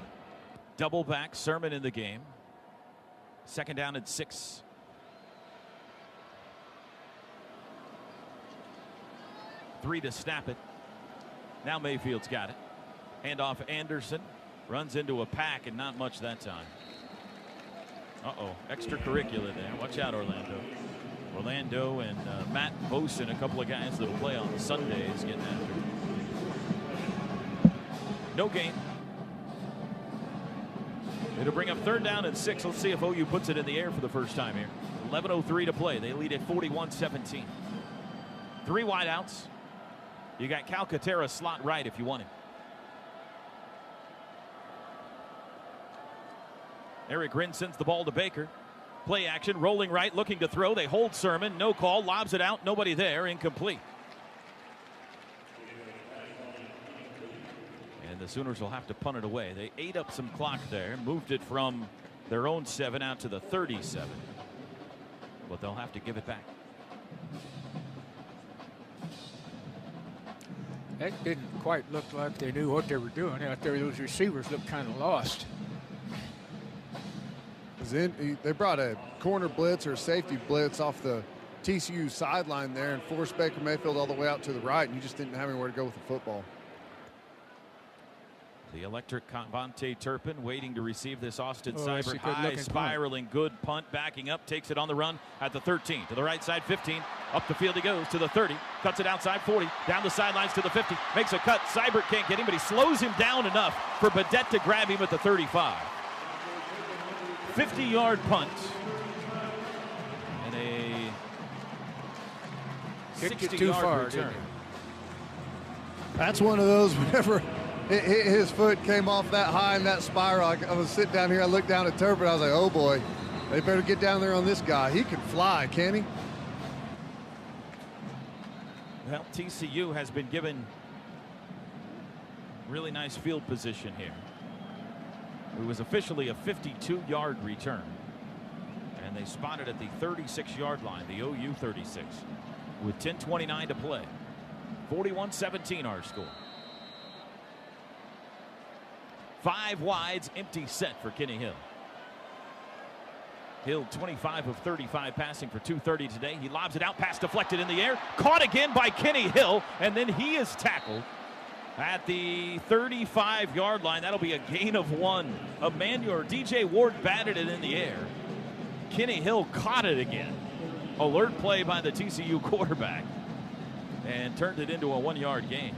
Double back, Sermon in the game. 2nd down and 6. Three to snap it. Now Mayfield's got it. Handoff Anderson. Runs into a pack and not much that time. Uh-oh. Extracurricular there. Watch out, Orlando. Orlando and Matt Bosin, a couple of guys that will play on Sundays, getting after it. No gain. It'll bring up 3rd down and 6. Let's see if OU puts it in the air for the first time here. 11:03 to play. They lead at 41-17. 3 wideouts. You got Calcaterra slot right if you want him. Eric Rinn sends the ball to Baker. Play action, rolling right, looking to throw. They hold Sermon. No call. Lobs it out. Nobody there. Incomplete. And the Sooners will have to punt it away. They ate up some clock there. Moved it from their own 7 out to the 37. But they'll have to give it back. That didn't quite look like they knew what they were doing out there. Those receivers looked kind of lost. They brought a corner blitz or safety blitz off the TCU sideline there and forced Baker Mayfield all the way out to the right, and you just didn't have anywhere to go with the football. The electric Vontae Turpin waiting to receive this Austin Seibert Seibert high spiraling punt. good punt, backing up, takes it on the run at the 13 to the right side 15 up the field he goes to the 30, cuts it outside 40 down the sidelines to the 50, makes a cut. Seibert can't get him, but he slows him down enough for Badette to grab him at the 35. 50-yard punt and a 60-yard return. That's one of those whenever his foot came off that high in that spiral. I was sitting down here, I looked down at Turpin, I was like, oh boy, they better get down there on this guy. He can fly, can he? Well, TCU has been given really nice field position here. It was officially a 52-yard return. And they spotted at the 36-yard line, the OU 36, with 10:29 to play. 41-17 our score. 5 wides, empty set for Kenny Hill. Hill 25 of 35 passing for 230 today. He lobs it out, pass deflected in the air. Caught again by Kenny Hill, and then he is tackled at the 35-yard line. That'll be a gain of 1. Emmanuel DJ Ward batted it in the air. Kenny Hill caught it again. Alert play by the TCU quarterback and turned it into a 1-yard gain.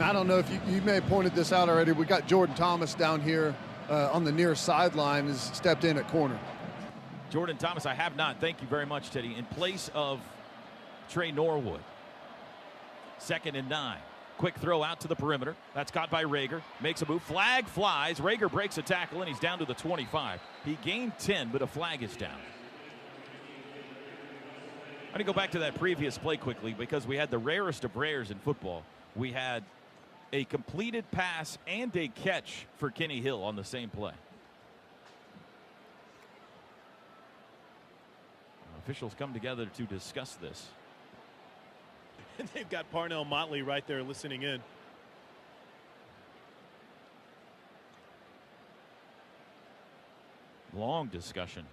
I don't know if you may have pointed this out already. We got Jordan Thomas down here on the near sideline, has stepped in at corner. Jordan Thomas, I have not. Thank you very much, Teddy. In place of Trey Norwood. 2nd and 9. Quick throw out to the perimeter. That's caught by Rager. Makes a move. Flag flies. Rager breaks a tackle, and he's down to the 25. He gained 10, but a flag is down. I'm going to go back to that previous play quickly because we had the rarest of rares in football. We had a completed pass and a catch for Kenny Hill on the same play. Officials come together to discuss this. And they've got Parnell Motley right there listening in. Long discussion.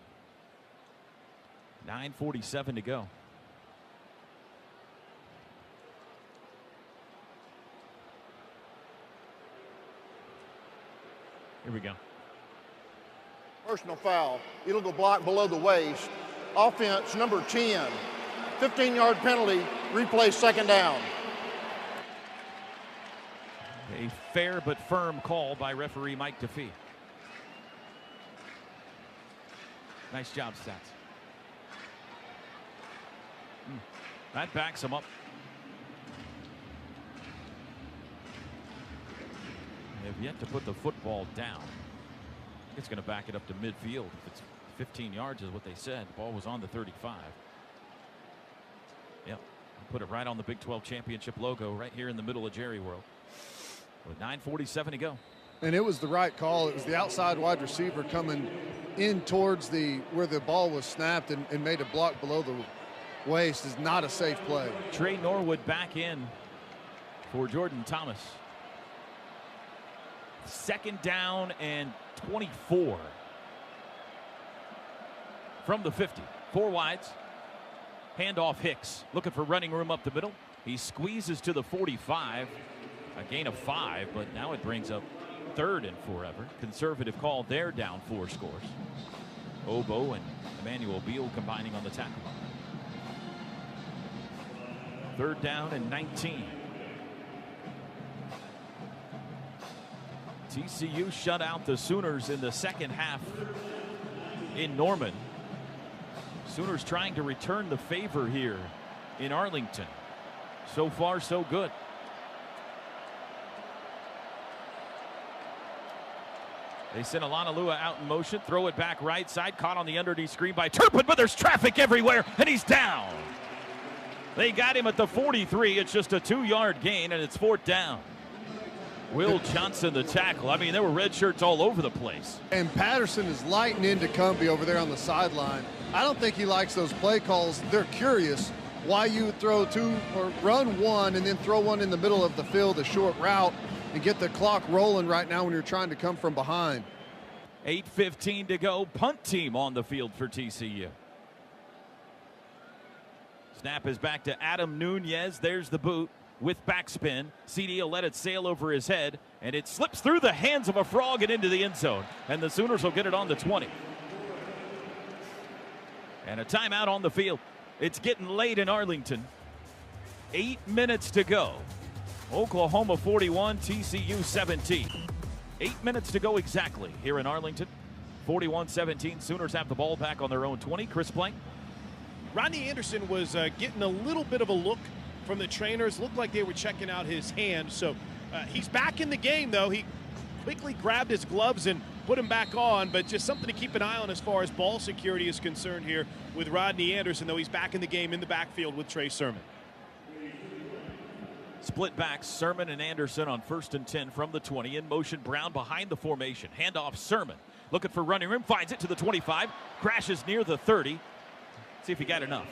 9:47 to go. Here we go. Personal foul. Illegal block below the waist. Offense number 10. 15-yard penalty. Replay second down. A fair but firm call by referee Mike DeFee. Nice job, Stats. That backs him up. They have yet to put the football down. It's going to back it up to midfield. If it's 15 yards is what they said. The ball was on the 35. Yep. Put it right on the Big 12 championship logo right here in the middle of Jerry World. With 9:47 to go. And it was the right call. It was the outside wide receiver coming in towards where the ball was snapped and made a block below the waist. Is not a safe play. Trey Norwood back in for Jordan Thomas. Second down and 24 from the 50. 4 wides. Handoff Hicks looking for running room up the middle. He squeezes to the 45. A gain of 5, but now it brings up 3rd and forever. Conservative call there, down 4 scores. Obo and Emmanuel Beal combining on the tackle. 3rd down and 19. TCU shut out the Sooners in the second half in Norman. Sooners trying to return the favor here in Arlington. So far, so good. They send Alanalua out in motion, throw it back right side, caught on the underneath screen by Turpin, but there's traffic everywhere, and he's down. They got him at the 43. It's just a 2-yard gain, and it's 4th down. Will Johnson, the tackle. I mean, there were red shirts all over the place. And Patterson is lighting into Cumbie over there on the sideline. I don't think he likes those play calls. They're curious why you would throw 2 or run 1 and then throw one in the middle of the field, a short route, and get the clock rolling right now when you're trying to come from behind. 8:15 to go. Punt team on the field for TCU. Snap is back to Adam Nunez. There's the boot with backspin. CD will let it sail over his head, and it slips through the hands of a frog and into the end zone. And the Sooners will get it on the 20. And a timeout on the field. It's getting late in Arlington. 8 minutes to go. Oklahoma 41, TCU 17. 8 minutes to go exactly here in Arlington. 41-17. Sooners have the ball back on their own 20. Chris Plank. Rodney Anderson was getting a little bit of a look from the trainers. Looked like they were checking out his hand. So he's back in the game, though. He quickly grabbed his gloves and put him back on, but just something to keep an eye on as far as ball security is concerned here with Rodney Anderson, though he's back in the game in the backfield with Trey Sermon. Split back, Sermon and Anderson on 1st and 10 from the 20. In motion, Brown behind the formation. Handoff, Sermon. Looking for running room, finds it to the 25. Crashes near the 30. See if he got enough.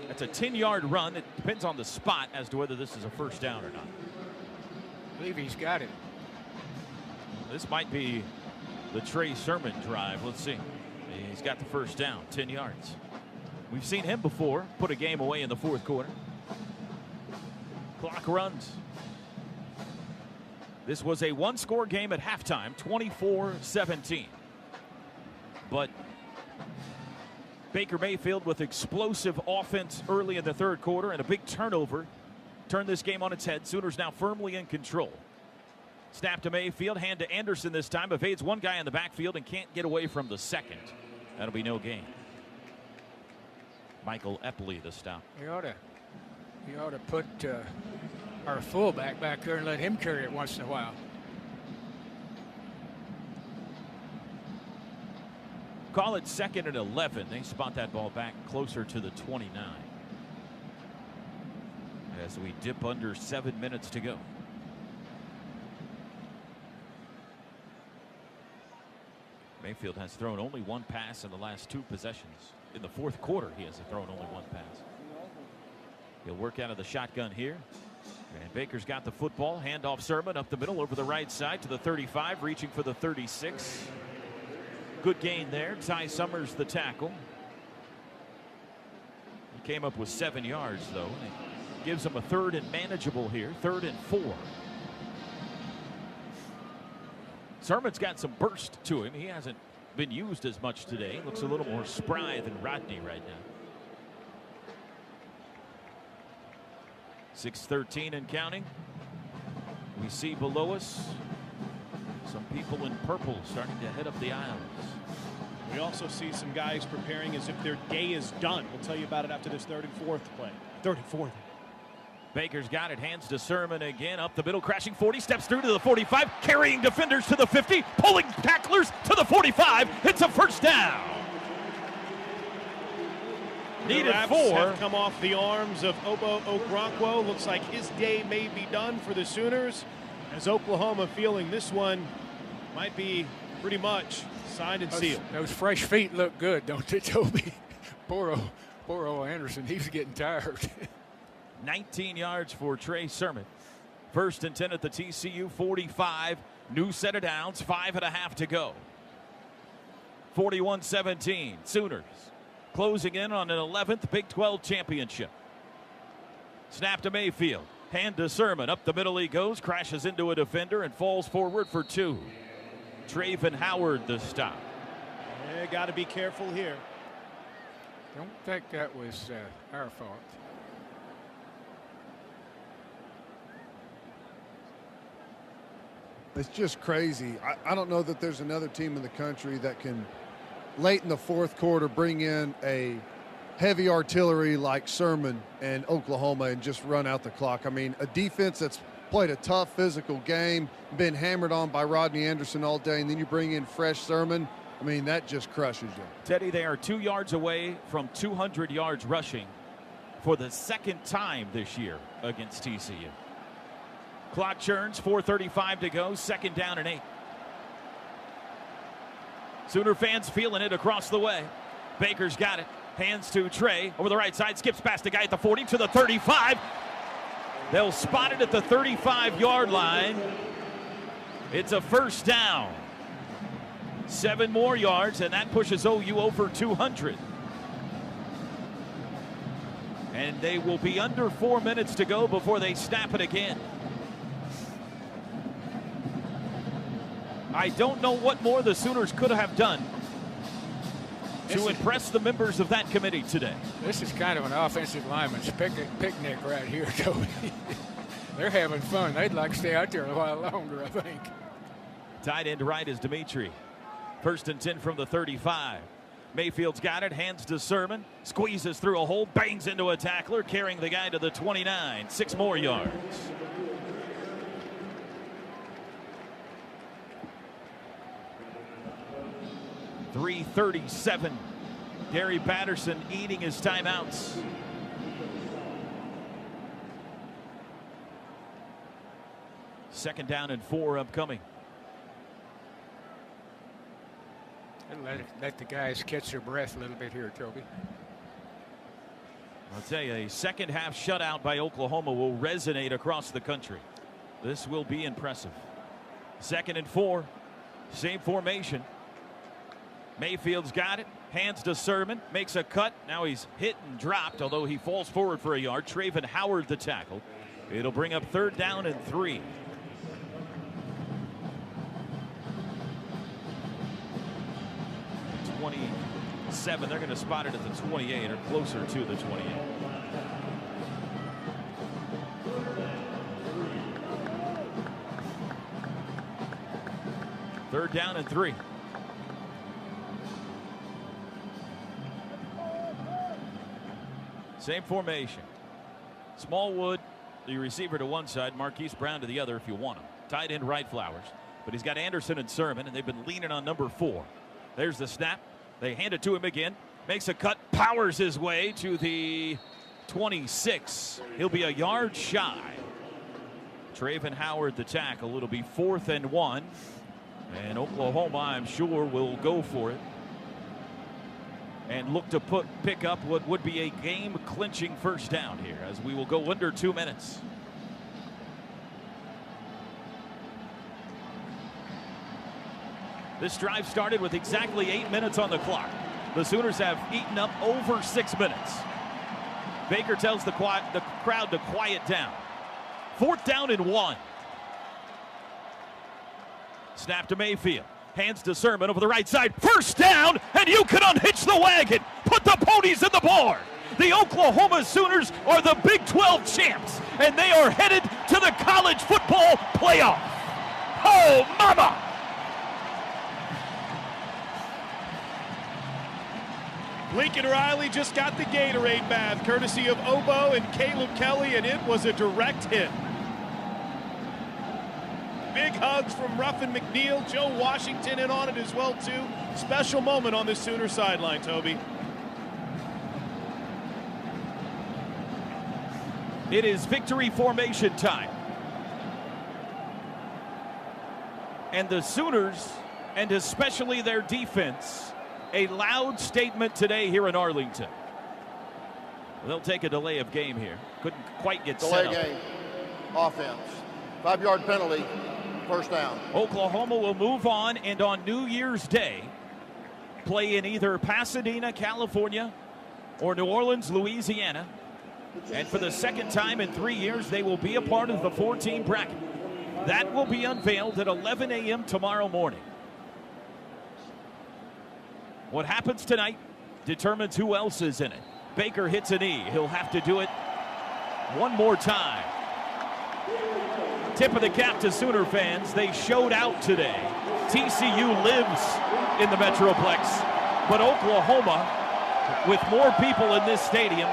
That's a 10-yard run. It depends on the spot as to whether this is a first down or not. I believe he's got it. This might be the Trey Sermon drive. Let's see. He's got the first down, 10 yards. We've seen him before put a game away in the 4th quarter. Clock runs. This was a 1-score game at halftime, 24-17. But Baker Mayfield with explosive offense early in the 3rd quarter and a big turnover turned this game on its head. Sooners now firmly in control. Snap to Mayfield, hand to Anderson this time. Evades one guy in the backfield and can't get away from the second. That'll be no gain. Michael Epley the stop. He ought to put our fullback back there and let him carry it once in a while. Call it 2nd and 11. They spot that ball back closer to the 29. As we dip under 7 minutes to go. Mayfield has thrown only one pass in the last 2 possessions. In the 4th quarter, he has thrown only one pass. He'll work out of the shotgun here. And Baker's got the football. Handoff Sermon up the middle over the right side to the 35, reaching for the 36. Good gain there. Ty Summers the tackle. He came up with 7 yards, though. And it gives him a 3rd and manageable here. 3rd and 4. Sermon's got some burst to him. He hasn't been used as much today. Looks a little more spry than Rodney right now. 6:13 and counting. We see below us some people in purple starting to head up the aisles. We also see some guys preparing as if their day is done. We'll tell you about it after this 3rd and 4th play. 3rd and 4th. Baker's got it, hands to Sermon again, up the middle, crashing 40, steps through to the 45, carrying defenders to the 50, pulling tacklers to the 45. It's a first down. Needed 4. Have come off the arms of Obo Okoronkwo. Looks like his day may be done for the Sooners, as Oklahoma feeling this one might be pretty much signed and sealed. Those fresh feet look good, don't they, Toby? Poor old Anderson, he's getting tired. 19 yards for Trey Sermon. 1st and 10 at the TCU 45. New set of downs, 5.5 to go. 41-17. Sooners closing in on an 11th Big 12 championship. Snap to Mayfield. Hand to Sermon. Up the middle he goes. Crashes into a defender and falls forward for 2. Traven Howard the stop. Yeah, got to be careful here. Don't think that was our fault. It's just crazy. I don't know that there's another team in the country that can, late in the 4th quarter, bring in a heavy artillery like Sermon and Oklahoma and just run out the clock. I mean, a defense that's played a tough physical game, been hammered on by Rodney Anderson all day, and then you bring in fresh Sermon. I mean, that just crushes you. Teddy, they are 2 yards away from 200 yards rushing for the 2nd time this year against TCU. Clock churns, 4:35 to go, 2nd down and 8. Sooner fans feeling it across the way. Baker's got it. Hands to Trey over the right side, skips past the guy at the 40 to the 35. They'll spot it at the 35-yard line. It's a first down. 7 more yards, and that pushes OU over 200. And they will be under 4 minutes to go before they snap it again. I don't know what more the Sooners could have done to impress the members of that committee today. This is kind of an offensive lineman's picnic right here, Toby. They're having fun. They'd like to stay out there a while longer, I think. Tight end right is Dimitri. 1st and 10 from the 35. Mayfield's got it, hands to Sermon, squeezes through a hole, bangs into a tackler, carrying the guy to the 29. 6 more yards. .337. Gary Patterson eating his timeouts. Second down and 4 upcoming. Let the guys catch their breath a little bit here, Toby. I'll tell you, a second half shutout by Oklahoma will resonate across the country. This will be impressive. 2nd and 4. Same formation. Mayfield's got it. Hands to Sermon. Makes a cut. Now he's hit and dropped, although he falls forward for a yard. Traven Howard the tackle. It'll bring up 3rd down and 3. .27. They're going to spot it at the 28 or closer to the 28. Third down and 3. Same formation. Smallwood the receiver to one side, Marquise Brown to the other if you want him. Tight end right, Flowers. But he's got Anderson and Sermon, and they've been leaning on number 4. There's the snap. They hand it to him again. Makes a cut, powers his way to the 26. He'll be a yard shy. Traven Howard the tackle. It'll be 4th and 1. And Oklahoma, I'm sure, will go for it and look to pick up what would be a game-clinching first down here, as we will go under 2 minutes. This drive started with exactly 8 minutes on the clock. The Sooners have eaten up over 6 minutes. Baker tells the crowd to quiet down. 4th down and 1. Snap to Mayfield. Hands to Sermon over the right side. First down, and you can unhitch the wagon. Put the ponies in the barn. The Oklahoma Sooners are the Big 12 champs, and they are headed to the college football playoff. Oh, mama! Lincoln Riley just got the Gatorade bath, courtesy of Obo and Caleb Kelly, and it was a direct hit. Big hugs from Ruffin McNeil, Joe Washington in on it as well, too. Special moment on the Sooner sideline, Toby. It is victory formation time. And the Sooners, and especially their defense, a loud statement today here in Arlington. They'll take a delay of game here. Couldn't quite get set up. Delay game. Offense. 5-yard penalty. First down. Oklahoma will move on, and on New Year's Day, play in either Pasadena, California, or New Orleans, Louisiana. And for the second time in 3 years, they will be a part of the 4-team bracket. That will be unveiled at 11 a.m. tomorrow morning. What happens tonight determines who else is in it. Baker hits a knee. He'll have to do it one more time. Tip of the cap to Sooner fans. They showed out today. TCU lives in the Metroplex, but Oklahoma, with more people in this stadium,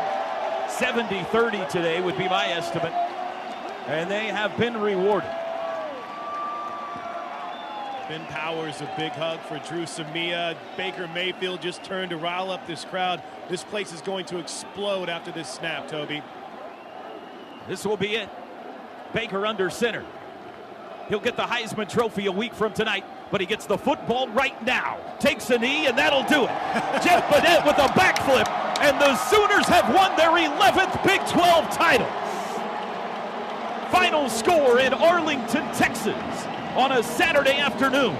70-30 today would be my estimate, and they have been rewarded. Ben Powers, a big hug for Drew Samia. Baker Mayfield just turned to rile up this crowd. This place is going to explode after this snap, Toby. This will be it. Baker under center. He'll get the Heisman Trophy a week from tonight, but he gets the football right now. Takes a knee, and that'll do it. Jeff Bennett with a backflip, and the Sooners have won their 11th Big 12 title. Final score in Arlington, Texas on a Saturday afternoon.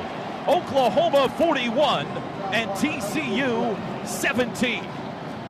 Oklahoma 41 and TCU 17.